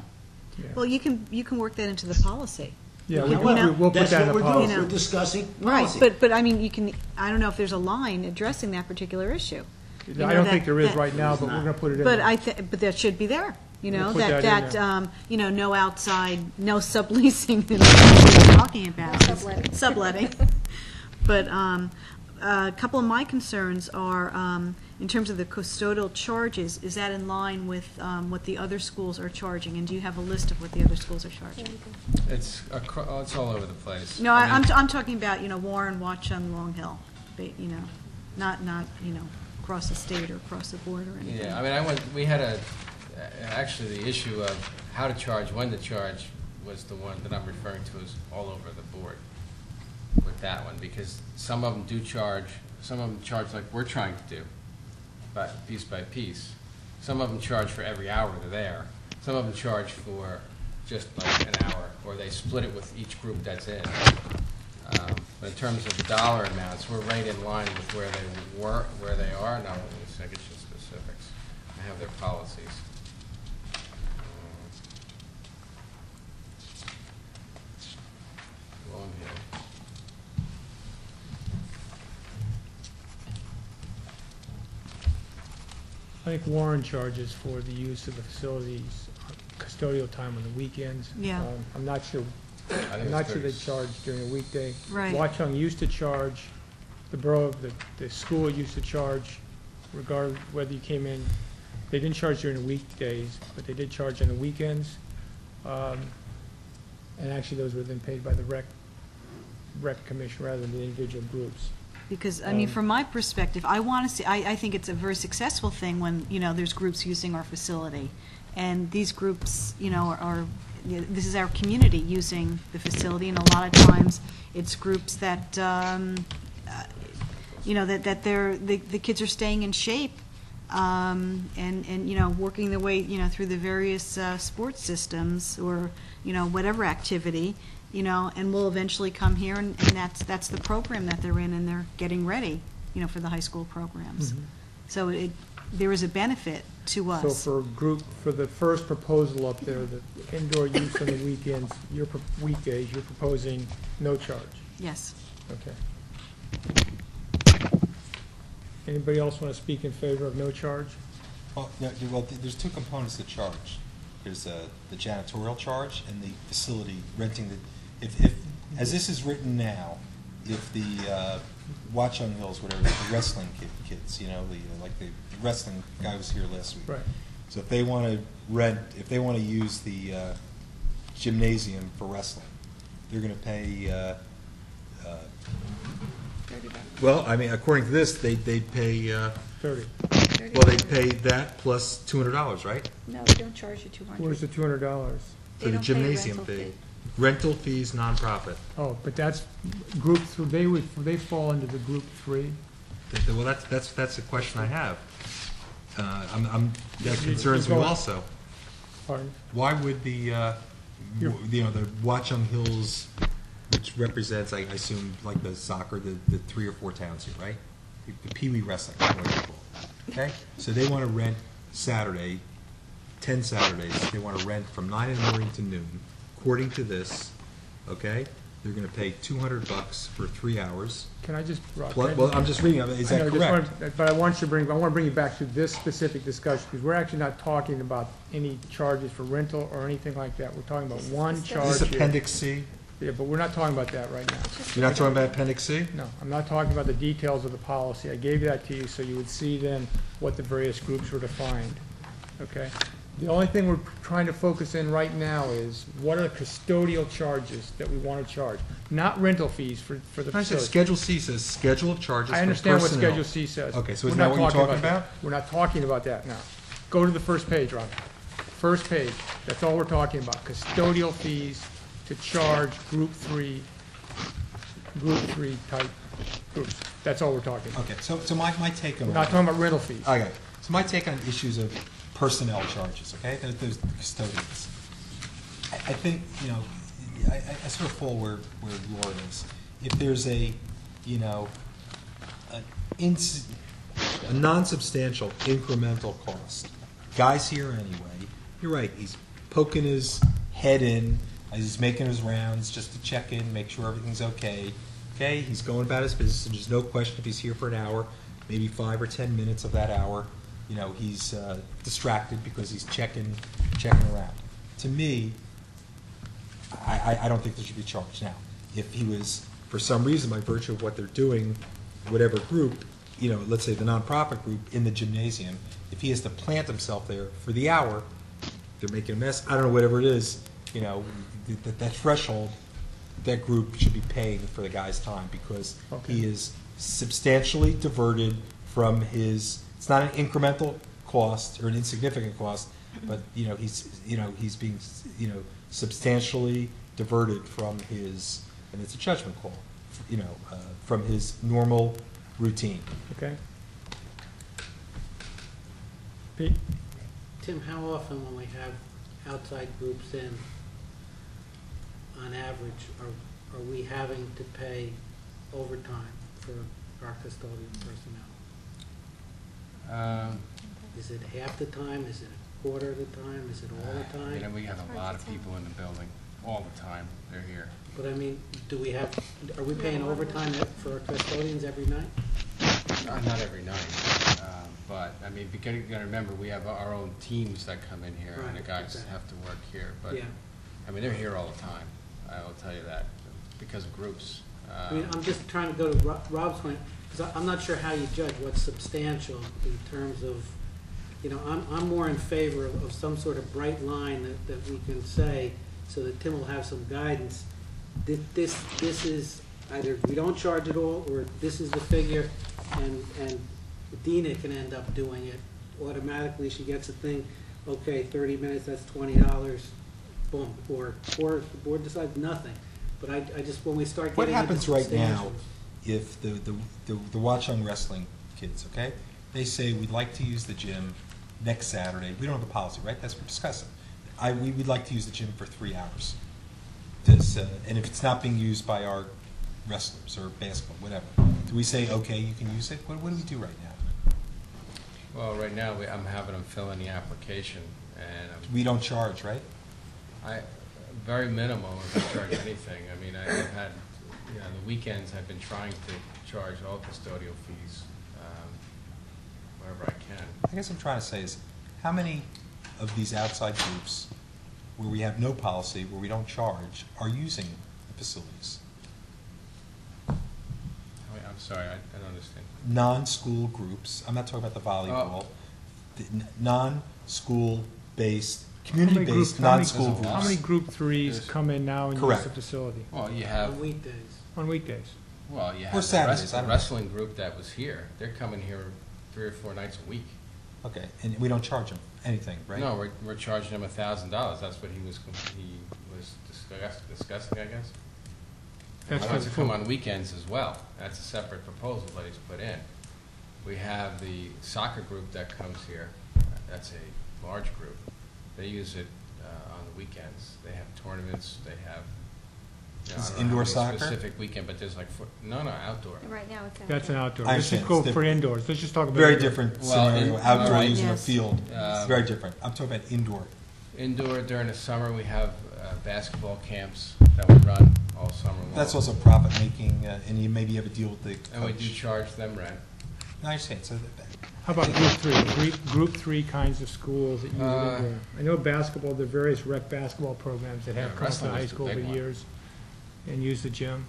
Well, you can work that into the policy. Yeah, You we'll know, put That's that in what the we're doing. policy. We're discussing Right, policy. but I mean, you can, I don't know if there's a line addressing that particular issue. You know, I don't that- think there is that- right now, but we're going to put it in. But there. but that should be there, you know, We'll put that in you know, no outside, no subleasing that we're talking about. Subletting. But a couple of my concerns are, in terms of the custodial charges, is that in line with what the other schools are charging? And do you have a list of what the other schools are charging? It's all over the place. No, I mean, I'm talking about, Warren, Watchung, Long Hill, not, across the state or across the board or anything. Yeah, I mean, we had actually the issue of how to charge, when to charge was the one that I'm referring to as all over the board with that one, because some of them do charge, some of them charge like we're trying to do, but piece by piece. Some of them charge for every hour they're there. Some of them charge for just like an hour, or they split it with each group that's in. But in terms of the dollar amounts, we're right in line with where they are. Now, let me see, I get you specifics. I have their policies. Long Hill. I think Warren charges for the use of the facilities, custodial time on the weekends. Yeah. I'm not sure. I'm not sure they charge during a weekday. Right. Watchung used to charge, the borough, the school used to charge, regardless whether you came in. They didn't charge during the weekdays, but they did charge on the weekends. And actually, those were then paid by the rec commission rather than the individual groups. Because, I mean, from my perspective, I want to see, I think it's a very successful thing when, there's groups using our facility. And these groups, this is our community using the facility, and a lot of times it's groups that, that the kids are staying in shape, and working their way, through the various sports systems or, whatever activity, and will eventually come here, and that's the program that they're in, and they're getting ready, for the high school programs. Mhm. So there is a benefit to us. So for the first proposal up there, the indoor use on the weekends, weekdays, you're proposing no charge? Yes. Okay. Anybody else want to speak in favor of no charge? Well, there's two components to charge. There's the janitorial charge and the facility renting. If as this is written now, if the Watchung Hills, whatever, the wrestling kids, like the wrestling guy was here last week. Right. So if they want to use the gymnasium for wrestling, they're going to pay. Well, I mean, according to this, they pay. 30. Well, they pay that plus $200, right? No, they don't charge you $200. Where's the $200? For the gymnasium fee. Rental fees, nonprofit. Oh, but that's group 3. They fall into the group 3. Well, that's a question I have. That concerns me also. Pardon? Why would the Watchung Hills, which represents, I assume, like the soccer, the 3 or 4 towns here, right? The Pee Wee wrestling, whatever you call it. Okay, so they want to rent 10 Saturdays. They want to rent from 9 in the morning to noon. According to this, okay, they're going to pay $200 for 3 hours. Can I just? Well, I'm just reading. Is that correct? But I want to bring you back to this specific discussion, because we're actually not talking about any charges for rental or anything like that. We're talking about one charge. Is this Appendix C? Yeah, but we're not talking about that right now. You're not talking about Appendix C? No, I'm not talking about the details of the policy. I gave that to you so you would see then what the various groups were defined, okay? The only thing we're trying to focus in right now is what are the custodial charges that we want to charge, not rental fees for the facility. Schedule C says schedule of charges for personnel. I understand what Schedule C says. Okay, so is that what you're talking about? We're not talking about that now. Go to the first page, Ron. First page, that's all we're talking about, custodial fees to charge group 3 type groups. That's all we're talking about. Okay, so my take on We're not talking about rental fees. Okay, so my take on issues of personnel charges, okay, those custodians. I think, I sort of fall where Laura is. If there's a non-substantial incremental cost, guy's here anyway, you're right, he's poking his head in, he's making his rounds just to check in, make sure everything's okay. Okay, he's going about his business, and there's no question if he's here for an hour, maybe 5 or 10 minutes of that hour, he's distracted because he's checking around. To me, I don't think there should be charged. Now, if he was, for some reason, by virtue of what they're doing, whatever group, let's say the nonprofit group in the gymnasium, if he has to plant himself there for the hour, they're making a mess, I don't know, whatever it is, that threshold, that group should be paying for the guy's time because he is substantially diverted from his, it's not an incremental cost or an insignificant cost, but, he's being, substantially diverted from his, and it's a judgment call, from his normal routine. Okay. Pete? Tim, how often when we have outside groups in, on average, are we having to pay overtime for our custodial personnel? Is it half the time? Is it a quarter of the time? Is it all the time? We have a lot of people in the building all the time. They're here. But I mean, are we paying overtime for our custodians every night? Not every night, but I mean, you got to remember we have our own teams that come in here, and the guys have to work here. But yeah. I mean, they're here all the time. I will tell you that because of groups. I mean, I'm just trying to go to Rob's point because I'm not sure how you judge what's substantial in terms of, I'm more in favor of some sort of bright line that we can say so that Tim will have some guidance. This is either we don't charge at all, or this is the figure, and Dina can end up doing it automatically. She gets a thing, okay, 30 minutes, that's $20, boom. Or the board decides nothing. But I just, when we start What getting happens into right now substantials- if the Watchung wrestling kids, okay, they say we'd like to use the gym next Saturday. We don't have a policy, right? That's what we're discussing. We would like to use the gym for 3 hours. And if it's not being used by our wrestlers or basketball, whatever, do we say, okay, you can use it? What do we do right now? Well, right now I'm having them fill in the application, and We don't charge, right? Very minimal if I charge anything. I mean, I've had, the weekends I've been trying to charge all custodial fees wherever I can. I guess I'm trying to say is, how many of these outside groups where we have no policy, where we don't charge, are using the facilities? I'm sorry, I don't understand. Non-school groups, I'm not talking about the volleyball, the non-school based, community-based, non-school groups. How many group threes come in now and use Correct. the facility? Well, you have on weekdays. On weekdays. Well, you Or have Saturdays, the wrestling group that was here. They're coming here 3 or 4 nights a week. Okay, and we don't charge them anything, right? No, we're charging him $1,000. That's what he was discussing, I guess. That's I want for to the come food. on weekends as well. That's a separate proposal that he's put in. We have the soccer group that comes here. That's a large group. They use it on the weekends. They have tournaments. They have. I Is don't know indoor how many soccer? Specific weekend, but there's like no outdoor. Right now, it's That's an outdoor. I This is understand. cool It's for different. indoors. Let's just talk about Very indoor. different Well, scenario, in- outdoor alright. using a Yes. field. It's very different. I'm talking about indoor. Indoor during the summer, we have basketball camps that we run all summer long. That's also profit making, and you maybe have a deal with the And we do coach. charge them rent. I understand, so How about group three? Group three kinds of schools that use it indoor. I know basketball, there are various rec basketball programs that have Yeah, come up to wrestling high is the school over big the one. years and use the gym.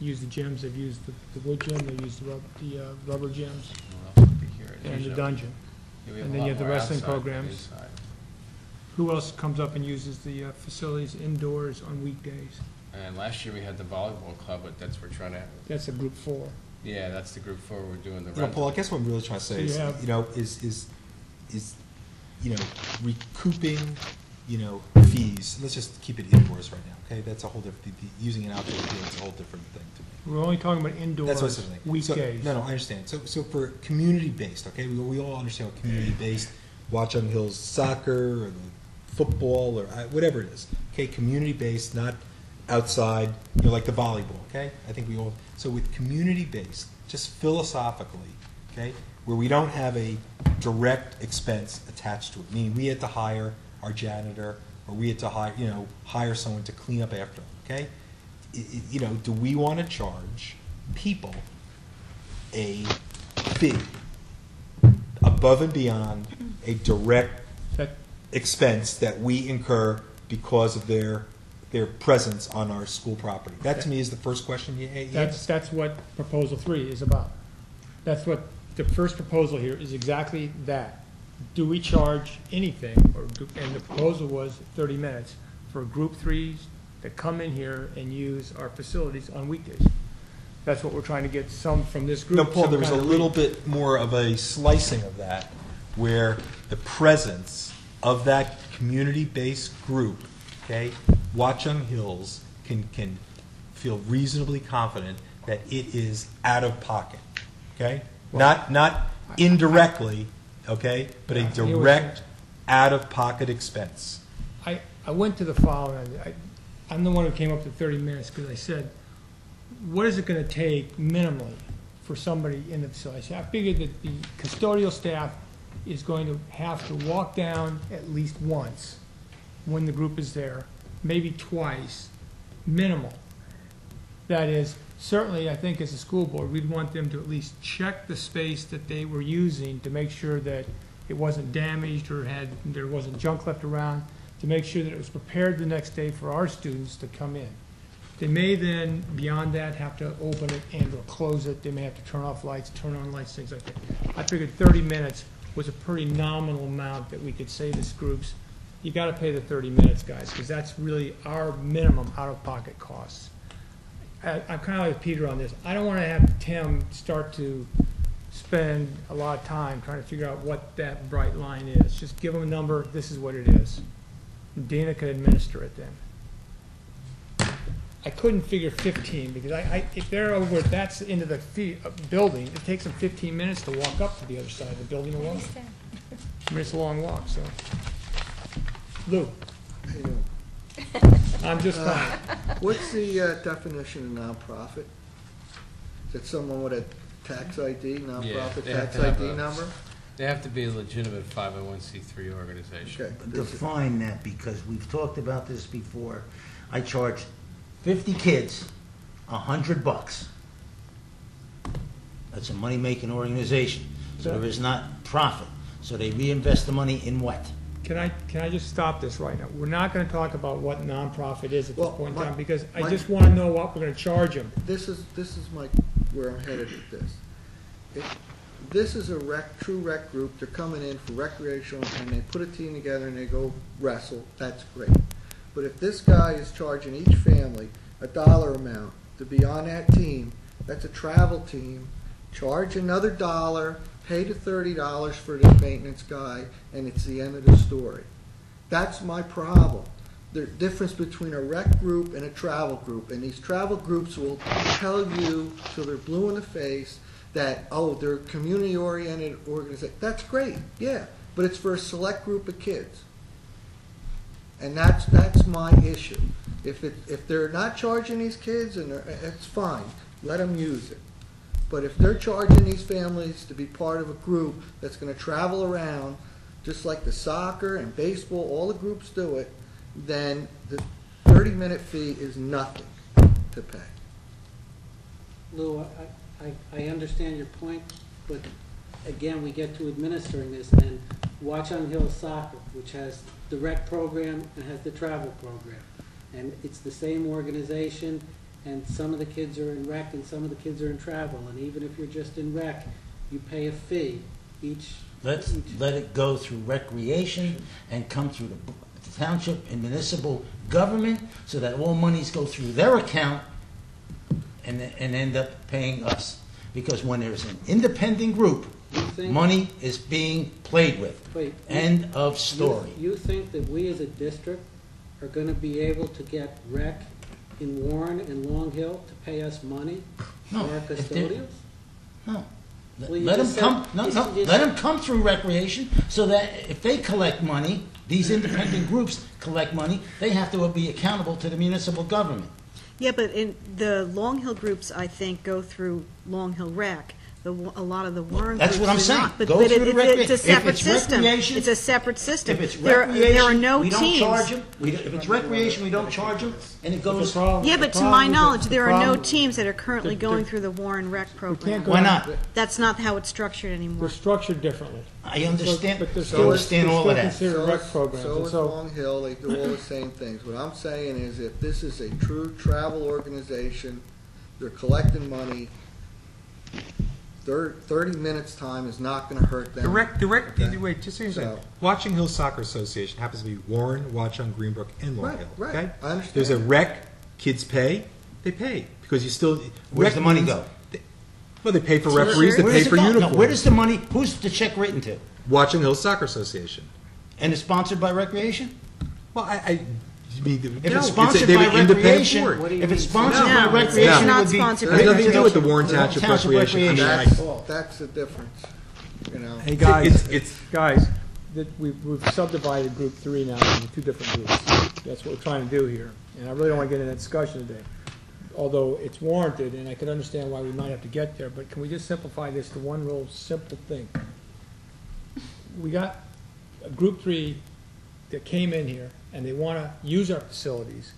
Use the gyms, they've used the wood gym, they've used the rubber gyms Who else would be here? and the Usually- dungeon. Yeah, we And a then you lot have the more wrestling outside than programs. inside. Who else comes up and uses the facilities indoors on weekdays? And last year we had the volleyball club, but that's we're trying to. That's a group 4. Yeah, that's the group 4 we're doing the. You know, rental. Paul, I guess what I'm really trying to say So is, you have- is recouping, fees. Let's just keep it indoors right now, okay? That's a whole different, using an outdoor field is a whole different thing to me. We're only talking about That's indoors, what I'm saying. weekdays. So, no, I understand. So for community-based, okay, we all understand what community-based, Watchung Hills soccer, or the football, or whatever it is, okay? Community-based, not outside, like the volleyball, okay? I think we all, so with community-based, just philosophically, okay, where we don't have a direct expense attached to it, meaning we had to hire our janitor, or we had to hire someone to clean up after them, okay? Do we want to charge people a fee above and beyond a direct expense that we incur because of their presence on our school property? That to me is the first question you ask. That's what proposal 3 is about. That's what, the first proposal here is exactly that. Do we charge anything, and the proposal was 30 minutes for group threes that come in here and use our facilities on weekdays. That's what we're trying to get some from this group. No, Paul, some there was a kind of little bit more of a slicing of that, where the presence of that community-based group, okay, Watchung Hills can feel reasonably confident that it is out of pocket, okay? Not indirectly, okay, but a direct out-of-pocket expense. I went to the following. I'm the one who came up to 30 minutes because I said, what is it going to take minimally for somebody in the facility? I figured that the custodial staff is going to have to walk down at least once when the group is there, maybe twice, minimal. That is, certainly I think as a school board, we'd want them to at least check the space that they were using to make sure that it wasn't damaged or there wasn't junk left around, to make sure that it was prepared the next day for our students to come in. They may then, beyond that, have to open it and or close it. They may have to turn off lights, turn on lights, things like that. I figured 30 minutes was a pretty nominal amount that we could say to groups, you got to pay the 30 minutes, guys, because that's really our minimum out-of-pocket costs. I'm kind of like Peter on this. I don't want to have Tim start to spend a lot of time trying to figure out what that bright line is. Just give him a number. This is what it is. And Dana can administer it then. I couldn't figure 15 because if they're over at that end of the building, it takes them 15 minutes to walk up to the other side of the building alone. I mean, it's a long walk, so. Lou. I'm just fine. What's the definition of nonprofit? Is it someone with a tax ID, nonprofit tax ID number? They have to be a legitimate 501c3 organization. Okay. Define that, because we've talked about this before. I charge 50 kids $100. That's a money-making organization. So there is not profit. So they reinvest the money in what? Can I just stop this right now? We're not going to talk about what nonprofit is at this point in time, because I just want to know what we're going to charge them. This is where I'm headed with this. This is a true rec group. They're coming in for recreational, and they put a team together and they go wrestle. That's great. But if this guy is charging each family a dollar amount to be on that team, that's a travel team. Charge another $1, pay the $30 for the maintenance guy, and it's the end of the story. That's my problem. The difference between a rec group and a travel group, and these travel groups will tell you till they're blue in the face that, oh, they're community-oriented organization. That's great, yeah, but it's for a select group of kids. And that's my issue. If they're not charging these kids, and it's fine, let them use it. But if they're charging these families to be part of a group that's going to travel around, just like the soccer and baseball, all the groups do it, then the 30-minute fee is nothing to pay. Lou, I understand your point, but again, we get to administering this, and Watchung Hill Soccer, which has the rec program and has the travel program. And it's the same organization, and some of the kids are in rec and some of the kids are in travel. And even if you're just in rec, you pay a fee each. Let it go through recreation and come through the township and municipal government so that all monies go through their account and end up paying us. Because when there's an independent group, money is being played with. Wait, End of story. You think that we as a district are going to be able to get rec in Warren and Long Hill to pay us money for our custodials? No. Well, Let them come through recreation so that if they collect money, these independent groups collect money, they have to be accountable to the municipal government. Yeah, but in the Long Hill groups, I think, go through Long Hill Rec. A lot of the Warren That's groups what I'm do saying. not. But, Go but through the recreation. it's a separate If it's system. recreation- It's a separate system. If it's there recreation, are no we don't teams. charge them. If it's recreation, we don't charge them, and it goes. Yeah, but to my knowledge, there are no teams that are currently going through the Warren Rec program. Why not? That's not how it's structured anymore. They're structured differently. I understand. But they're I still, understand all of that. considered rec programs. So and is Long Hill. They do all the same things. What I'm saying is, if this is a true travel organization, they're collecting money. 30 minutes time is not going to hurt them. Wait, just so you understand. Watching Hill Soccer Association happens to be Warren, Watchung, Greenbrook, and Long Hill. Right, Okay? I understand. There's a rec, kids pay, they pay. Because you still... Where's the money go? Well, they pay for referees, they Where pay does it for go? uniforms. No, where does the money, who's the check written to? Watchung Hill Soccer Association. And it's sponsored by Recreation? Well, I mean, If it's sponsored by Recreation, if it's sponsored by Recreation, it would be... There's nothing to do with the Warren Township Recreation. I mean, That's the difference, you know. Hey, guys, It's guys, we've subdivided Group 3 now into 2 different groups. That's what we're trying to do here. And I really don't want to get into that discussion today, although it's warranted, and I can understand why we might have to get there, but can we just simplify this to one real simple thing? We got a Group 3 that came in here, and they want to use our facilities.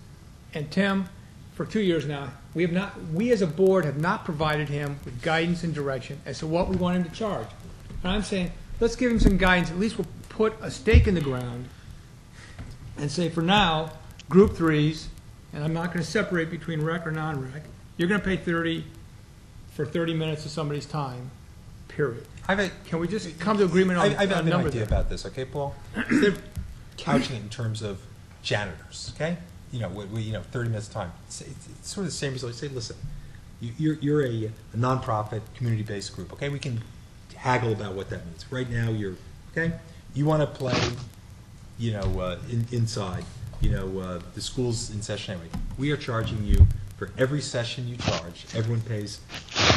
And Tim, for 2 years now, we as a board have not provided him with guidance and direction as to what we want him to charge. And I'm saying, let's give him some guidance. At least we'll put a stake in the ground and say, for now, Group 3s, and I'm not going to separate between rec or non-rec, you're going to pay $30 for 30 minutes of somebody's time, period. Can we just come to agreement on I have a an number idea there? about this, okay, Paul? Instead of couching it in terms of janitors, okay? 30 minutes time. It's sort of the same result. You say, listen, you're a nonprofit, community-based group, okay? We can haggle about what that means. Right now, okay? You want to play, inside. The school's in session anyway. We are charging you for every session you charge. Everyone pays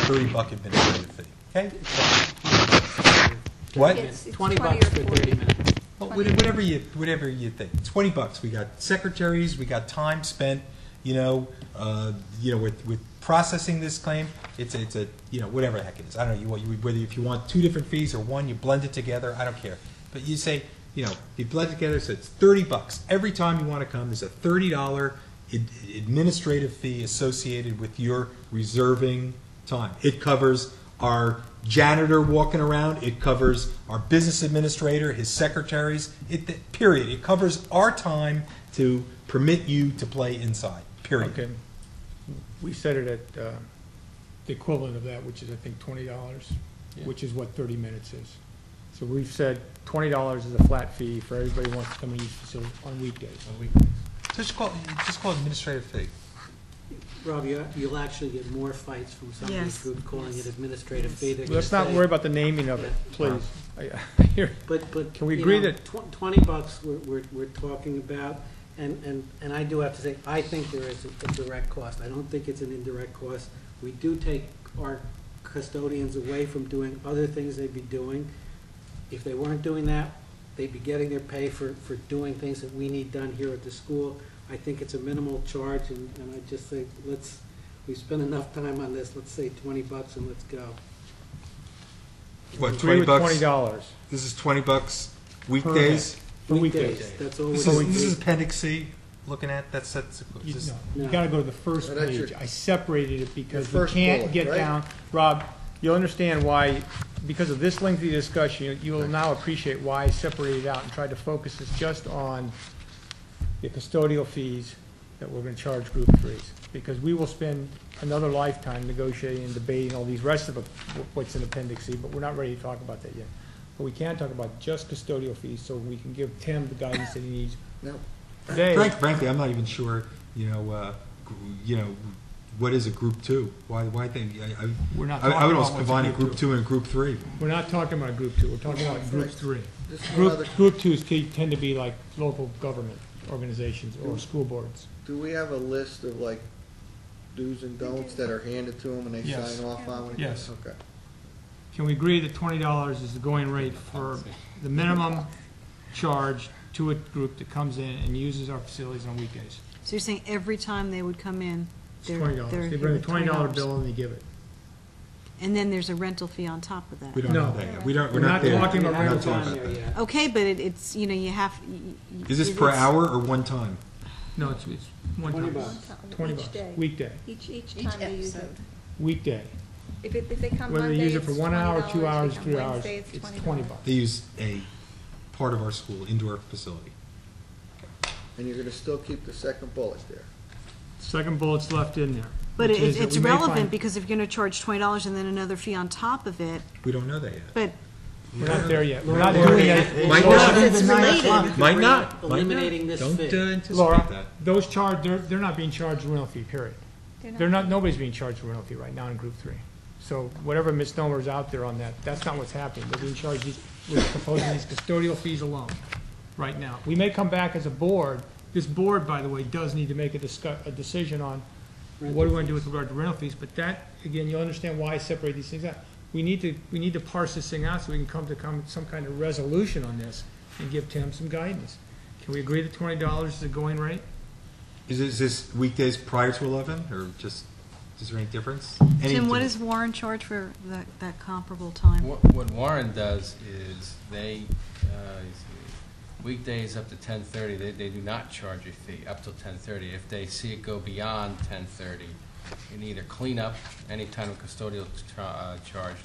$30 administrative fee, okay? What? It's $20 for 30 minutes. Well, whatever you think. $20. We got secretaries. We got time spent. With processing this claim. It's a whatever the heck it is. I don't know. Whether if you want 2 different fees or one, you blend it together. I don't care. But you say you blend it together. So it's $30 every time you want to come. There's a $30 administrative fee associated with your reserving time. It covers our janitor walking around. It covers our business administrator, his secretaries. Period. It covers our time to permit you to play inside. Period. Okay. We set it at the equivalent of that, which is, I think, $20, which is what 30 minutes is. So we've said $20 is a flat fee for everybody who wants to come and use the facility on weekdays. Just call it administrative fee. Rob, you'll actually get more fights from some of these groups calling it administrative fee. They're Let's gonna not say- worry about the naming of it, please. But Can we agree that $20 we're talking about, and I do have to say, I think there is a direct cost. I don't think it's an indirect cost. We do take our custodians away from doing other things they'd be doing. If they weren't doing that, they'd be getting their pay for doing things that we need done here at the school. I think it's a minimal charge, and I just think we spent enough time on this, let's say $20 and let's go. What, Agree with $20? $20. This is $20 weekdays? For weekdays. That's all. This is Appendix C looking at, You gotta go to the first No, that's page. your- I separated it because we first can't bullet, get right? down. Rob, you'll understand why, because of this lengthy discussion, you will now appreciate why I separated it out and tried to focus this just on the custodial fees that we're gonna charge Group 3s. Because we will spend another lifetime negotiating and debating all these rest of what's in Appendix C, but we're not ready to talk about that yet. But we can talk about just custodial fees, so we can give Tim the guidance that he needs. No. Today, Frankly, I'm not even sure, what is a Group 2? Why We're not I would talking almost about combine a what's a Group Group 2 and a Group 3. we're not talking about Group 2, we're talking about Group 3. This is another- Group 2s tend to be like local government organizations or school boards. Do we have a list of like do's and don'ts that are handed to them and they Yes. sign off on it? Yes. Okay. Can we agree that $20 is the going rate for the minimum charge to a group that comes in and uses our facilities on weekdays? So you're saying every time they would come in, It's they're $20. They bring a $20 bill and they give it. And then there's a rental fee on top of that. We don't No. know that yet. We're We're not not there. talking about We're not rental talking time about there that. yet. Okay, but it's, you have. Is this per hour or one time? No, it's one time. $20. $20, weekday, Each time they use it. weekday. If they come Whether Monday, they use it it's for 1 hour, 2 $20. hours, They come 3 hours, Wednesday, it's $20. $20. They use a part of our school, indoor facility. And you're gonna still keep the second bullet there. Second bullet's left in there. But which is that it's we may relevant find- because if you're going to charge $20 and then another fee on top of it, We don't know that yet. but We're not there yet. We're not doing that. Might Well, not. it's related. Might not. Eliminating this Don't fee. anticipate Laura, that. those charged, they're not being charged a rental fee, period. They're not, nobody's being charged a rental fee right now in Group 3. So whatever misnomer's out there on that, that's not what's happening. They're being charged these, we're proposing these custodial fees alone right now. We may come back as a board. This board, by the way, does need to make a decision on what do we want to do with regard to rental fees, but that, again, you'll understand why I separate these things out. We need to parse this thing out so we can come to some kind of resolution on this and give Tim some guidance. Can we agree that $20 is the going rate? Is this weekdays prior to 11, or just, is there any difference? Tim, what does Warren charge for that comparable time? What Warren does is they, weekdays up to 10:30, they do not charge a fee up till 10:30. If they see it go beyond 10:30, in either cleanup, any time of custodial charge,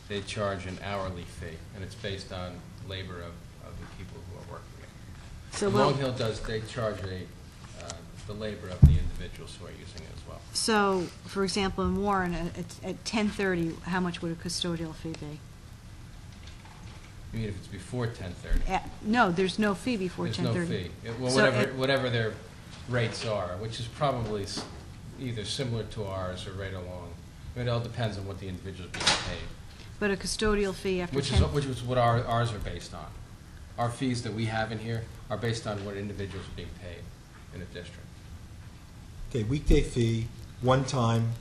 they charge an hourly fee, and it's based on labor of the people who are working it. So Long Hill they charge the labor of the individuals who are using it as well. So, for example, in Warren, at 10:30, how much would a custodial fee be? You mean if it's before 10:30? No, there's no fee before 10:30. There's no fee. Well, So whatever their rates are, which is probably either similar to ours or right along. I mean, it all depends on what the individual is being paid. But a custodial fee after Which is what ours are based on. Our fees that we have in here are based on what individuals are being paid in a district. Okay, weekday fee, one time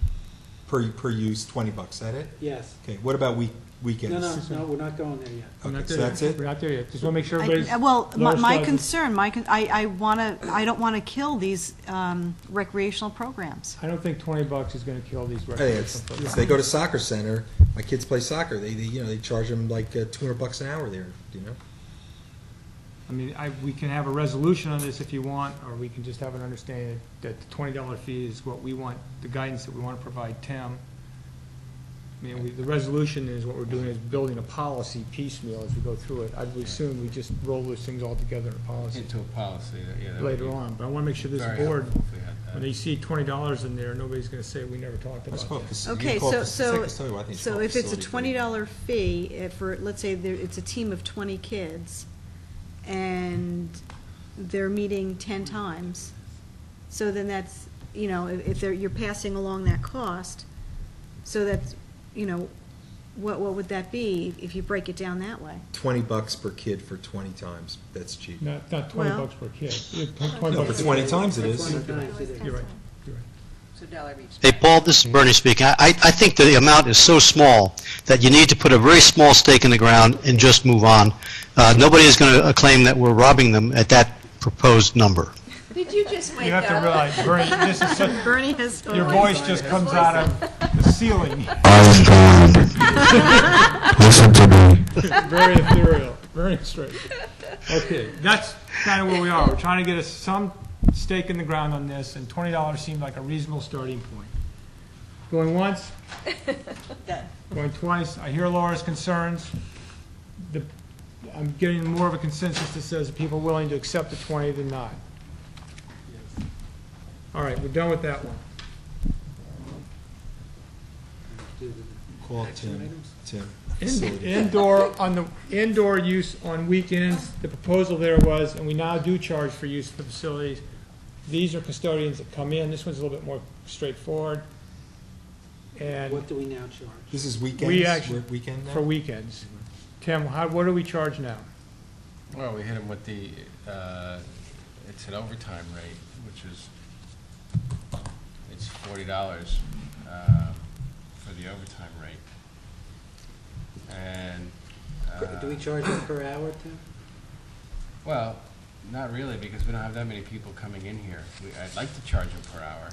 per use, $20. Is that it? Yes. Okay, what about weekends? No, we're not going there yet. Okay, so that's it? We're not there yet. Just want to make sure everybody's. Well, Laura's my got- concern, I don't want to kill these recreational programs. I don't think $20 is going to kill these Hey, recreational programs. they go to soccer center. My kids play soccer. They charge them like $200 an hour there. I mean, we can have a resolution on this if you want, or we can just have an understanding that the $20 fee is what we want, the guidance that we want to provide Tim. I mean, the resolution is what we're doing is building a policy piecemeal as we go through it. I would assume we just roll those things all together in a policy. Into a policy, that would Later be on, but I want to make sure this very board, helpful if we had that. when they see $20 in there, nobody's going to say, we never talked about that. Okay, so if it's a $20 fee, for, let's say it's a team of 20 kids, and they're meeting 10 times, so then that's, if you're passing along that cost, so that's, what would that be if you break it down that way? $20 per kid for 20 times. That's cheap. Not $20 per kid. No, for 20 times it is. You're right. You're right. So dollar each. Hey, Paul, this is Bernie speaking. I think the amount is so small that you need to put a very small stake in the ground and just move on. Nobody is going to claim that we're robbing them at that proposed number. Did you just wake You have to up? realize, Bernie, this is such, Bernie has your voice just comes out of the ceiling. Listen to me. Very ethereal, very straight. Okay, that's kind of where we are. We're trying to get some stake in the ground on this, and $20 seemed like a reasonable starting point. Going once? Going twice? I hear Laura's concerns. I'm getting more of a consensus that says people are willing to accept the 20 than not. All right, we're done with that one. Call Tim. On the indoor use on weekends, the proposal there was, and we now do charge for use of the facilities. These are custodians that come in. This one's a little bit more straightforward. And What do we now charge? This is weekends? we actually, Weekend now? for weekends. Tim, what do we charge now? Well, we hit them with it's an overtime rate, which is, it's $40 for the overtime rate. And Do we charge it per hour, Tim? well, not really, because we don't have that many people coming in here. I'd like to charge them per hour.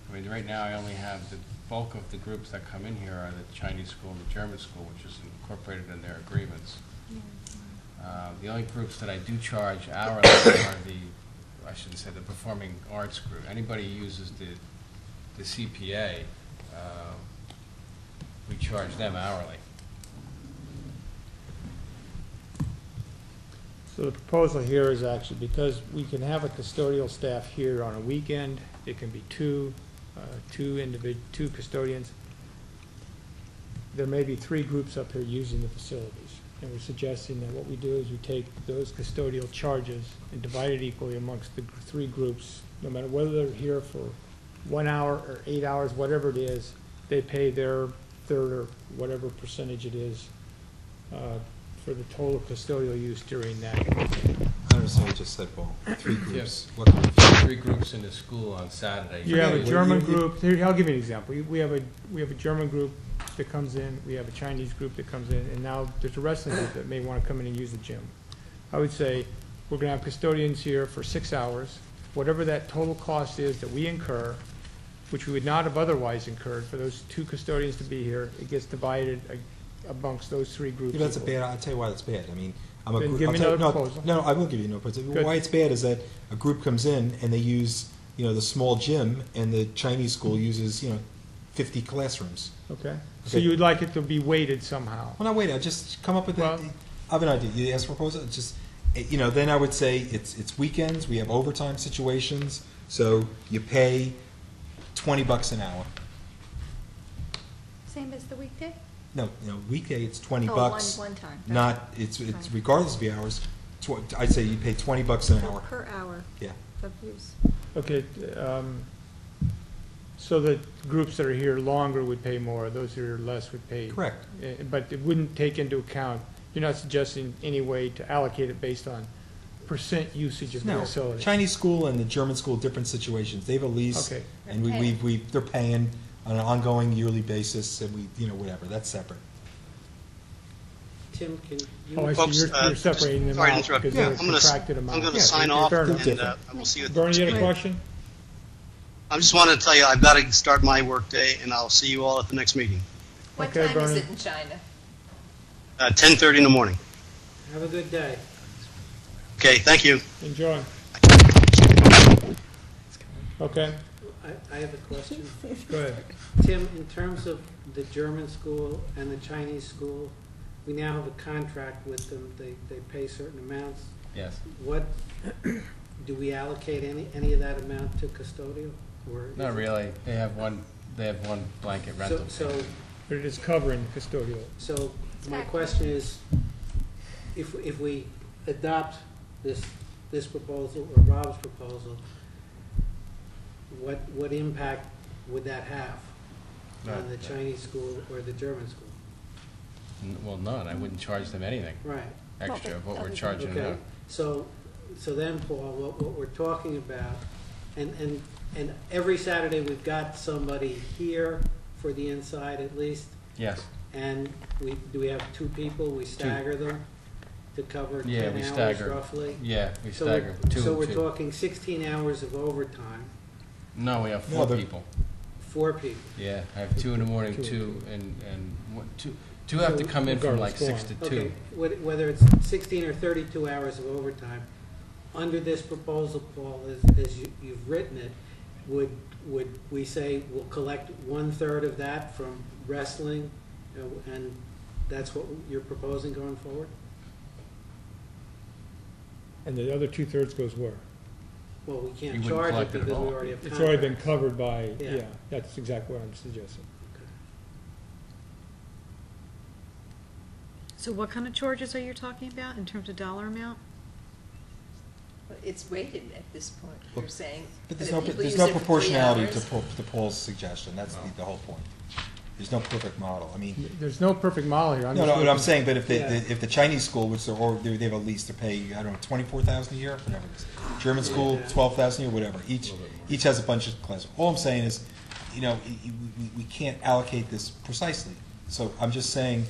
I mean, right now I only have the bulk of the groups that come in here are the Chinese school and the German school, which is incorporated in their agreements. The only groups that I do charge hourly are I shouldn't say the performing arts group. Anybody who uses the CPA, we charge them hourly. So the proposal here is actually, because we can have a custodial staff here on a weekend, it can be two custodians. There may be 3 groups up here using the facilities. And we're suggesting that what we do is we take those custodial charges and divide it equally amongst the 3 groups, no matter whether they're here for 1 hour or 8 hours, whatever it is, they pay their third or whatever percentage it is for the total custodial use during that. I understand what you just said, Paul. 3 groups. Yes. What groups? 3 groups in the school on Saturday. You have a German group. Here, I'll give you an example. We have a German group that comes in. We have a Chinese group that comes in, and now there's a wrestling group that may want to come in and use the gym. I would say we're going to have custodians here for 6 hours. Whatever that total cost is that we incur, which we would not have otherwise incurred for those 2 custodians to be here, it gets divided amongst those 3 groups. Yeah, that's a bad. I'll tell you why that's bad. I mean, I'm a Then group. give me another proposal. No, I will give you no proposal. Good. Why it's bad is that a group comes in and they use, the small gym, and the Chinese school uses, 50 classrooms. Okay. So you would like it to be weighted somehow? Well, not weighted. I just come up with I have an idea. You ask for a proposal. It's just, then I would say it's weekends. We have overtime situations, so you pay $20 an hour. Same as the weekday? No, weekday it's $20. One time. Not it's regardless of the hours. I'd say you pay $20 an hour. Per hour. Yeah. Of use. Okay. So the groups that are here longer would pay more. Those who are less would pay. Correct. But it wouldn't take into account. You're not suggesting any way to allocate it based on percent usage of the No, facility. Chinese school and the German school, different situations. They have a lease, Okay. and they're paying on an ongoing yearly basis, and whatever. That's separate. Tim, can you? Oh, I see. Folks, You're separating them sorry to out interrupt. because Yeah, they're I'm gonna contracted amount. I'm going to Yeah, sign fair off, enough. and we'll see you at the Bernie, next you had a meeting. question? I just wanted to tell you I've got to start my work day, and I'll see you all at the next meeting. What Okay, time is Bernie. it in China? 10:30 in the morning. Have a good day. Okay, thank you. Enjoy. Okay. I have a question. Go ahead. Tim, in terms of the German school and the Chinese school, we now have a contract with them. They pay certain amounts. Yes. What, do we allocate any of that amount to custodial? Or Not really. They have one blanket rental. So, But it is covering custodial. so my question is, if we adopt this proposal or Rob's proposal, what impact would that have on the Chinese school or the German school? Well, none. I wouldn't charge them anything Right. extra of what we're charging Okay, them. so then, Paul, what we're talking about, and every Saturday we've got somebody here for the inside at least, Yes. and do we have 2 people? We stagger them to cover 10 Yeah, we hours stagger. roughly? Yeah, we So stagger. Two So and we're two. talking 16 hours of overtime, No, we have 4 No, but- people. 4 people. Yeah, I have 2 in the morning, 2 and two have to come in from like Regardless, 6 to Okay, 2. whether it's 16 or 32 hours of overtime, under this proposal, Paul, as you've written it, would we say we'll collect 1/3 of that from wrestling, and that's what you're proposing going forward? And the other 2/3 goes where? Well, we You can't wouldn't charge it collect it at because we all. already have It's already been contracts. covered by, Yeah. yeah, that's exactly what I'm suggesting. So what kind of charges are you talking about in terms of dollar amount? Well, it's weighted at this point, you're saying. But if there's no people there's use no it for 3 proportionality hours- to Paul's suggestion. That's the whole point. There's no perfect model. I mean, There's no perfect model here. no, what I'm looking- saying, but if Yeah. if the Chinese school, which they have a lease, to pay, I don't know, 24,000 a year, whatever it is. German school, 12,000 a year, whatever. Each has a bunch of classes. All I'm saying is, we can't allocate this precisely. So I'm just saying,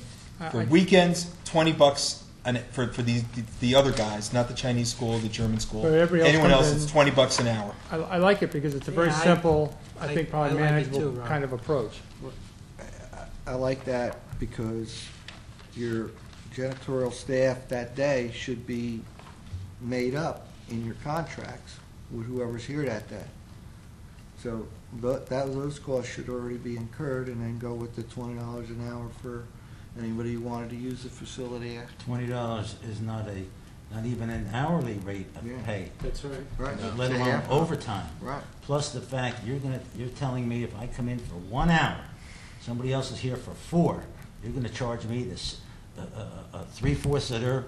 for weekends, $20 for the other guys, not the Chinese school, the German school. But everybody else Anyone comes else, in- it's $20 an hour. I like it because it's a very Yeah, simple, I I- think probably I like it manageable too, Rob. kind of approach. I like that because your janitorial staff that day should be made up in your contracts with whoever's here that day. So those costs should already be incurred, and then go with the $20 an hour for anybody who wanted to use the facility after. $20 is not a not even an hourly rate of pay. That's right. Right. Let Say alone half. overtime. Right. Plus the fact you're telling me if I come in for 1 hour, somebody else is here for 4, you're gonna charge me this, 3/4 of their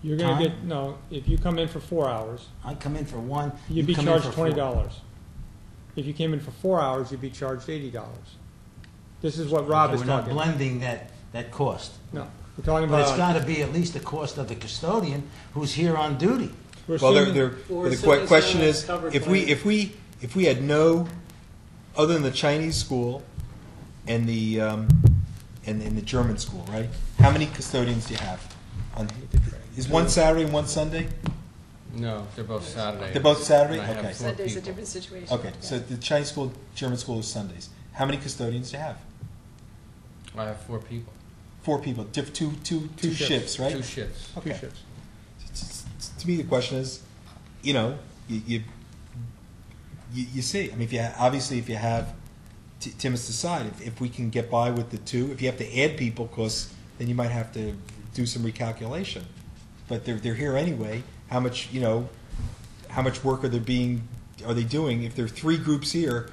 You're going to time? get, no, if you come in for 4 hours, I come in for 1. you'd be you come in charged for 4. $20. If you came in for 4 hours, you'd be charged $80. This is what Rob is We're not talking about. blending that cost. No, we're talking But it's about, gotta be at least the cost of the custodian who's here on duty. we're Well, assuming, the question is, if we had no, other than the Chinese school and the German school, right? How many custodians do you have? Is one Saturday and one Sunday? No, they're both Saturday. They're both Saturday? And I have Okay. 4 Sunday's a people. different situation. Okay, so the Chinese school, German school is Sundays. How many custodians do you have? I have 4 people. 4 people, two shifts, right? 2 shifts. two Okay. shifts. To me, the question is, you see. I mean, if you have, Tim has decided if we can get by with the 2. If you have to add people, because then you might have to do some recalculation. But they're here anyway. How much work are they doing? If there are 3 groups here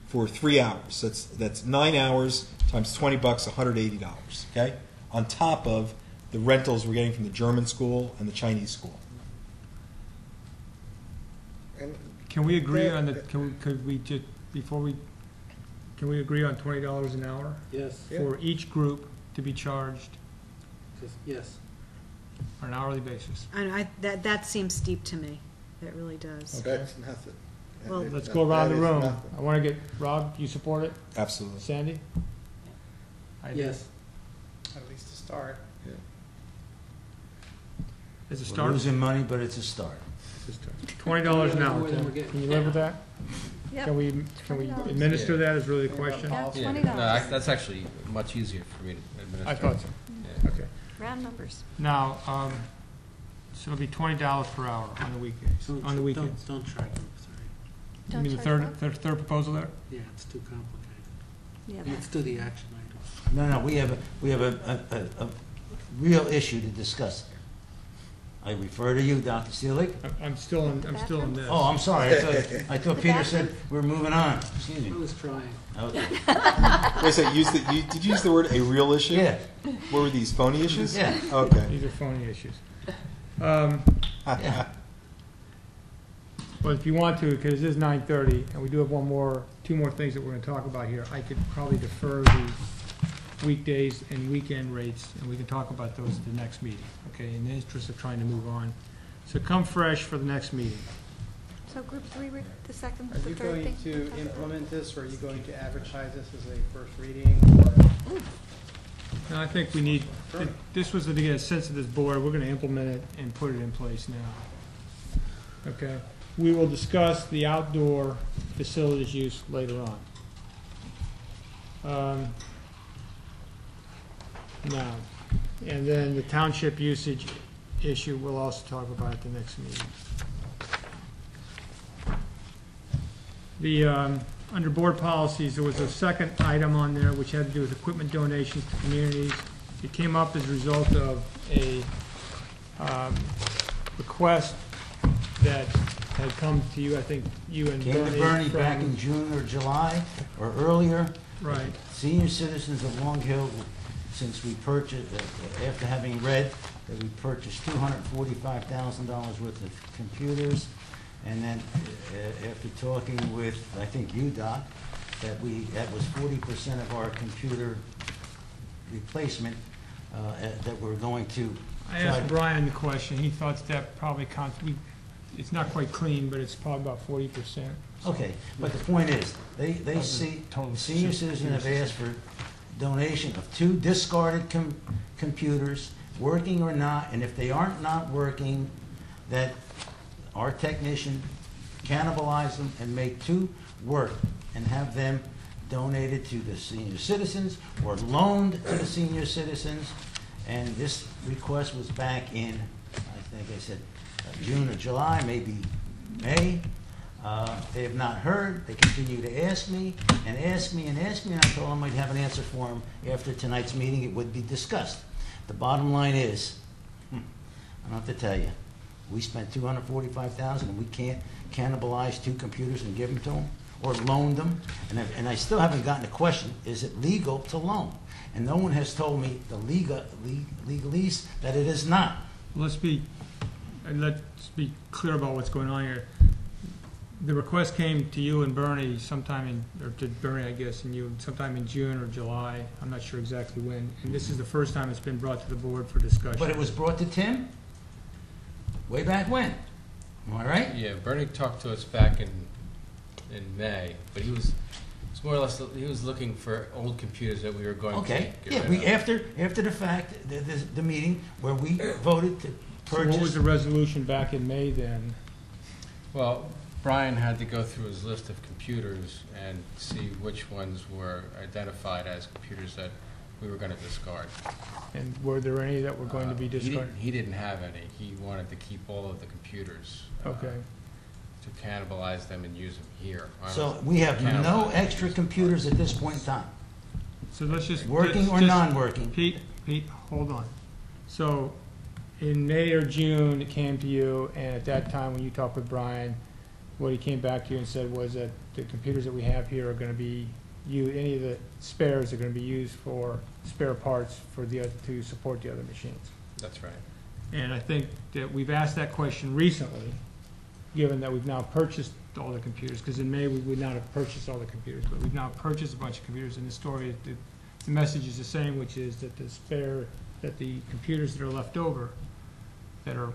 for 3 hours, that's 9 hours times $20, $180. Okay, on top of the rentals we're getting from the German school and the Chinese school. And Can we agree on the, could we just, can we agree on $20 an hour? Yes, For each group to be charged yes. on an hourly basis? And that seems steep to me. That really does. That's nothing. Well, Let's go around the That is room. nothing. I want to get, Rob, you support it? Absolutely. Sandy? I do. Yes. At least to start. As a We're start? losing money, but it's a start. $20 an hour, More than Tim. we're getting. Can you live with that? Yep. Can we $20. administer that is really the question? Yeah, Yeah, $20. no, that's actually much easier for me to administer. I thought so. Yeah. Okay. Round numbers. Now, so it'll be $20 per hour on the weekdays, on the weekends. Don't charge them, sorry. You Don't mean the charge third proposal there? Yeah, it's too complicated. Yeah, Let's do the action items. No, we have a real issue to discuss. I refer to you, Dr. Seelig. I'm still in this. Oh, I'm sorry. I thought Peter said we're moving on. Excuse me. I was trying. Okay. Wait a second, did you use the word a real issue? Yeah. What were these, phony issues? Yeah. Okay. These are phony issues. Yeah. Well, if you want to, because it is 9:30, and we do have two more things that we're going to talk about here, I could probably defer the weekdays and weekend rates, and we can talk about those at the next meeting, okay, in the interest of trying to move on. So come fresh for the next meeting. So group 3, the second, Are the you third going thing? to implement this, or are you going to advertise this as a first reading? And I think we need, this was to get a sense of this board, we're going to implement it and put it in place now. Okay? We will discuss the outdoor facilities use later on. Now, and then the township usage issue, we'll also talk about at the next meeting. The, under board policies, there was a second item on there which had to do with equipment donations to communities. It came up as a result of a request that had come to you, I think you and Came to Bernie back in from- June or July or earlier. Right. Senior citizens of Long Hill, since we purchased, after having read that we purchased $245,000 worth of computers, and then after talking with, I think you, Doc, that was 40% of our computer replacement that we're going to. I asked Brian the question, he thought that probably it's not quite clean, but it's probably about 40%. Okay, but the point is, they see, senior citizens have asked for donation of 2 discarded computers, working or not, and if they aren't not working, that our technician cannibalize them and make 2 work and have them donated to the senior citizens or loaned to the senior citizens. And this request was back in, I think I said June or July, maybe May. They have not heard. They continue to ask me and ask me and ask me, and I told them I'd have an answer for them after tonight's meeting. It would be discussed. The bottom line is, I don't have to tell you. We spent $245,000 and we can't cannibalize 2 computers and give them to them or loan them. And I still haven't gotten a question, is it legal to loan? And no one has told me the legalese that it is not. Let's be clear about what's going on here. The request came to you and Bernie sometime or to Bernie, I guess, and you sometime in June or July. I'm not sure exactly when. And this is the first time it's been brought to the board for discussion. But it was brought to Tim way back when. Am I right? Yeah, Bernie talked to us back in May, but he was more or less he was looking for old computers that we were going to get rid of. After the fact, the meeting where we voted to purchase. So what was the resolution back in May then? Well, Brian had to go through his list of computers and see which ones were identified as computers that we were going to discard. And were there any that were going to be discarded? He didn't have any. He wanted to keep all of the computers. Okay. To cannibalize them and use them here. So we have no extra computers at this point in time. So let's just working or non-working. Pete, hold on. So in May or June, it came to you, and at that time, when you talked with Brian, what he came back to you and said was that the computers that we have here are going to be any of the spares are going to be used for spare parts for to support the other machines. That's right. And I think that we've asked that question recently, given that we've now purchased all the computers, because in May we would not have purchased all the computers, but we've now purchased a bunch of computers, and the story, the message is the same, which is that the computers that are left over, that are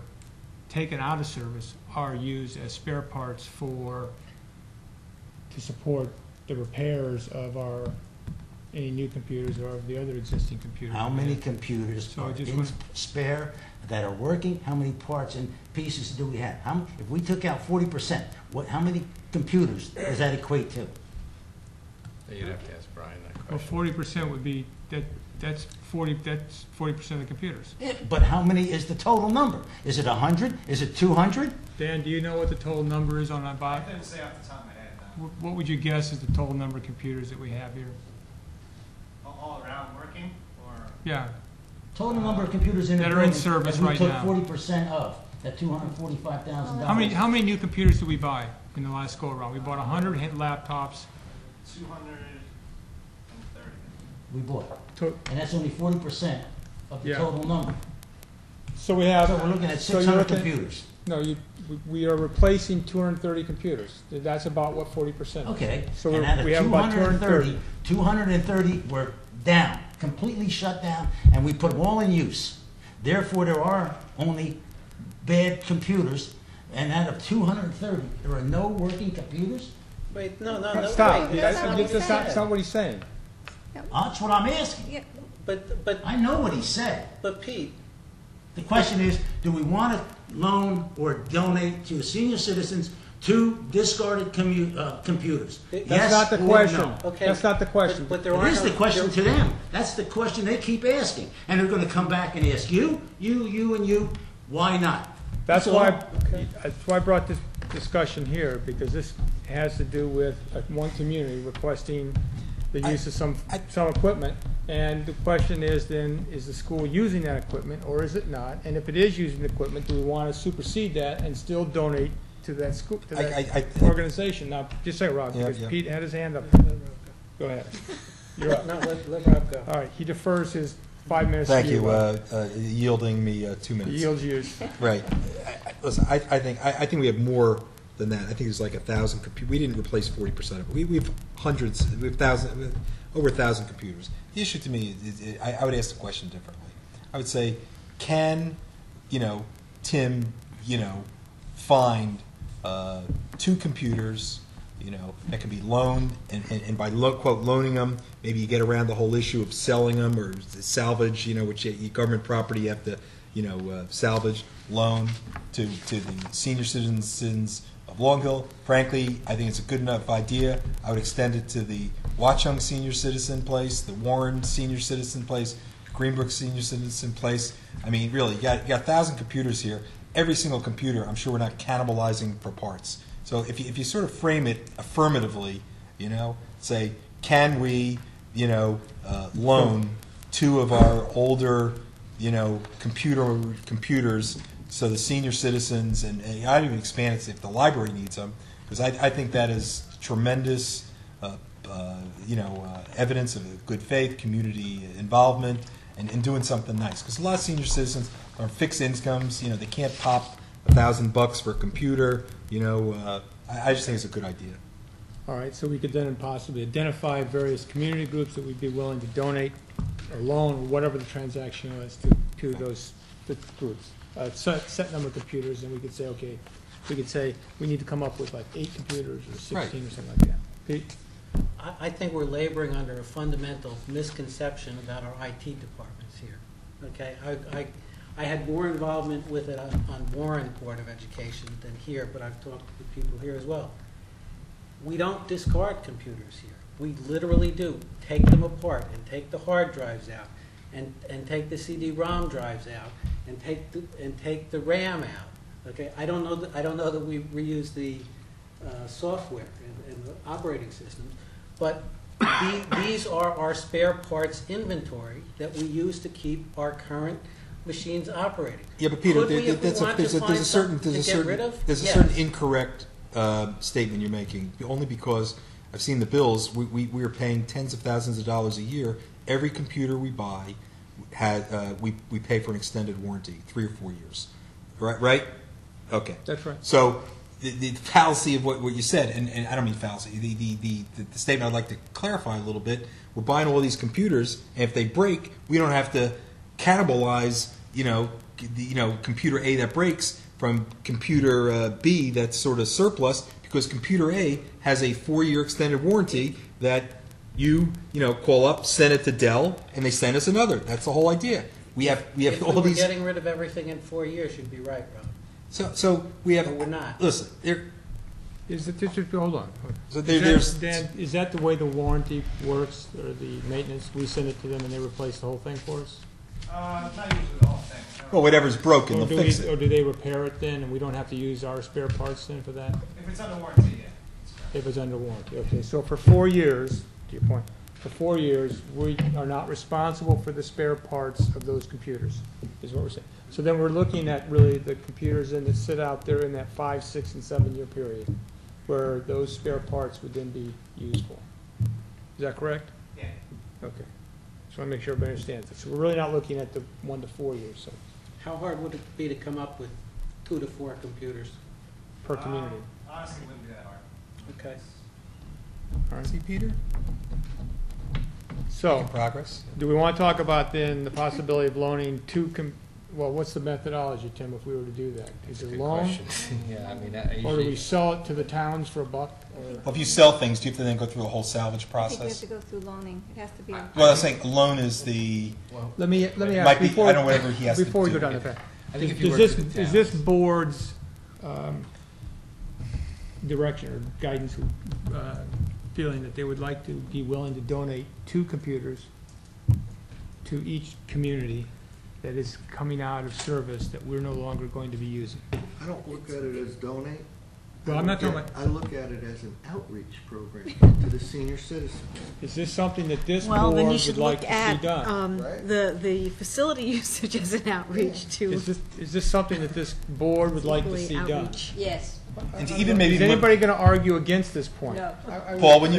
taken out of service, are used as spare parts to support the repairs of any new computers or of the other existing computers. How many computers are spare that are working? How many parts and pieces do we have? If we took out 40%, how many computers does that equate to? You'd have to ask Brian that question. Well, 40% would be that's 40% of the computers. Yeah, but how many is the total number? Is it 100? Is it 200? Dan, do you know what the total number is on that box? I couldn't say off the top of my head. No. What would you guess is the total number of computers that we have here? All around working, or yeah. Total number of computers in that are in service right now. We took 40% of that $245,000. How many new computers did we buy in the last go around? We bought 100 laptops. 230. We bought, and that's only 40% of the total number. So we have. So we're looking at 600 computers. No, we are replacing 230 computers. That's about what 40% is. Okay. So and we have about 230 were down, completely shut down, and we put them all in use. Therefore, there are only bad computers, and out of 230, there are no working computers? Wait, no. Stop. Wait, that's not what he's saying. That's what I'm asking. Yeah, but I know what he said. But Pete, the question is, do we want to loan or donate to senior citizens 2 discarded computers? That's not the question. No. Okay. That's not the question. But it is the question to them. That's the question they keep asking, and they're going to come back and ask you, and you. Why not? That's why I brought this discussion here, because this has to do with one community requesting the use of some equipment, and the question is then, is the school using that equipment or is it not? And if it is using the equipment, do we want to supersede that and still donate to that school, to that organization? Now, just say it, Rob, because Pete had his hand up. Go ahead. You're up. No, let Rob go. All right, he defers his 5 minutes. Thank you, yielding me 2 minutes. Yields use. Right. Listen, I think we have more than that. I think there's like 1,000 computers. We didn't replace 40% of it. We have hundreds. We have over 1,000 computers. The issue to me is I would ask the question differently. I would say, can Tim find 2 computers that can be loaned, and by quote loaning them, maybe you get around the whole issue of selling them or salvage, which government property you have to salvage, loan to the senior citizens of Long Hill. Frankly, I think it's a good enough idea. I would extend it to the Watchung Senior Citizen Place, the Warren Senior Citizen Place, Greenbrook Senior Citizen Place. I mean, really, you got 1,000 computers here. Every single computer, I'm sure we're not cannibalizing for parts. So if you sort of frame it affirmatively, say, can we, loan 2 of our older, computers so the senior citizens, and I'd even expand it if the library needs them, because I think that is tremendous, evidence of good faith, community involvement, and doing something nice. Because a lot of senior citizens are fixed incomes, they can't pop $1,000 for a computer, I just think it's a good idea. All right, so we could then possibly identify various community groups that we'd be willing to donate or loan, or whatever the transaction was, to those groups. Set number of computers, and we could say, okay, we need to come up with like 8 computers or 16 Right. or something like that. Pete? I think we're laboring under a fundamental misconception about our IT departments here. Okay, I had more involvement with it on Warren Board of Education than here, but I've talked to people here as well. We don't discard computers here. We literally do take them apart and take the hard drives out, and take the CD-ROM drives out, and take the RAM out. Okay, I don't know that we reuse the software and the operating systems, but these are our spare parts inventory that we use to keep our current machines operating. Yeah, but Peter, Could we, if we want to find something to get rid of? there's a Yes. certain incorrect statement you're making, only because I've seen the bills. We are paying tens of thousands of dollars a year. Every computer we buy, we pay for an extended warranty, 3 or 4 years. Right? Okay. That's right. So the fallacy of what you said, and I don't mean fallacy, the statement I'd like to clarify a little bit, we're buying all these computers, and if they break, we don't have to cannibalize, computer A that breaks from computer B that's sort of surplus, because computer A has a 4-year extended warranty that you call up, send it to Dell, and they send us another. That's the whole idea. We have If all we were these. getting rid of everything in 4 years, you'd be right, Rob. So we have. But we're not. Listen, Hold on. So Dan, is that the way the warranty works, or the maintenance? We send it to them and they replace the whole thing for us? Not usually the whole thing. Well, whatever's broken, Or they'll do fix we, it. or do they repair it then, and we don't have to use our spare parts then for that? If it's under warranty, yeah. If it's under warranty, okay. So for 4 years, to your point, for 4 years, we are not responsible for the spare parts of those computers, is what we're saying. So then we're looking at really the computers that sit out there in that 5, 6, and 7 year period, where those spare parts would then be used for. Is that correct? Yeah. Okay. Just want to make sure everybody understands it. So we're really not looking at the 1 to 4 years, so, How hard would it be to come up with 2 to 4 computers? per community. Honestly, it wouldn't be that hard. Okay. All right. See, Peter? So, Making progress. do we want to talk about then the possibility of loaning well, what's the methodology, Tim, if we were to do that? Is it Good loan? question. Yeah, I mean, I Or do we usually, sell it to the towns for $1? Or Well, if you sell things, do you have to then go through a whole salvage I think we have process? to go through loaning. It has to be. Well, I was saying loan is the. let me It ask might be- before I don't know whatever he has to before we do. go down the path. I think if you Is work this with the is this towns. board's direction or guidance, feeling that they would like to be willing to donate 2 computers to each community that is coming out of service that we're no longer going to be using? I don't look at it as donate. Well, I'm not talking I look at it as an outreach program to the senior citizens. Is this something that this Well, board then you would should like look to see at done? the facility usage as an outreach to Is this something that this board would like to see done? outreach. Yes. And even maybe Is anybody going to argue against this point? No. Paul, when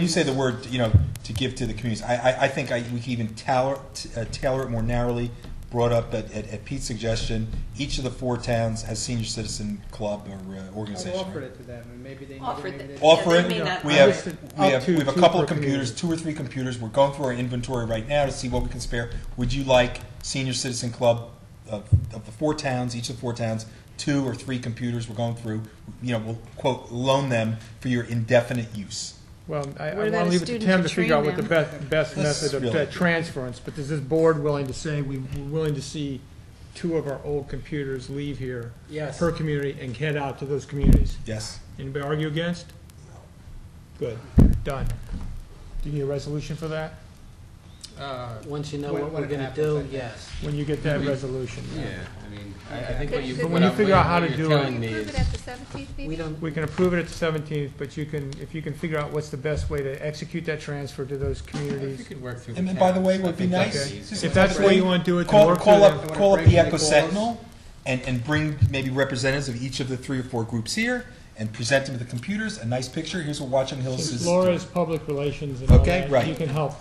you say the word, to give to the communities, I think we can even tailor it more narrowly. Brought up at Pete's suggestion, each of the 4 towns has senior citizen club or organization. I've offered it to them, and maybe they need Offered it, maybe it. they Offer Yeah, it. they may not We like have it. we have a Two couple per of computers, community. 2 or 3 computers. We're going through our inventory right now to see what we can spare. Would you like senior citizen club of the 4 towns, each of the 4 towns, 2 or 3 computers? We're going through. We'll quote loan them for your indefinite use. Well, I What want about to a leave it to student Tim to to figure out train what the them? best That's method of really that good. transference, but is this board willing to say we're willing to see 2 of our old computers leave here Yes. per community and head out to those communities? Yes. Anybody argue against? Good, done. Do you need a resolution for that? Once you know When- what when we're it going to happens, do, I think. yes. When you get that resolution? yeah, I mean, I think what you. Could- When you figure out how to what do you're it- telling me Approve is. it at the 17th meeting? We don't, We can approve it at the 17th, but you can, if you can figure out what's the best way to execute that transfer to those If you communities. could work through And the then, by the towns, way, I what would be think that'd nice? easy. just If that's the way you want to do it, then Call work call through up them. call up the break any Echo laws. Sentinel and bring maybe representatives of each of the 3 or 4 groups here and present them with the computers, a nice picture. Here's what Watchung Hills Since is. Laura's public relations and all Okay, that, right. you can help.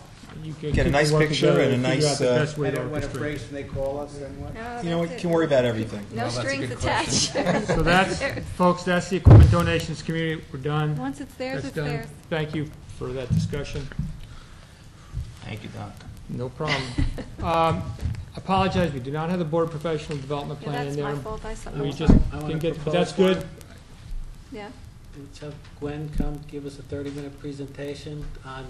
You can Get a nice work picture together and a figure out nice, the best way to When it orchestrate. breaks and they call us, then what? No, You know what? that's Can it. worry about everything. No Well, that's a strings good attached. So that's, folks, that's the equipment donations community. We're done. Once it's theirs, That's it's done. theirs. Thank you for that discussion. Thank you, Doc. No problem. Apologize, we do not have the Board Professional Development Yeah, Plan that's in there. my fault. I saw. We I'm just sorry. I wanna didn't get, but propose that's good. one. Yeah. Let's have Gwen come give us a 30-minute presentation on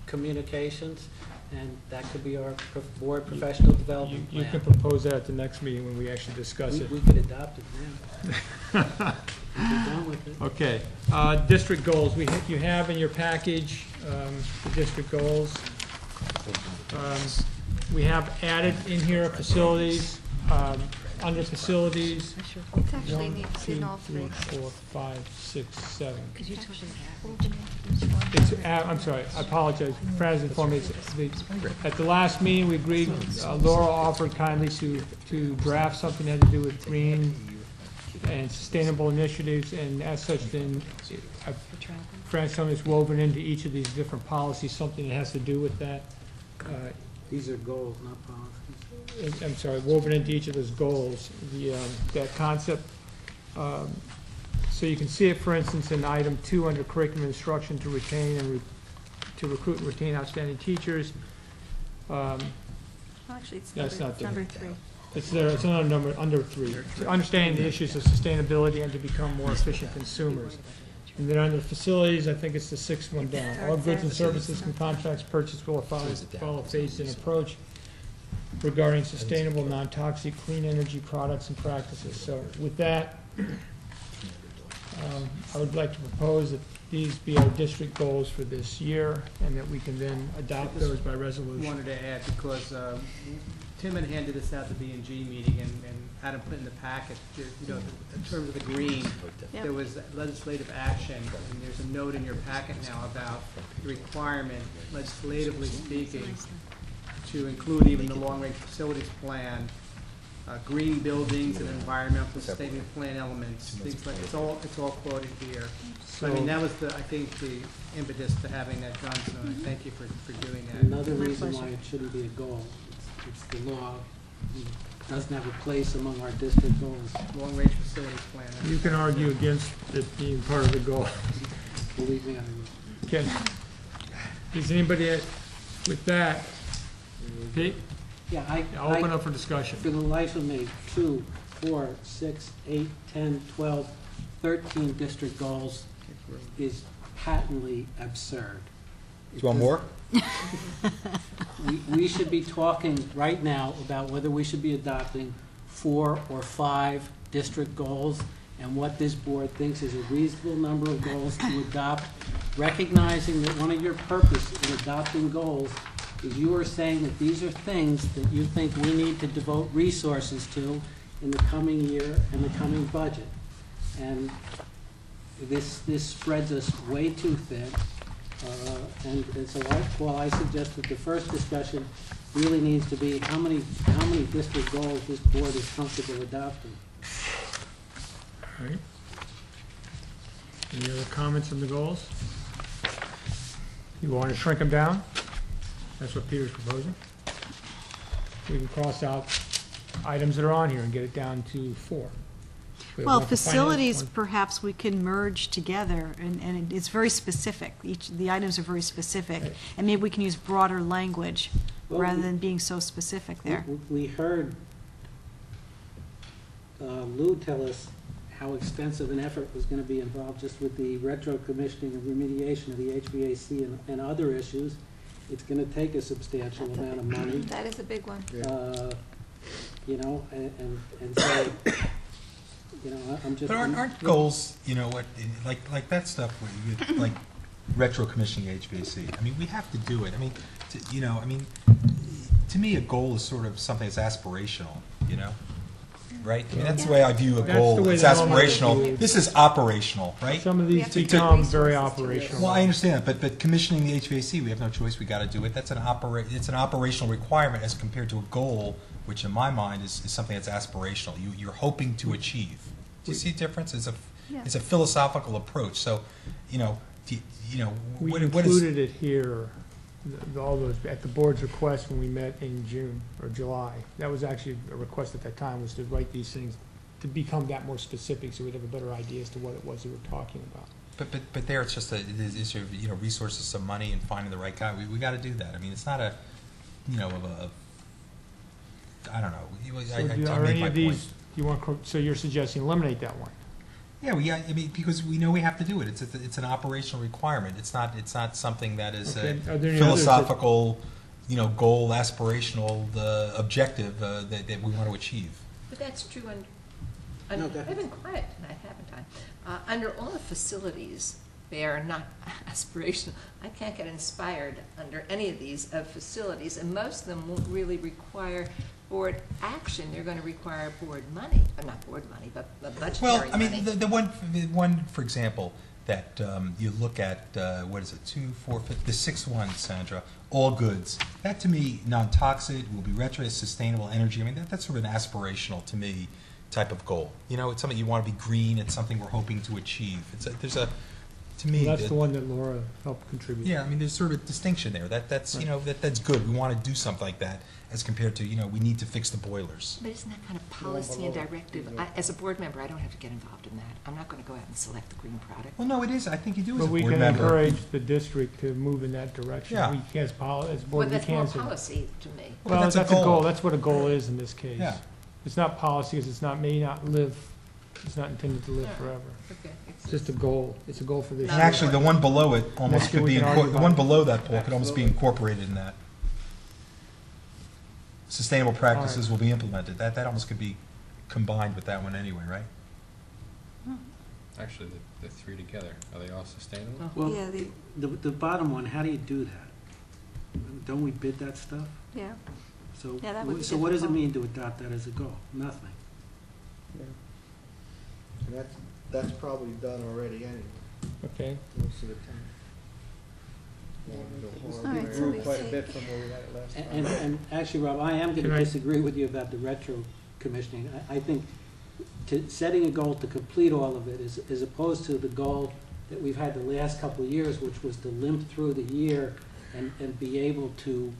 communications, and that could be our board professional development You plan. can propose that at the next meeting when we actually discuss it. We could adopt it now. We'll be done with it. Okay, district goals. You have in your package the district goals. We have added in here facilities, under facilities. It's actually 1, needs 2, in all 3, three. 4, 5, 6, 7. Because you took It's, I'm sorry, I apologize. Francis informed me. At the last meeting, we agreed, Laura offered kindly to draft something that had to do with green and sustainable initiatives, and as such, then Francis told me it's woven into each of these different policies, something that has to do with that. These are goals, not policies. I'm sorry, woven into each of those goals, that concept. So you can see it, for instance, in item 2 under curriculum instruction to retain and to recruit and retain outstanding teachers. Actually, it's That's not there. number 3. It's there, it's another number, under 3. To understand the issues of sustainability and to become more efficient consumers. And then under facilities, I think it's the 6th one down. All goods and services and contracts purchased will follow a phased-in approach regarding sustainable, non-toxic, clean energy products and practices. So with that, I would like to propose that these be our district goals for this year, and that we can then adopt those by resolution. Wanted to add, because Tim had handed this out at the B&G meeting and had him put in the packet, you know, in terms of the green, Yep. there was legislative action, and there's a note in your packet now about the requirement, legislatively speaking, to include even the long-range facilities plan, green buildings and environmental sustainment plan elements, things like, it's all quoted here. So, I mean, that was I think, the impetus to having that done, so I thank you for doing that. Another reason why it shouldn't be a goal, it's the law. It doesn't have a place among our district goals. Long-range facilities plan. You can argue against it being part of the goal. Believe me, I will. Ken, is anybody with that? Pete? Yeah, I'll open up for discussion. For the life of me, 2, 4, 6, 8, 10, 12, 13 district goals is patently absurd. Do you want more? We should be talking right now about whether we should be adopting 4 or 5 district goals, and what this board thinks is a reasonable number of goals to adopt, recognizing that one of your purpose in adopting goals is you are saying that these are things that you think we need to devote resources to in the coming year and the coming budget. And this spreads us way too thin. And so I suggest that the first discussion really needs to be how many district goals this board is comfortable adopting. All right. Any other comments on the goals? You want to shrink them down? That's what Peter's proposing. We can cross out items that are on here and get it down to 4. We Well, want the finance facilities, one. perhaps we can merge together, and it's very specific. The items are very specific, and maybe we can use broader language Well, rather than being so specific there. We heard Lou tell us how extensive an effort was going to be involved just with the retro commissioning and remediation of the HVAC and other issues. It's going to take a substantial amount of money. That is a big one. You know, and so, you know, I'm just. But aren't goals, you know, what like that stuff, like retro commissioning HVAC? I mean, we have to do it. I mean, to me, a goal is sort of something that's aspirational, you know? Right? I mean, that's the way I view a That's goal. the way It's they normally aspirational. do. This is operational, right? Some of these To- become very operational. Well, I understand that, but commissioning the HVAC, we have no choice. We got to do it. That's it's an operational requirement as compared to a goal which in my mind is something that's aspirational. You're hoping to achieve. Do you see a difference? It's a philosophical approach. So, We what is included it here, all those, at the board's request when we met in June or July. That was actually a request at that time, was to write these things, to become that more specific, so we'd have a better idea as to what it was we were talking about. But there it's just resources, some money, and finding the right guy. We got to do that. I mean, it's not a I don't know. So are any of these, so you're suggesting eliminate that one? Yeah, I mean, because we know we have to do it. It's an operational requirement. It's not something that is a philosophical, goal, aspirational, objective that we want to achieve. But that's true. I've been quiet tonight, haven't I? Under all the facilities, they are not aspirational. I can't get inspired under any of these facilities, and most of them won't really require board action. They're going to require board money, not board money, but budgetary money. Well, I mean, the one, for example, that you look at, what is it, 2, 4, 5, the sixth one, Sandra, all goods. That to me, non-toxic, will be retro, sustainable energy. I mean, that's sort of an aspirational, to me, type of goal. It's something you want to be green. It's something we're hoping to achieve. To me, well, that's the one that Laura helped contribute. Yeah, I mean, there's sort of a distinction there. That's right. That's good. We want to do something like that, as compared to we need to fix the boilers. But isn't that kind of policy and directive? As a board member, I don't have to get involved in that. I'm not going to go out and select the green product. Well, no, it is. I think you do as a board member. But we can encourage the district to move in that direction. Yeah. We as board, well, that's we can. More policy to me. Well, that's a goal. That's what a goal is in this case. Yeah. It's not policy, because it's not intended to live forever. Okay. It's just a goal. It's a goal for this year. And actually, the one below it almost could be, the one below that, Paul, could almost be incorporated in that. Sustainable practices will be implemented. That almost could be combined with that one anyway, right? Actually, the three together, are they all sustainable? Well, yeah, the bottom one, how do you do that? Don't we bid that stuff? Yeah. So, yeah, that would be so what does it mean to adopt that as a goal? Nothing. Yeah. And that's probably done already anyway. Okay. Most of the time. We grew quite a bit from where we had it last time. And actually, Rob, I am going to disagree with you about the retro commissioning. I think setting a goal to complete all of it as opposed to the goal that we've had the last couple of years, which was to limp through the year and be able to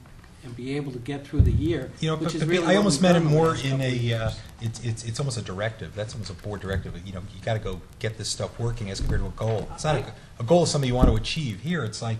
get through the year. Which is really I almost meant it more in a. It's almost a directive. That's almost a board directive. You got to go get this stuff working as compared to a goal. It's not a goal is something you want to achieve. Here, it's like,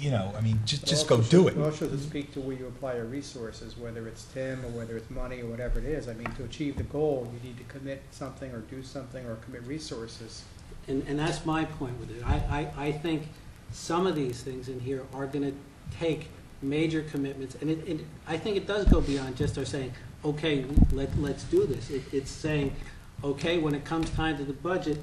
I mean, just go do it. It also should speak to where you apply your resources, whether it's TIM or whether it's money or whatever it is. I mean, to achieve the goal, you need to commit something or do something or commit resources. And that's my point with it. I think some of these things in here are going to take major commitments, and I think it does go beyond just our saying, okay, let's do this. It's saying, okay, when it comes time to the budget,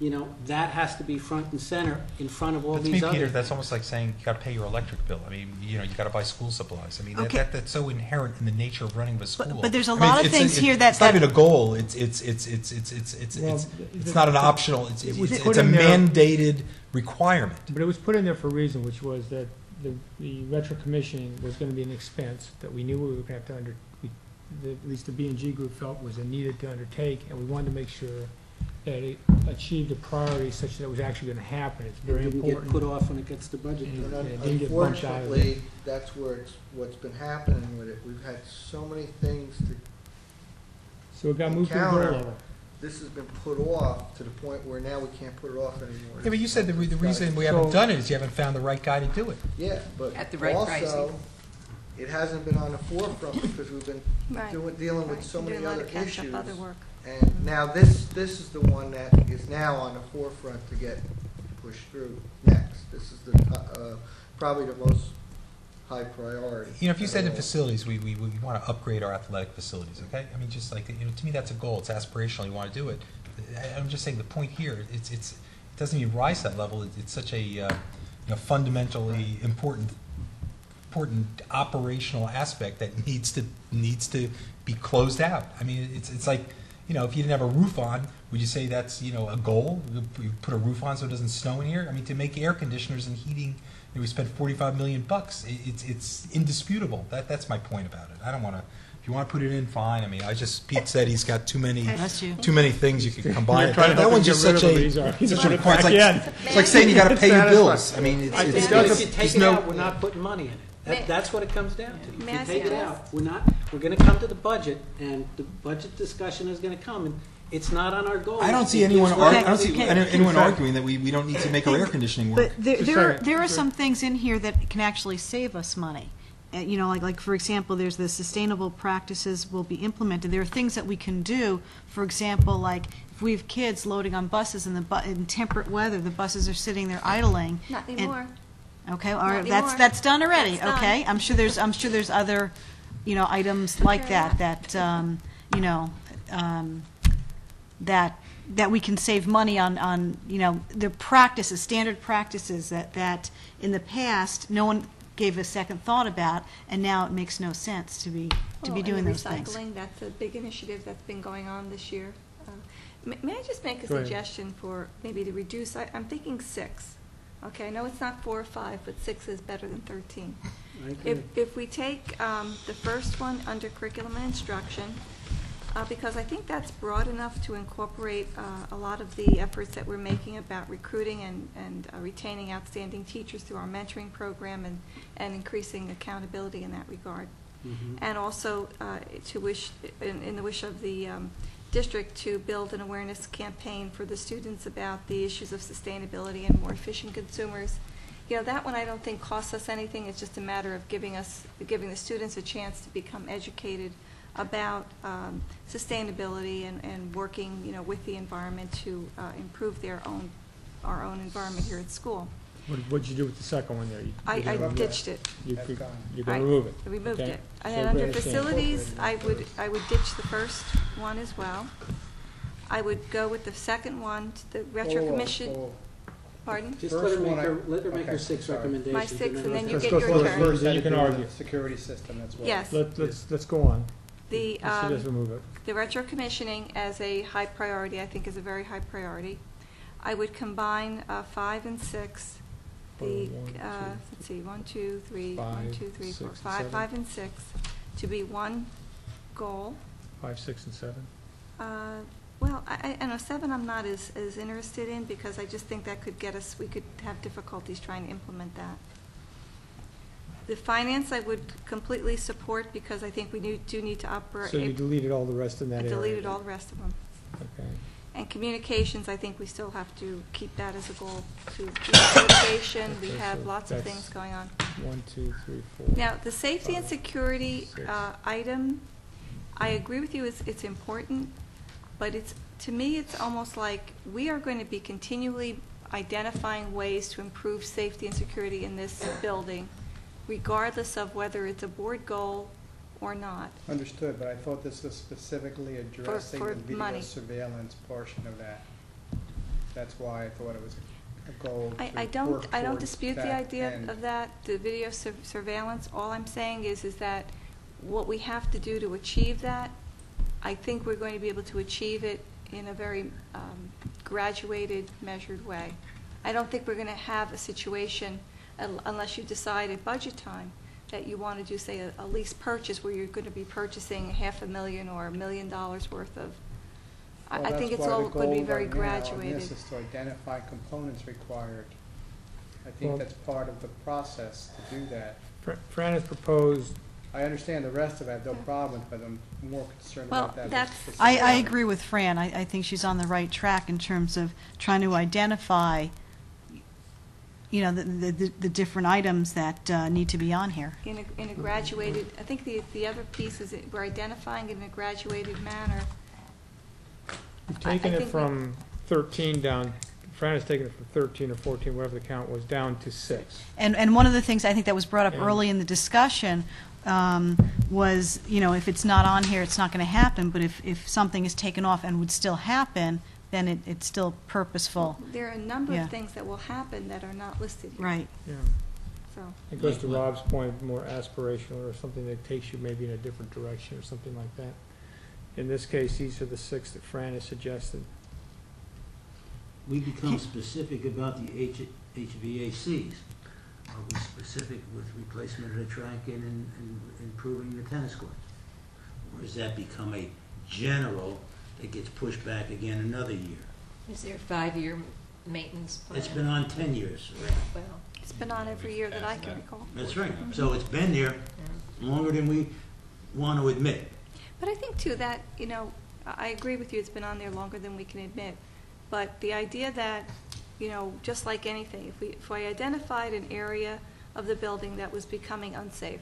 that has to be front and center in front of all these other. Peter, that's almost like saying you got to pay your electric bill. I mean, you got to buy school supplies. I mean, that's so inherent in the nature of running the school. But there's a lot of things here that it's not even a goal. It's not an optional. It's a mandated requirement. But it was put in there for a reason, which was that the retro commissioning was going to be an expense that we knew we were going to have to at least the B&G group felt was needed to undertake, and we wanted to make sure that it achieved a priority such that it was actually going to happen. It's very important. It didn't get put off when it gets to budget time. Unfortunately, that's what's been happening with it. We've had so many things to So it got moved to the goal level. This has been put off to the point where now we can't put it off anymore. Yeah, but you said the reason we haven't done it is you haven't found the right guy to do it. Yeah, but at the right also, pricing. It hasn't been on the forefront because we've been dealing with so many other issues. And now this is the one that is now on the forefront to get pushed through next. This is the probably the most high priority. If you said in facilities, we want to upgrade our athletic facilities, okay? I mean, just like, to me that's a goal. It's aspirational. You want to do it. I'm just saying the point here, it doesn't even rise to that level. It's such a fundamentally important operational aspect that needs to be closed out. I mean, it's like, if you didn't have a roof on, would you say that's, a goal? You put a roof on so it doesn't snow in here? I mean, to make air conditioners and heating, we spent $45 million. It's indisputable. That's my point about it. I don't want to If you want to put it in, fine. I mean, Pete said he's got too many you. things you could combine. Trying to That help one's him just get rid such of a, them. He's such trying a to point. back in. It's like saying you got to pay your bills. I mean, If you take there's it no. out, we're not putting money in it. That's what it comes down to. If May you I take it suggest? out, we're going to come to the budget, and the budget discussion is going to come, and it's not on our goals. I don't see anyone. I don't see anyone arguing that we don't need to make our air conditioning work. But there are some things in here that can actually save us money. You know, like for example, there's the sustainable practices will be implemented. There are things that we can do. For example, like if we have kids loading on buses in temperate weather, the buses are sitting there idling. Not anymore. Okay, all Not right, anymore. that's done already. That's done. Okay, I'm sure there's other, you know, items like that you know, that we can save money on you know, the practices, standard practices that in the past no one gave a second thought about, and now it makes no sense to be doing those things. Recycling, that's a big initiative that's been going on this year. May I just make a Go ahead. suggestion for maybe to reduce, I'm thinking 6. Okay, I know it's not 4 or 5, but 6 is better than 13. I agree. If we take the first one under curriculum and instruction, because I think that's broad enough to incorporate a lot of the efforts that we're making about recruiting and retaining outstanding teachers through our mentoring program and increasing accountability in that regard. And also in the wish of the district to build an awareness campaign for the students about the issues of sustainability and more efficient consumers. You know, that one I don't think costs us anything. It's just a matter of giving the students a chance to become educated about sustainability and working, you know, with the environment to improve our own environment here at school. What did you do with the second one there? I ditched it. You're That's going gone. to remove it? I removed Okay. it. And So then under everybody understands. facilities, I would ditch the first one as well. I would go with the second one, the retro commission. Pardon? Just First one, let her make her okay, 6 sorry. recommendations. My 6, and then you Let's get go your through it turn. first. Then you can Had to do with argue. the security system as well. Yes. Let's go on. The Let's just remove it. the retro commissioning as a high priority, I think, is a very high priority. I would combine 5 and 6. The let's see, 1, 2, 3, 1, 2, 3, 4, 5, 5 and 6 to be one goal. 5, 6, and 7. Well, I know 7 I'm not as interested in because I just think that could get us, we could have difficulties trying to implement that. The finance I would completely support because I think we do need to operate. So you deleted all the rest in that I area? deleted all the rest of them. Okay. And communications, I think we still have to keep that as a goal to motivation. We Okay, have so lots of that's things going on. 1, 2, 3, 4. Now, the safety and security 6. item, I agree with you, it's important, but to me, it's almost like we are going to be continually identifying ways to improve safety and security in this building, regardless of whether it's a board goal or not. Understood, but I thought this was specifically addressing for the video money. surveillance portion of that. That's why I thought it was a goal to I work don't towards dispute the that idea end. of that, the video surveillance. All I'm saying is that what we have to do to achieve that, I think we're going to be able to achieve it in a very graduated, measured way. I don't think we're going to have a situation, unless you decide at budget time, that you want to do, say, a lease purchase where you're going to be purchasing $500,000 or $1 million worth of. Well, I think that's it's why all the going to be goal very right now on graduated. This is to identify components required. I think Well- that's part of the process to do that. Fran has proposed. I understand the rest of it, I have no problem, but I'm more concerned Well, about that. that's- specific I item. agree with Fran. I think she's on the right track in terms of trying to identify, you know, the different items that need to be on here. In a graduated, I think the other piece is that we're identifying in a graduated manner. You've taken I it think from 13 down, Fran has taken it from 13 or 14, whatever the count was, down to 6. And one of the things I think that was brought up And- early in the discussion was, you know, if it's not on here, it's not going to happen, but if something is taken off and would still happen, then it's still purposeful. There are a number Yeah. of things that will happen that are not listed here. Right. Yeah. So, It goes to Rob's point, more aspirational or something that takes you maybe in a different direction or something like that. In this case, these are the 6 that Fran has suggested. We become specific about the HVACs. Are we specific with replacement of the track and improving the tennis courts? Or has that become a general that gets pushed back again another year? Is there a 5-year maintenance plan? It's been on 10 years already. Well, It's been on every year that I can recall. That's right. So it's been there longer than we want to admit. But I think too that, I agree with you, it's been on there longer than we can admit. But the idea that, just like anything, if I identified an area of the building that was becoming unsafe,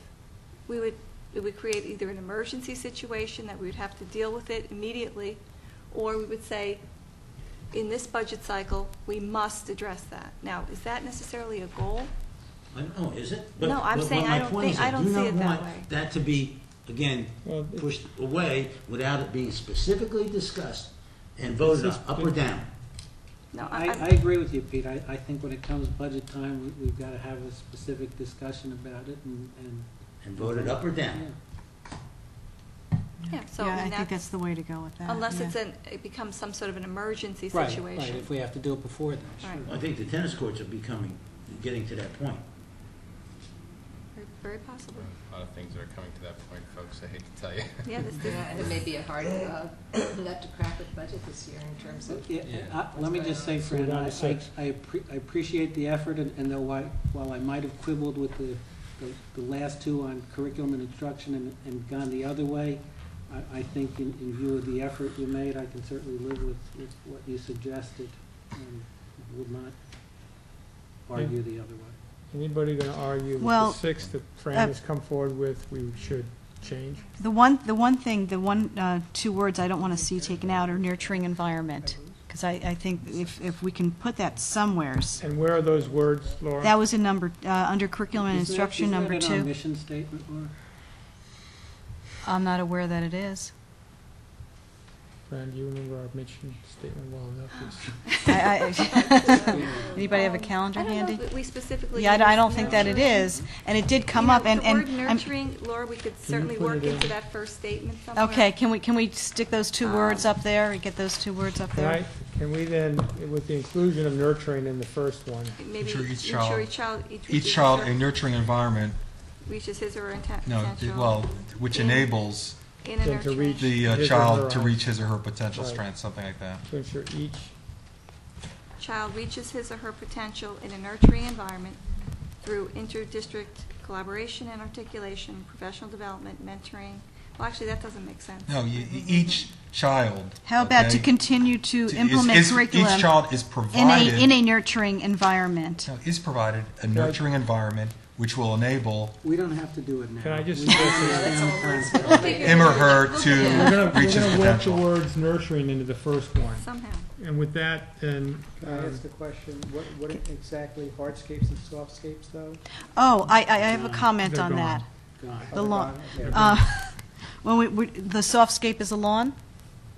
it would create either an emergency situation that we would have to deal with it immediately, or we would say, in this budget cycle, we must address that. Now, is that necessarily a goal? Oh, is it? No, I'm saying I don't see it that way. Do not want that to be, again, pushed away without it being specifically discussed and voted up or down. No, I agree with you, Pete. I think when it comes budget time, we've got to have a specific discussion about it and vote it up or down. Yeah, so I think that's the way to go with that. Unless it becomes some sort of an emergency Right, situation. right, if we have to do it before then, sure. Right. I think the tennis courts are getting to that point. Very possible. A lot of things are coming to that point, folks, I hate to tell you. Yeah, and it may be a hard nut to crack with budget this year in terms of... Let me just say, Fran, I appreciate the effort, and though while I might have quibbled with the last two on curriculum and instruction and gone the other way, I think in view of the effort you made, I can certainly live with what you suggested and would not argue the other way. Anybody going to argue Well, with the 6 that Fran has come forward with we should change? The two words I don't want to see taken out are nurturing environment, because I think if we can put that somewheres. And where are those words, Laura? That was in under curriculum and instruction, number 2. Isn't that in our mission statement, Laura? I'm not aware that it is. Fran, do you remember our mission statement well enough? Anybody have a calendar handy? I don't know if we specifically... Yeah, I don't think that it is. And it did come up. The word nurturing, Laura, we could certainly work into that first statement somewhere. Okay, can we stick those 2 words up there and get those 2 words up there? Right. Can we then, with the inclusion of nurturing in the first one, maybe ensure each child a nurturing environment reaches his or her potential. Which enables the child to reach his or her potential strength, something like that. To ensure each child reaches his or her potential in a nurturing environment through inter-district collaboration and articulation, professional development, mentoring. Well, actually, that doesn't make sense. No, each child. How about to continue to implement curriculum? Each child is provided in a nurturing environment. No, is provided a nurturing environment which will enable. We don't have to do it now. Can I just him or her to reach his potential. We're going to work the words nurturing into the first one. Somehow. And with that, then... Can I ask a question? What exactly hardscapes and softscapes, though? Oh, I have a comment on that. The lawn. The softscape is a lawn?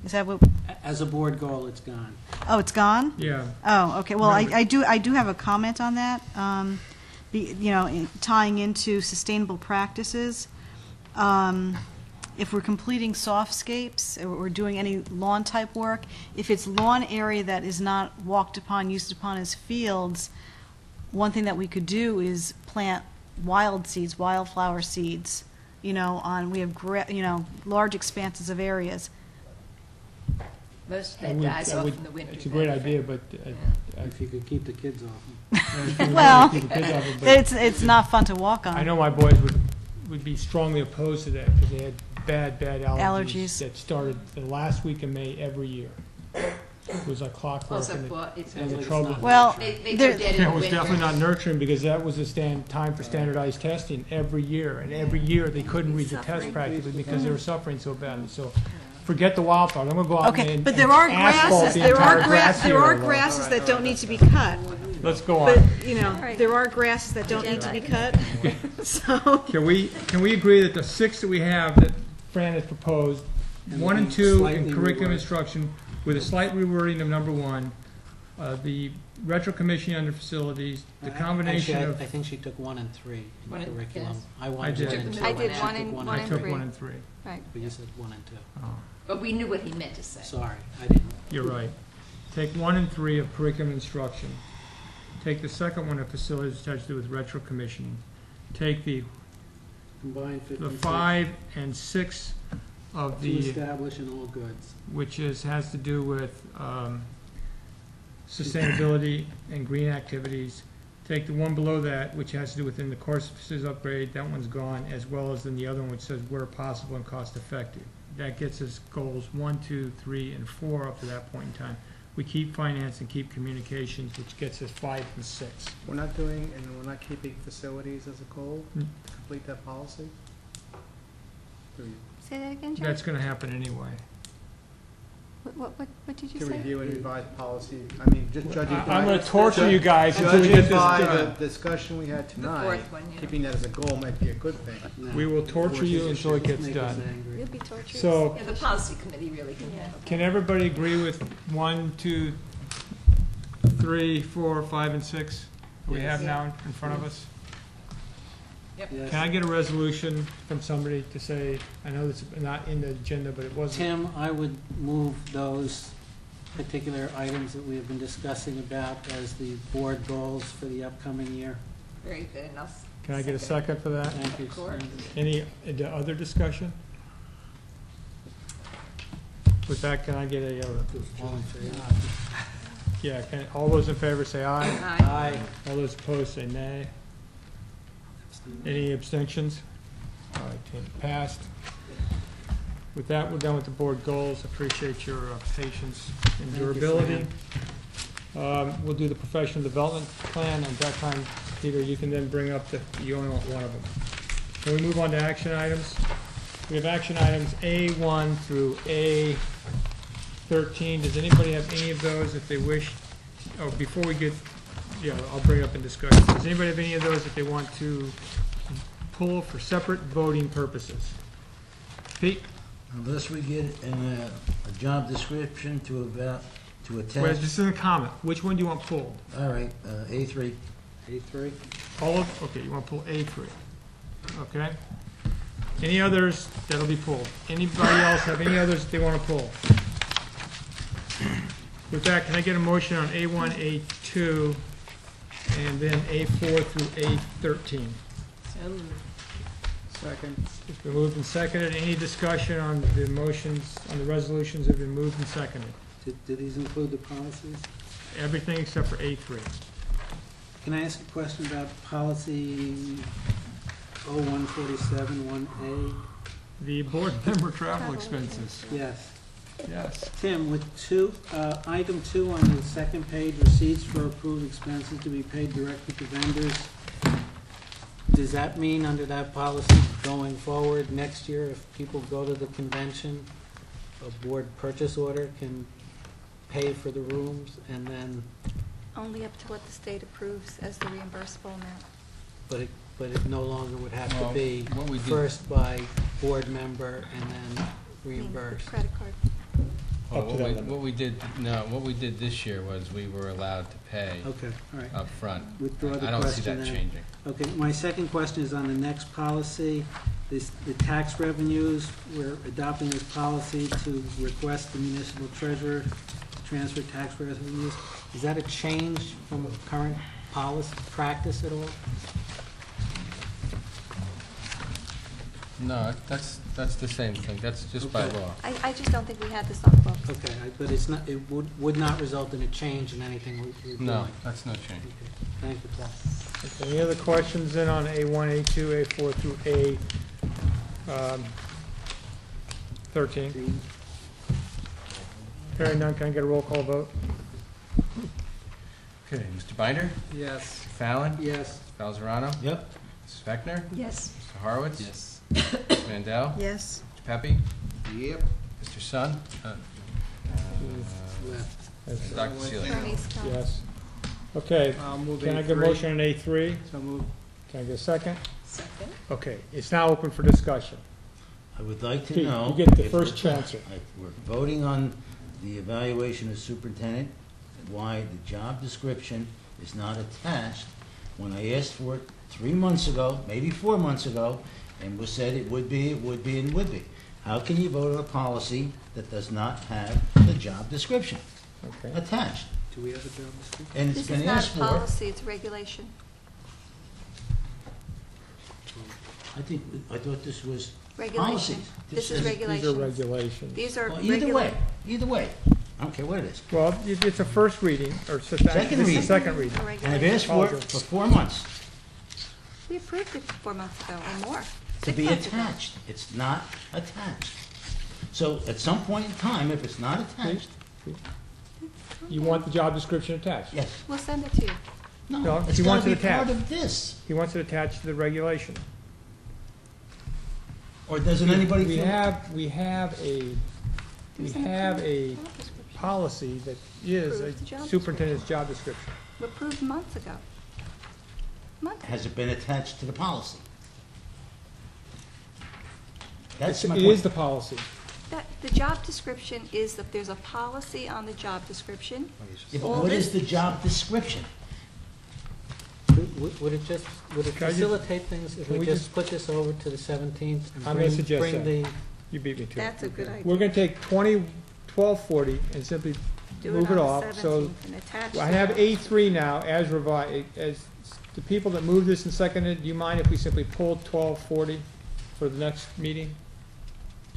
Is that what? As a board goal, it's gone. Oh, it's gone? Yeah. Oh, okay. Well, I do have a comment on that. Tying into sustainable practices. If we're completing softscapes or doing any lawn type work, if it's lawn area that is not walked upon, used upon as fields, one thing that we could do is plant wildflower seeds. We have large expanses of areas. Most of that dies off in the winter. It's a great idea, but if you could keep the kids off them. Well, it's not fun to walk on. I know my boys would be strongly opposed to that because they had bad allergies that started the last week of May every year. It was like clockwork. And the trouble. Well, it was definitely not nurturing because that was the time for standardized testing every year, and every year they couldn't read the test practically because they were suffering so badly. So. Forget the wildflowers. I'm going to go out and but there are grasses. There are grasses that don't need to be cut. Let's go on. But there are grasses that don't need to be cut. So can we agree that the 6 that we have that Fran has proposed, 1 and 2 in curriculum instruction, with a slight rewording of number 1, the retro commission under facilities, the combination actually, of. I think she took 1 and 3 in curriculum. Yes. I did 1 and 2. I did 1 and 3. I took 1 and 3. Right. But you said 1 and 2. Oh. But we knew what he meant to say. Sorry, I didn't. You're right. Take 1 and 3 of curriculum instruction. Take the second one of facilities attached to do with retro commissioning. Take the Combined 56. 5 and 6 of To the, establish in all goods. which has to do with sustainability and green activities. Take the one below that, which has to do within the course facilities upgrade, that one's gone, as well as then the other one which says where possible and cost effective. That gets us goals 1, 2, 3, and 4 up to that point in time. We keep finance and keep communications, which gets us 5 and 6. We're not doing, and we're not keeping facilities as a goal to complete that policy? Say that again, Joe? That's gonna happen anyway. What did you To say? review and revise policy, I mean, just judging by. I'm gonna torture you guys until we Judging get this by done. the discussion we had tonight, fourth one, yeah. keeping that as a goal might be a good thing. No. We will torture you until it gets Make us done. angry. You'll be tortured. So, Yeah, the policy committee really can handle can everybody agree with 1, 2, 3, 4, 5, and 6 we have now in front of us? Yep. Yes. Can I get a resolution from somebody to say, I know it's not in the agenda, but it wasn't. Tim, I would move those particular items that we have been discussing about as the board goals for the upcoming year. Very good enough. Can I get a second for that? Thank you. Of course. Any other discussion? With that, can I get a, All in favor? yeah, all those in favor say aye. Aye. All those opposed say nay. Any abstentions? All right, Tim, passed. With that, we're done with the board goals. Appreciate your patience and Thank you, durability. We'll do the professional development plan, and at that time, Peter, you can then bring up you only want one of them. Can we move on to action items? We have action items A1 through A13. Does anybody have any of those if they wish? Oh, before we get, yeah, I'll bring it up in discussion. Does anybody have any of those that they want to pull for separate voting purposes? Pete? Unless we get a job description to attach. Wait, this is a comment. Which one do you want pulled? All right, A3. A3? All of, okay, you want to pull A3. Okay. Any others that'll be pulled? Anybody else have any others that they want to pull? With that, can I get a motion on A1, A2, and then A4 through A13? Second. It's been moved and seconded. Any discussion on the motions, on the resolutions that have been moved and seconded? Did these include the policies? Everything except for A3. Can I ask a question about policy 0147 1A? The board member travel expenses. Yes. Yes. Tim, with item 2 on the second page, receipts for approved expenses to be paid directly to vendors, does that mean under that policy going forward next year, if people go to the convention, a board purchase order can pay for the rooms and then, Only up to what the state approves as the reimbursable amount. but it no longer would have to Well, be what we did- first by board member and then reimbursed? Credit card. Well, Up to that limit. what we did this year was we were allowed to pay Okay, all right. up front. Withdraw the I don't see question that then. changing. Okay, my second question is on the next policy, the tax revenues. We're adopting this policy to request the municipal treasurer to transfer tax revenues. Is that a change from current policy practice at all? No, that's the same thing. That's just by Okay. law. I just don't think we had this on the books. Okay, but it's not, it would not result in a change in anything we're doing? No, that's no change. Okay, thank you, Paul. Okay, any other questions then on A1, A2, A4 through A13? Hearing none, can I get a roll call vote? Okay, Mr. Binder? Yes. Mr. Fallon? Yes. Mr. Falzarano? Yep. Mrs. Fechner? Yes. Mr. Horowitz? Yes. Ms. Mandel? Yes. Mr. Pepe? Yep. Mr. Sun? Left. Dr. Seeley? Attorney's comment. Yes. Okay, I'll move can I get a A3. motion on A3? So move. Can I get a second? Second. Okay, it's now open for discussion. I would like to Pete, know. you get the if first we're- chance here. We're voting on the evaluation of superintendent, why the job description is not attached when I asked for it 3 months ago, maybe 4 months ago, and was said it would be, and would be. How can you vote on a policy that does not have the job description Okay. attached? Do we have a job description? And it's This been is not asked a for. policy, it's regulation. I thought this was Regulation. policies. This is regulations. These are regulations. These are Well, regula- either way, I don't care what it is. Well, it's a first reading, or Second this is reading. a second reading. And I've asked for it for 4 months We approved it 4 months ago or more. to 6 be months ago. attached. It's not attached. So at some point in time, if it's not attached, You want the job description attached? yes. We'll send it to you. No, No, it's he got wants to it be part attached. of this. He wants it attached to the regulation. Or doesn't anybody We feel? we have a policy that is Approves the job a superintendent's job description. We approved months ago. Months ago. Has it been attached to the policy? That's It my is point. the policy. The job description is that there's a policy on the job description. Yeah, but All what this- is the job description? Would it Can I just- facilitate things if can we we just just- put this over to the 17th? and I'm going to suggest bring that. the You beat me to it. That's a good idea. We're going to take 1240 and simply Do move it it on off. the So 17th and attach I the have job. A3 now as revised. As the people that moved this and seconded, do you mind if we simply pull 1240 for the next meeting?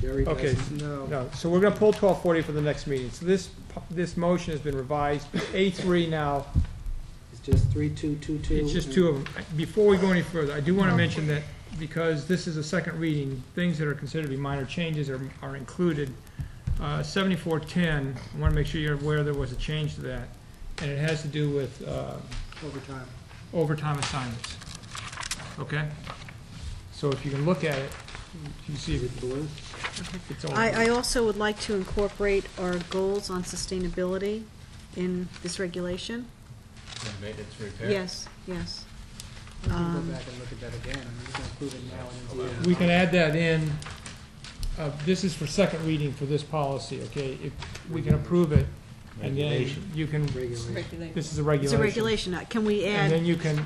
Jerry Okay, doesn't. no, so we're gonna pull 1240 for the next meeting. So this motion has been revised. A3 now, It's just 3222. it's just two of them. Before we go any further, I do want to mention that because this is a second reading, things that are considered to be minor changes are included. 7410, I want to make sure you're aware there was a change to that, and it has to do with overtime assignments. Okay? So if you can look at it, you see it. It's all- I also would like to incorporate our goals on sustainability in this regulation. Maintenance, repair. Yes, yes. We can go back and look at that again, and we can approve it now and then. We can add that in. This is for second reading for this policy, okay? If we can approve it, and then Regulation. you can, Regulation. this is a It's regulation. a regulation. Can we And then add, you can,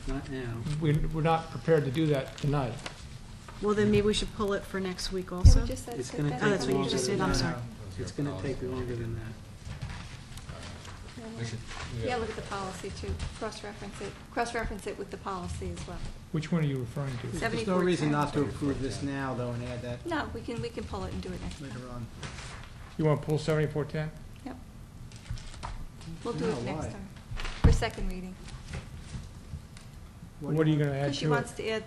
Not now. we're not prepared to do that tonight. well, then maybe we should pull it for next week Yeah, also? we just said It's sit gonna down. take that's what you longer just than said. I'm that. sorry. It's gonna take longer than that. Yeah, look at the policy too. Cross-reference it with the policy as well. Which one are you referring to? There's no reason not to approve this now, though, and add that No, we can pull it and do it next time. later on. You want to pull 7410? Yep. We'll do No, it next why? time, for second reading. What are you going to add Because she to it? wants to add,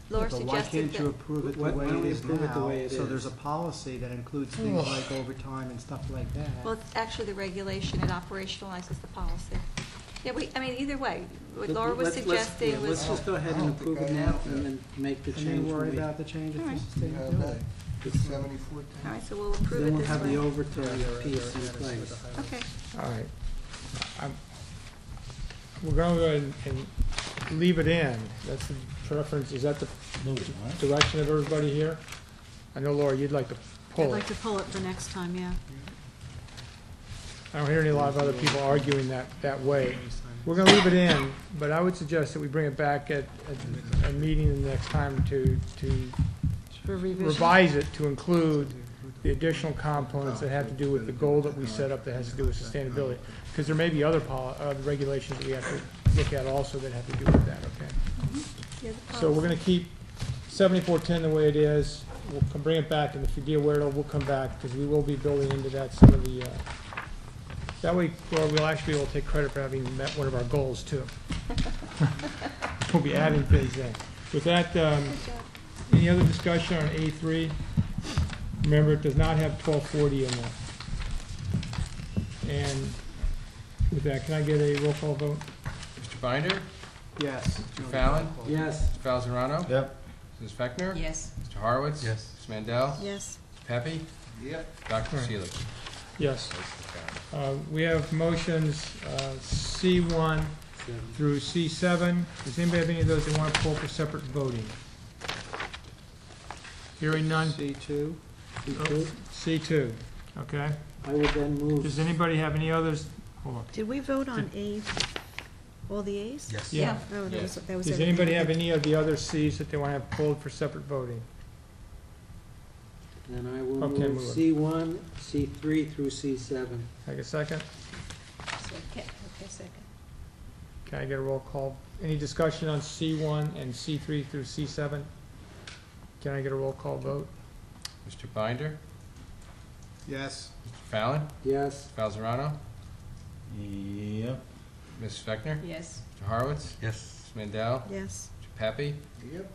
Laura But why suggested can't you that. approve it the Why way don't it we is approve it the way now? it So is? there's a policy that includes things like overtime and stuff like that. Well, it's actually the regulation, it operationalizes the policy. Yeah, either way, what Laura was suggesting Let's was, just go ahead and approve it now and then make the And change. then worry when we- about the change of All right. sustainability. all right, so we'll approve Then it we'll this have the way. overtime piece in place. Okay. All right. We're going to go ahead and leave it in. That's the preference. Is that the direction of everybody here? I know, Laura, you'd like to I'd pull like it. to pull it for next time, yeah. I don't hear a lot of other people arguing that way. We're going to leave it in, but I would suggest that we bring it back at a meeting the next time to For revision. revise it to include the additional components that have to do with the goal that we set up that has to do with sustainability. Because there may be other regulations that we have to look at also that have to do with that, okay? Yeah, the So we're policy. going to keep 7410 the way it is. We'll bring it back, and if you deal where we'll come back, because we will be building into that some of the, that way, Laura, we'll actually be able to take credit for having met one of our goals, too. We'll be adding things in. With that, any other discussion on A3? Remember, it does not have 1240 in there. And with that, can I get a roll call vote? Mr. Binder? Yes. Mr. Fallon? Yes. Mr. Falzarano? Yep. Mrs. Fechner? Yes. Mr. Horowitz? Yes. Ms. Mandel? Yes. Mr. Pepe? Yep. Dr. All right. Seelig? Yes. We have motions C1 through C7. Does anybody have any of those they want to pull for separate voting? Hearing none? C2. C2, okay. I would then move. Does anybody have any others? Hold on. Did we vote on A, all the As? Yes. Yeah. Oh, that was Does everything. anybody have any of the other Cs that they want to have pulled for separate voting? Then I will Okay, move move it. C1, C3 through C7. Take a second. Okay, second. Can I get a roll call? Any discussion on C1 and C3 through C7? Can I get a roll call vote? Mr. Binder? Yes. Mr. Fallon? Yes. Mr. Falzarano? Yep. Ms. Fechner? Yes. Mr. Horowitz? Yes. Ms. Mandel? Yes. Mr. Pepe? Yep.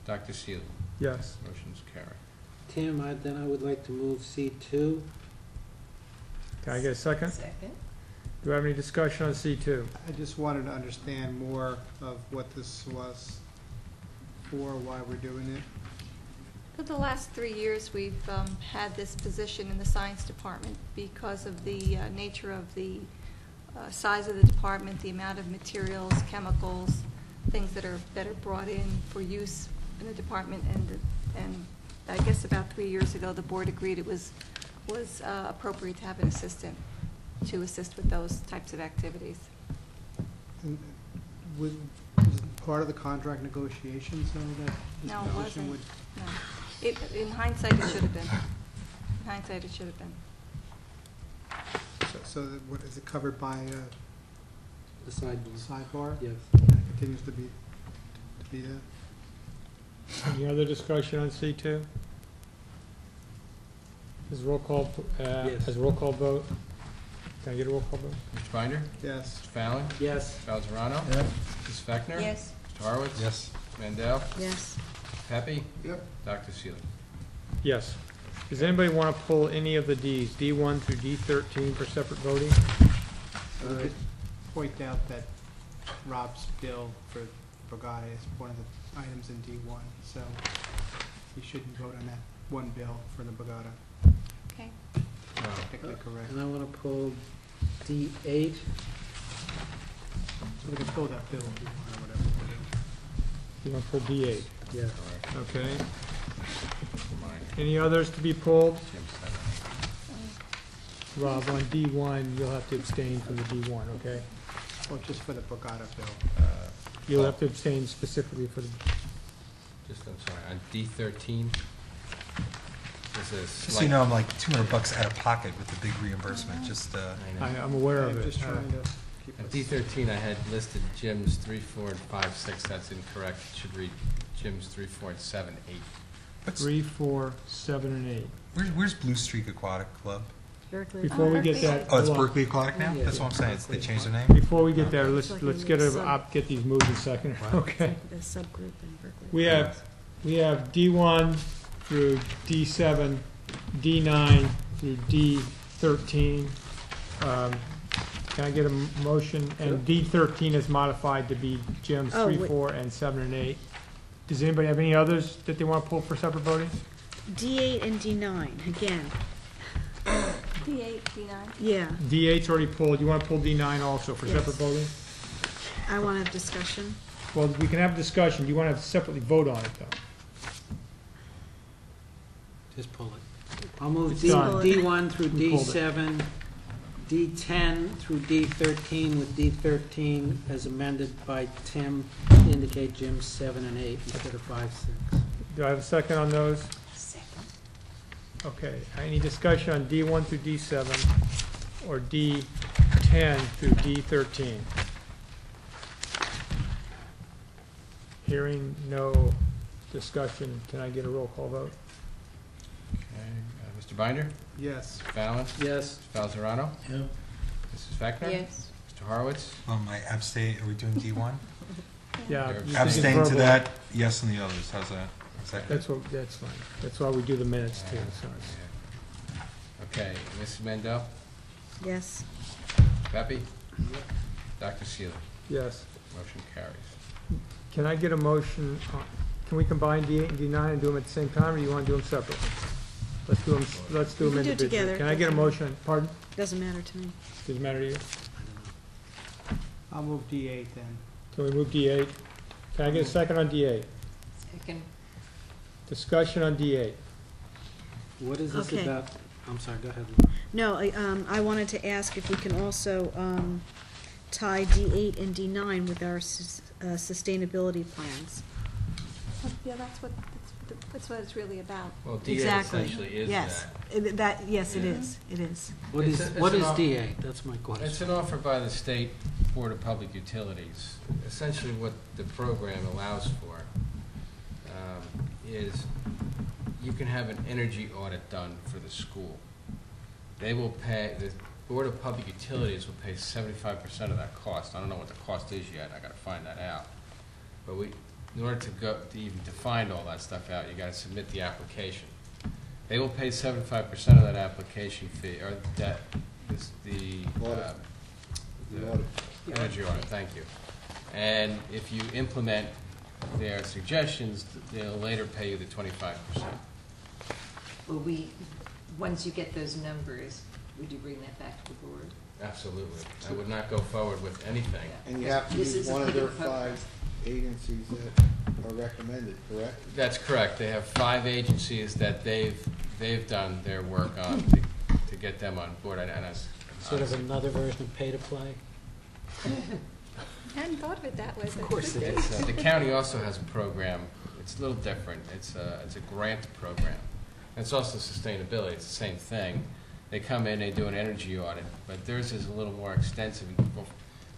Dr. Seeley? Yes. Motion's carried. Tim, then I would like to move C2. Can I get a second? Second. Do I have any discussion on C2? I just wanted to understand more of what this was for, why we're doing it. For the last 3 years, we've had this position in the science department because of the nature of the size of the department, the amount of materials, chemicals, things that are brought in for use in the department. And I guess about 3 years ago, the board agreed it was appropriate to have an assistant to assist with those types of activities. And was it part of the contract negotiations, though, that this No, it position wasn't. would? No. In hindsight, it should have been. In hindsight, it should have been. So what, is it covered by The sidebar. sidebar? Yes. And it continues to be that? Any other discussion on C2? As roll call, Yes. as roll call vote? Can I get a roll call vote? Mr. Binder? Yes. Mr. Fallon? Yes. Mr. Falzarano? Yep. Ms. Fechner? Yes. Mr. Horowitz? Yes. Ms. Mandel? Yes. Pepe? Yep. Dr. Seeley? Yes. Does anybody want to pull any of the Ds, D1 through D13 for separate voting? I would point out that Rob's bill for Brigada is one of the items in D1, so you shouldn't vote on that one bill for the Brigada. Okay. Technically correct. And I want to pull D8. So we can pull that bill if you want or whatever. You want to pull D8? Yes. Okay. Any others to be pulled? Rob, on D1, you'll have to abstain from the D1, okay? Or just for the Brigada bill. You'll have to abstain specifically for the, Just, I'm sorry, on D13, there's a Just so you know, I'm like $200 out of pocket with the big reimbursement, just, I'm aware of I'm it. just trying to keep At us. D13, I had listed gyms 3, 4, and 5, 6. That's incorrect. It should read gyms 3, 4, and 7, 8. 3, 4, 7, and 8. where's Blue Streak Aquatic Club? Berkeley. Before we get that. Oh, it's hold on. Berkeley Aquatic now? Yeah. That's what I'm saying, they changed their name? Before we get there, let's get these moved in a second, okay? The subgroup in Berkeley. We have D1 through D7, D9 through D13. Can I get a motion? And D13 is modified to be gyms Oh, 3, wait. 4, and 7, and 8. Does anybody have any others that they want to pull for separate voting? D8 and D9, again. D8, D9. Yeah, D8's already pulled. You want to pull D9 also for Yes. separate voting? I want to have discussion. Well, we can have a discussion. You want to separately vote on it, though. Just pull it. I'll move It's done. D1 through We pulled it. D7, D10 through D13, with D13 as amended by Tim to indicate gyms 7 and 8 instead of 5, 6. Do I have a second on those? Second. Okay, any discussion on D1 through D7 or D10 through D13? Hearing no discussion, can I get a roll call vote? Okay, Mr. Binder? Yes. Mr. Fallon? Yes. Mr. Falzarano? Yep. Mrs. Fechner? Yes. Mr. Horowitz? My abstain, are we doing D1? Yeah. You're you can Abstain to verbal- that, yes on the others, how's that? Is that good? That's fine. That's why we do the minutes too, so it's. Okay, Mrs. Mandel? Yes. Pepe? Dr. Seeley? Yes. Motion carries. Can I get a motion, can we combine D8 and D9 and do them at the same time, or do you want to do them separately? Let's do them We can do it individually. together. Can I get a motion, pardon? Doesn't matter to me. Does it matter to you? I'll move D8 then. Can we move D8? Can I get a second on D8? Second. Discussion on D8. What is this Okay. about? I'm sorry, go ahead. No, I wanted to ask if we can also tie D8 and D9 with our sustainability plans. Yeah, that's what it's really about. Well, D8 Exactly. essentially is Yes. that. Yes, it Yeah. is. It is. What It's is a- it's what an is off- D8? That's my question. It's an offer by the State Board of Public Utilities. Essentially what the program allows for is you can have an energy audit done for the school. They will pay, the Board of Public Utilities will pay 75% of that cost. I don't know what the cost is yet, I gotta find that out. But in order to even to find all that stuff out, you gotta submit the application. They will pay 75% of that application fee, or that is the energy audit, thank you. And if you implement their suggestions, they'll later pay you the 25%. Will once you get those numbers, would you bring that back to the board? Absolutely. I would not go forward with anything. And you have to use one of their 5 agencies that are recommended, correct? That's correct. They have 5 agencies that they've done their work on to get them on board. Sort of another version of pay to play. I hadn't thought of it that way. Of course it is. The county also has a program. It's a little different. It's a grant program. And it's also sustainability. It's the same thing. They come in, they do an energy audit, but theirs is a little more extensive. Well,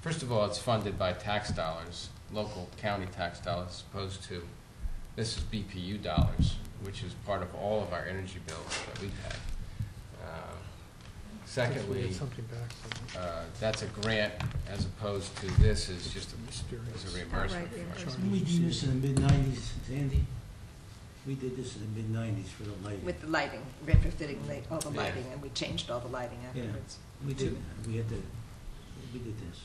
first of all, it's funded by tax dollars, local county tax dollars, as opposed to this is BPU dollars, which is part of all of our energy bills that we pay. Secondly, that's a grant as opposed to this is just a reimbursement. Didn't we do this in the mid-90s, Sandy? We did this in the mid-90s for the lighting. With the lighting, retrofitting all the lighting, and we changed all the lighting afterwards. Yeah, we did. We did this.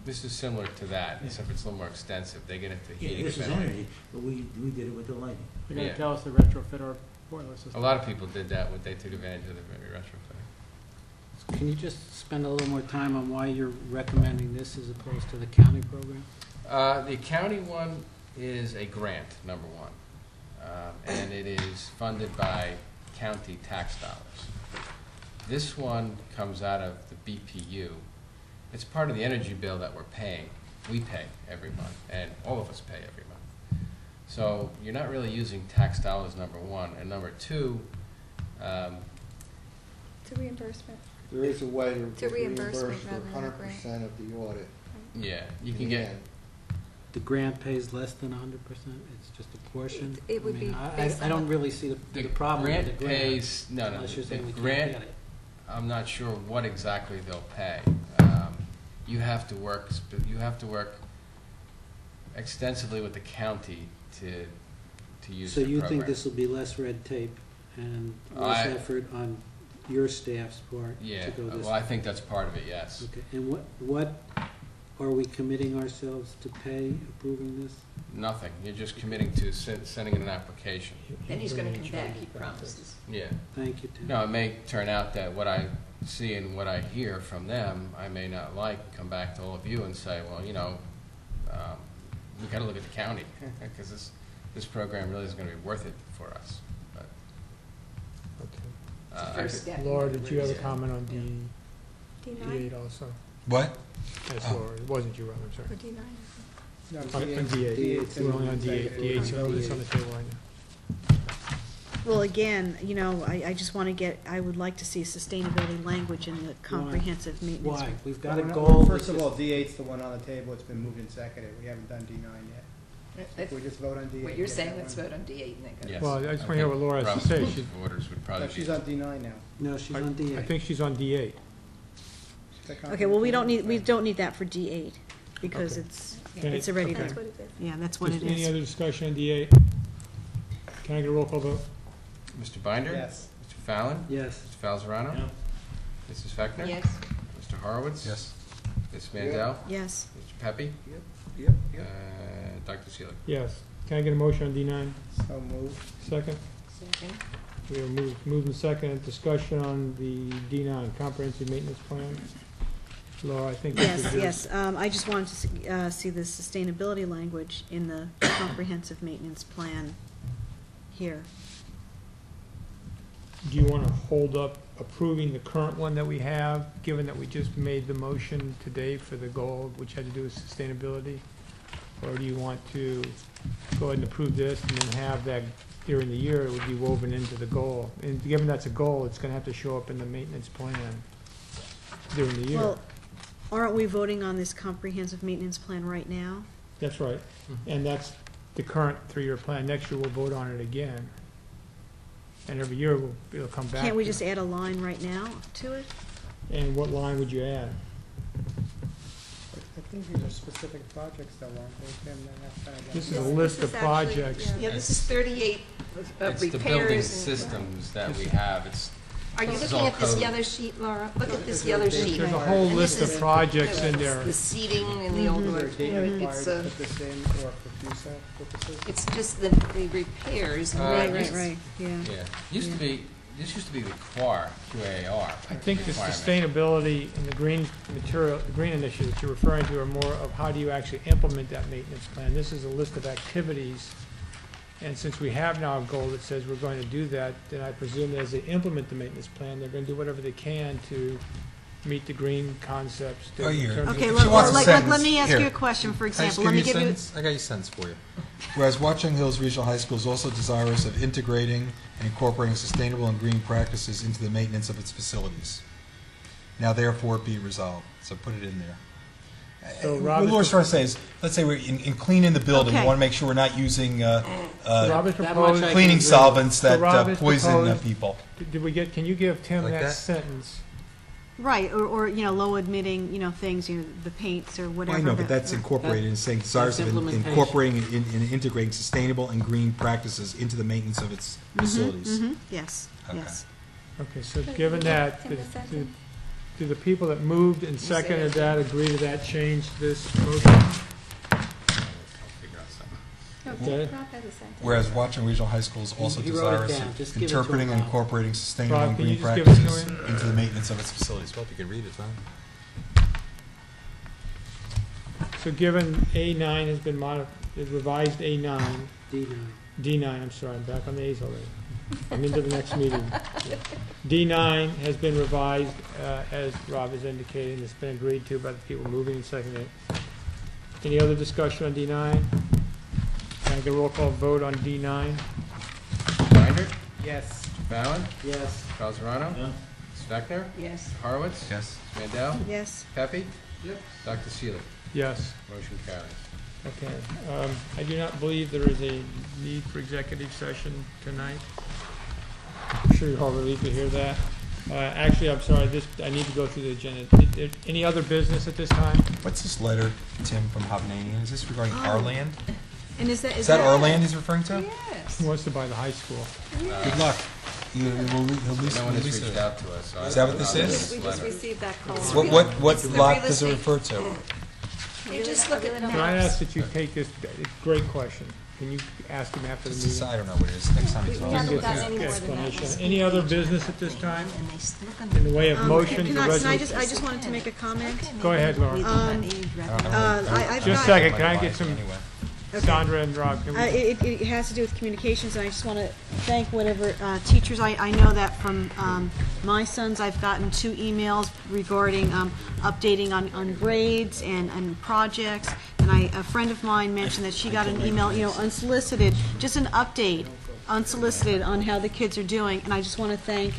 This is similar to that, except it's a little more extensive. They get into heating. Yeah, this is energy, but we did it with the lighting. You're going to tell us to retrofit our boiler system. A lot of people did that when they took advantage of the retrofitting. Can you just spend a little more time on why you're recommending this as opposed to the county program? The county one is a grant, number one. And it is funded by county tax dollars. This one comes out of the BPU. It's part of the energy bill that we're paying. We pay every month, and all of us pay every month. So you're not really using tax dollars, number one. And number two, It's a reimbursement. There is a way to It's a reimburse reimbursement for rather than a 100% of the audit. yeah, you can get. The grant pays less than 100%? It's just a portion? It would be I based on don't really see the problem with the grant. Pays, no, unless you're the saying we can't grant, get it. I'm not sure what exactly they'll pay. You have to work extensively with the county to use So the you program. think this will be less red tape and less effort on your staff's part Yeah, to go this well, I think that's part of it, yes. Okay, and what are we committing ourselves to pay approving this? Nothing. You're just committing to sending in an application. Then he's going to come back, he promises. Yeah. Thank you, Tim. No, it may turn out that what I see and what I hear from them, I may not like, come back to all of you and say, well, you know, we got to look at the county because this program really is going to be worth it for us. But, Laura, did you have a comment on D9? D8 also? What? Yes, Oh. Laura, it wasn't you, Robin, sorry. Or D9? No, On D8. D8, we're only on D8, D8, so it's on the table right now. Well, again, you know, I just want to get, I would like to see sustainability language in the comprehensive maintenance. Why? We've got a Well, goal. First of all, D8's the one on the table, it's been moved and seconded, we haven't done D9 yet. If we just vote on D8. What you're get saying, that let's one. vote on D8 and then go. yes. Well, I just want to hear what Laura has to say. Robert's orders would probably No, she's be. on D9 now. No, she's on D8. I think she's on D8. Okay, well, we don't need that for D8, because Okay. it's already there. That's what it is. Yeah, that's what Just it any is. other discussion on D8? Can I get a roll call vote? Mr. Binder? Yes. Mr. Fallon? Yes. Mr. Falzarano? Yeah. Mrs. Fechner? Yes. Mr. Horowitz? Yes. Ms. Mandel? Yes. Mr. Pepe? Yep. Dr. Seelig? Yes. Can I get a motion on D9? So moved. Second? Second. We have moved and second. Discussion on the D9, comprehensive maintenance plan. Laura, I think. Yes. I just wanted to see the sustainability language in the comprehensive maintenance plan here. Do you want to hold up approving the current one that we have, given that we just made the motion today for the goal, which had to do with sustainability? Or do you want to go ahead and approve this and then have that during the year, it would be woven into the goal? And given that's a goal, it's going to have to show up in the maintenance plan during the year. Well, aren't we voting on this comprehensive maintenance plan right now? That's right. And that's the current 3-year plan. Next year, we'll vote on it again. And every year, it'll come back. Can't we to just it. add a line right now to it? And what line would you add? I think these are specific projects though, aren't they, Tim? This is a list of projects. Yeah, this is 38 It's repairs. the building and- systems that we have. Are you this is looking all at this code. yellow sheet, Laura? Look at this yellow sheet. There's a whole And list this of is projects in there. The seating in the old Is there a date required it's, to put this in or for FUSA purposes? it's just the repairs. and Right, maintenance. yeah. Yeah, this used to be the QAR. I think the requirement. sustainability and the green material, the green initiatives you're referring to are more of how do you actually implement that maintenance plan. This is a list of activities, and since we have now a goal that says we're going to do that, then I presume as they implement the maintenance plan, they're going to do whatever they can to meet the green concepts. Oh, here. Okay, If she wants a let sentence, me ask here. you a question, for Can I just example. give Let me you a give you, sentence? I got you a sentence for you. Whereas Watchung Hills Regional High School is also desirous of integrating and incorporating sustainable and green practices into the maintenance of its facilities. Now therefore be it resolved. So put it in there. So What Robert's- Laura's trying to say is, let's say we're in cleaning the building, we Okay. want to make sure we're not using Robert's proposed- cleaning solvents So that Robert's poison proposed- people. Did we get, can you give Tim Like that that? sentence? right, or, low admitting, things, the paints or whatever. I know, but that- that's incorporated in saying desirous of implementation. incorporating and integrating sustainable and green practices into the maintenance of its facilities. Yes, Okay. yes. Okay, so given that, do the people that moved and seconded that agree to that change to this motion? Okay. Whereas Watchung Regional High School is also He wrote it desirous down. of Just give it to interpreting him, and Rob. incorporating sustainable Rob, and can you green just give it to practices him? into the maintenance of its facilities. Well, if you can read it, fine. So given A9 has been revised A9, D9, I'm sorry, I'm back on the A's already. I'm into the next meeting. D9 has been revised, as Rob is indicating, it's been agreed to by the people moving and seconding it. Any other discussion on D9? Can I get a roll call vote on D9? Binder? Yes. Mr. Bowen? Yes. Charles Arano? Yeah. Steckner? Yes. Horowitz? Yes. Mandel? Yes. Pepe? Yep. Dr. Seeley? Yes. Motion carries. Okay. I do not believe there is a need for executive session tonight. I'm sure you're all relieved to hear that. Actually, I'm sorry, I need to go through the agenda. Any other business at this time? What's this letter, Tim, from Hovnanian? Is this regarding our land? And is that, Is that our land he's referring to? Yes. Who wants to buy the high school? Good luck. He'll release, No one has release reached it. out to us. so Is I that what don't this know is? this We just letter. received that call. What It's the lot real does it estate. refer to? You just look at the Can I ask maps. that you take this, great question. Can you ask him after the meeting? I don't know what it is. Next time he's We on. haven't Get got this any more than that. explanation. Any other business at this time And they look on in the way of motions Can or I resolutions? just wanted to make a comment. Go ahead, Laura. I've Just a got- second, can I get some, Anyway. Sandra and Rob, can we? It has to do with communications, and I just want to thank whatever teachers, I know that from my sons, I've gotten 2 emails regarding updating on grades and projects, and a friend of mine mentioned that she got an email, unsolicited, just an update, unsolicited, on how the kids are doing, and I just want to thank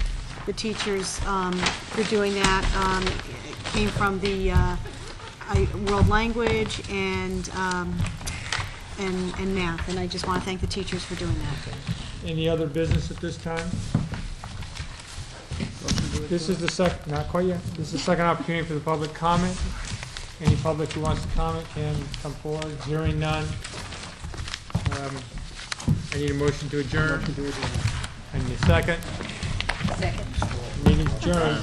the teachers for doing that. It came from the world language and math, and I just want to thank the teachers for doing that. Any other business at this time? This is the not quite yet. This is the second opportunity for the public comment. Any public who wants to comment can come forward. Hearing none. I need a motion to adjourn. I need a second. Second. Meeting adjourned.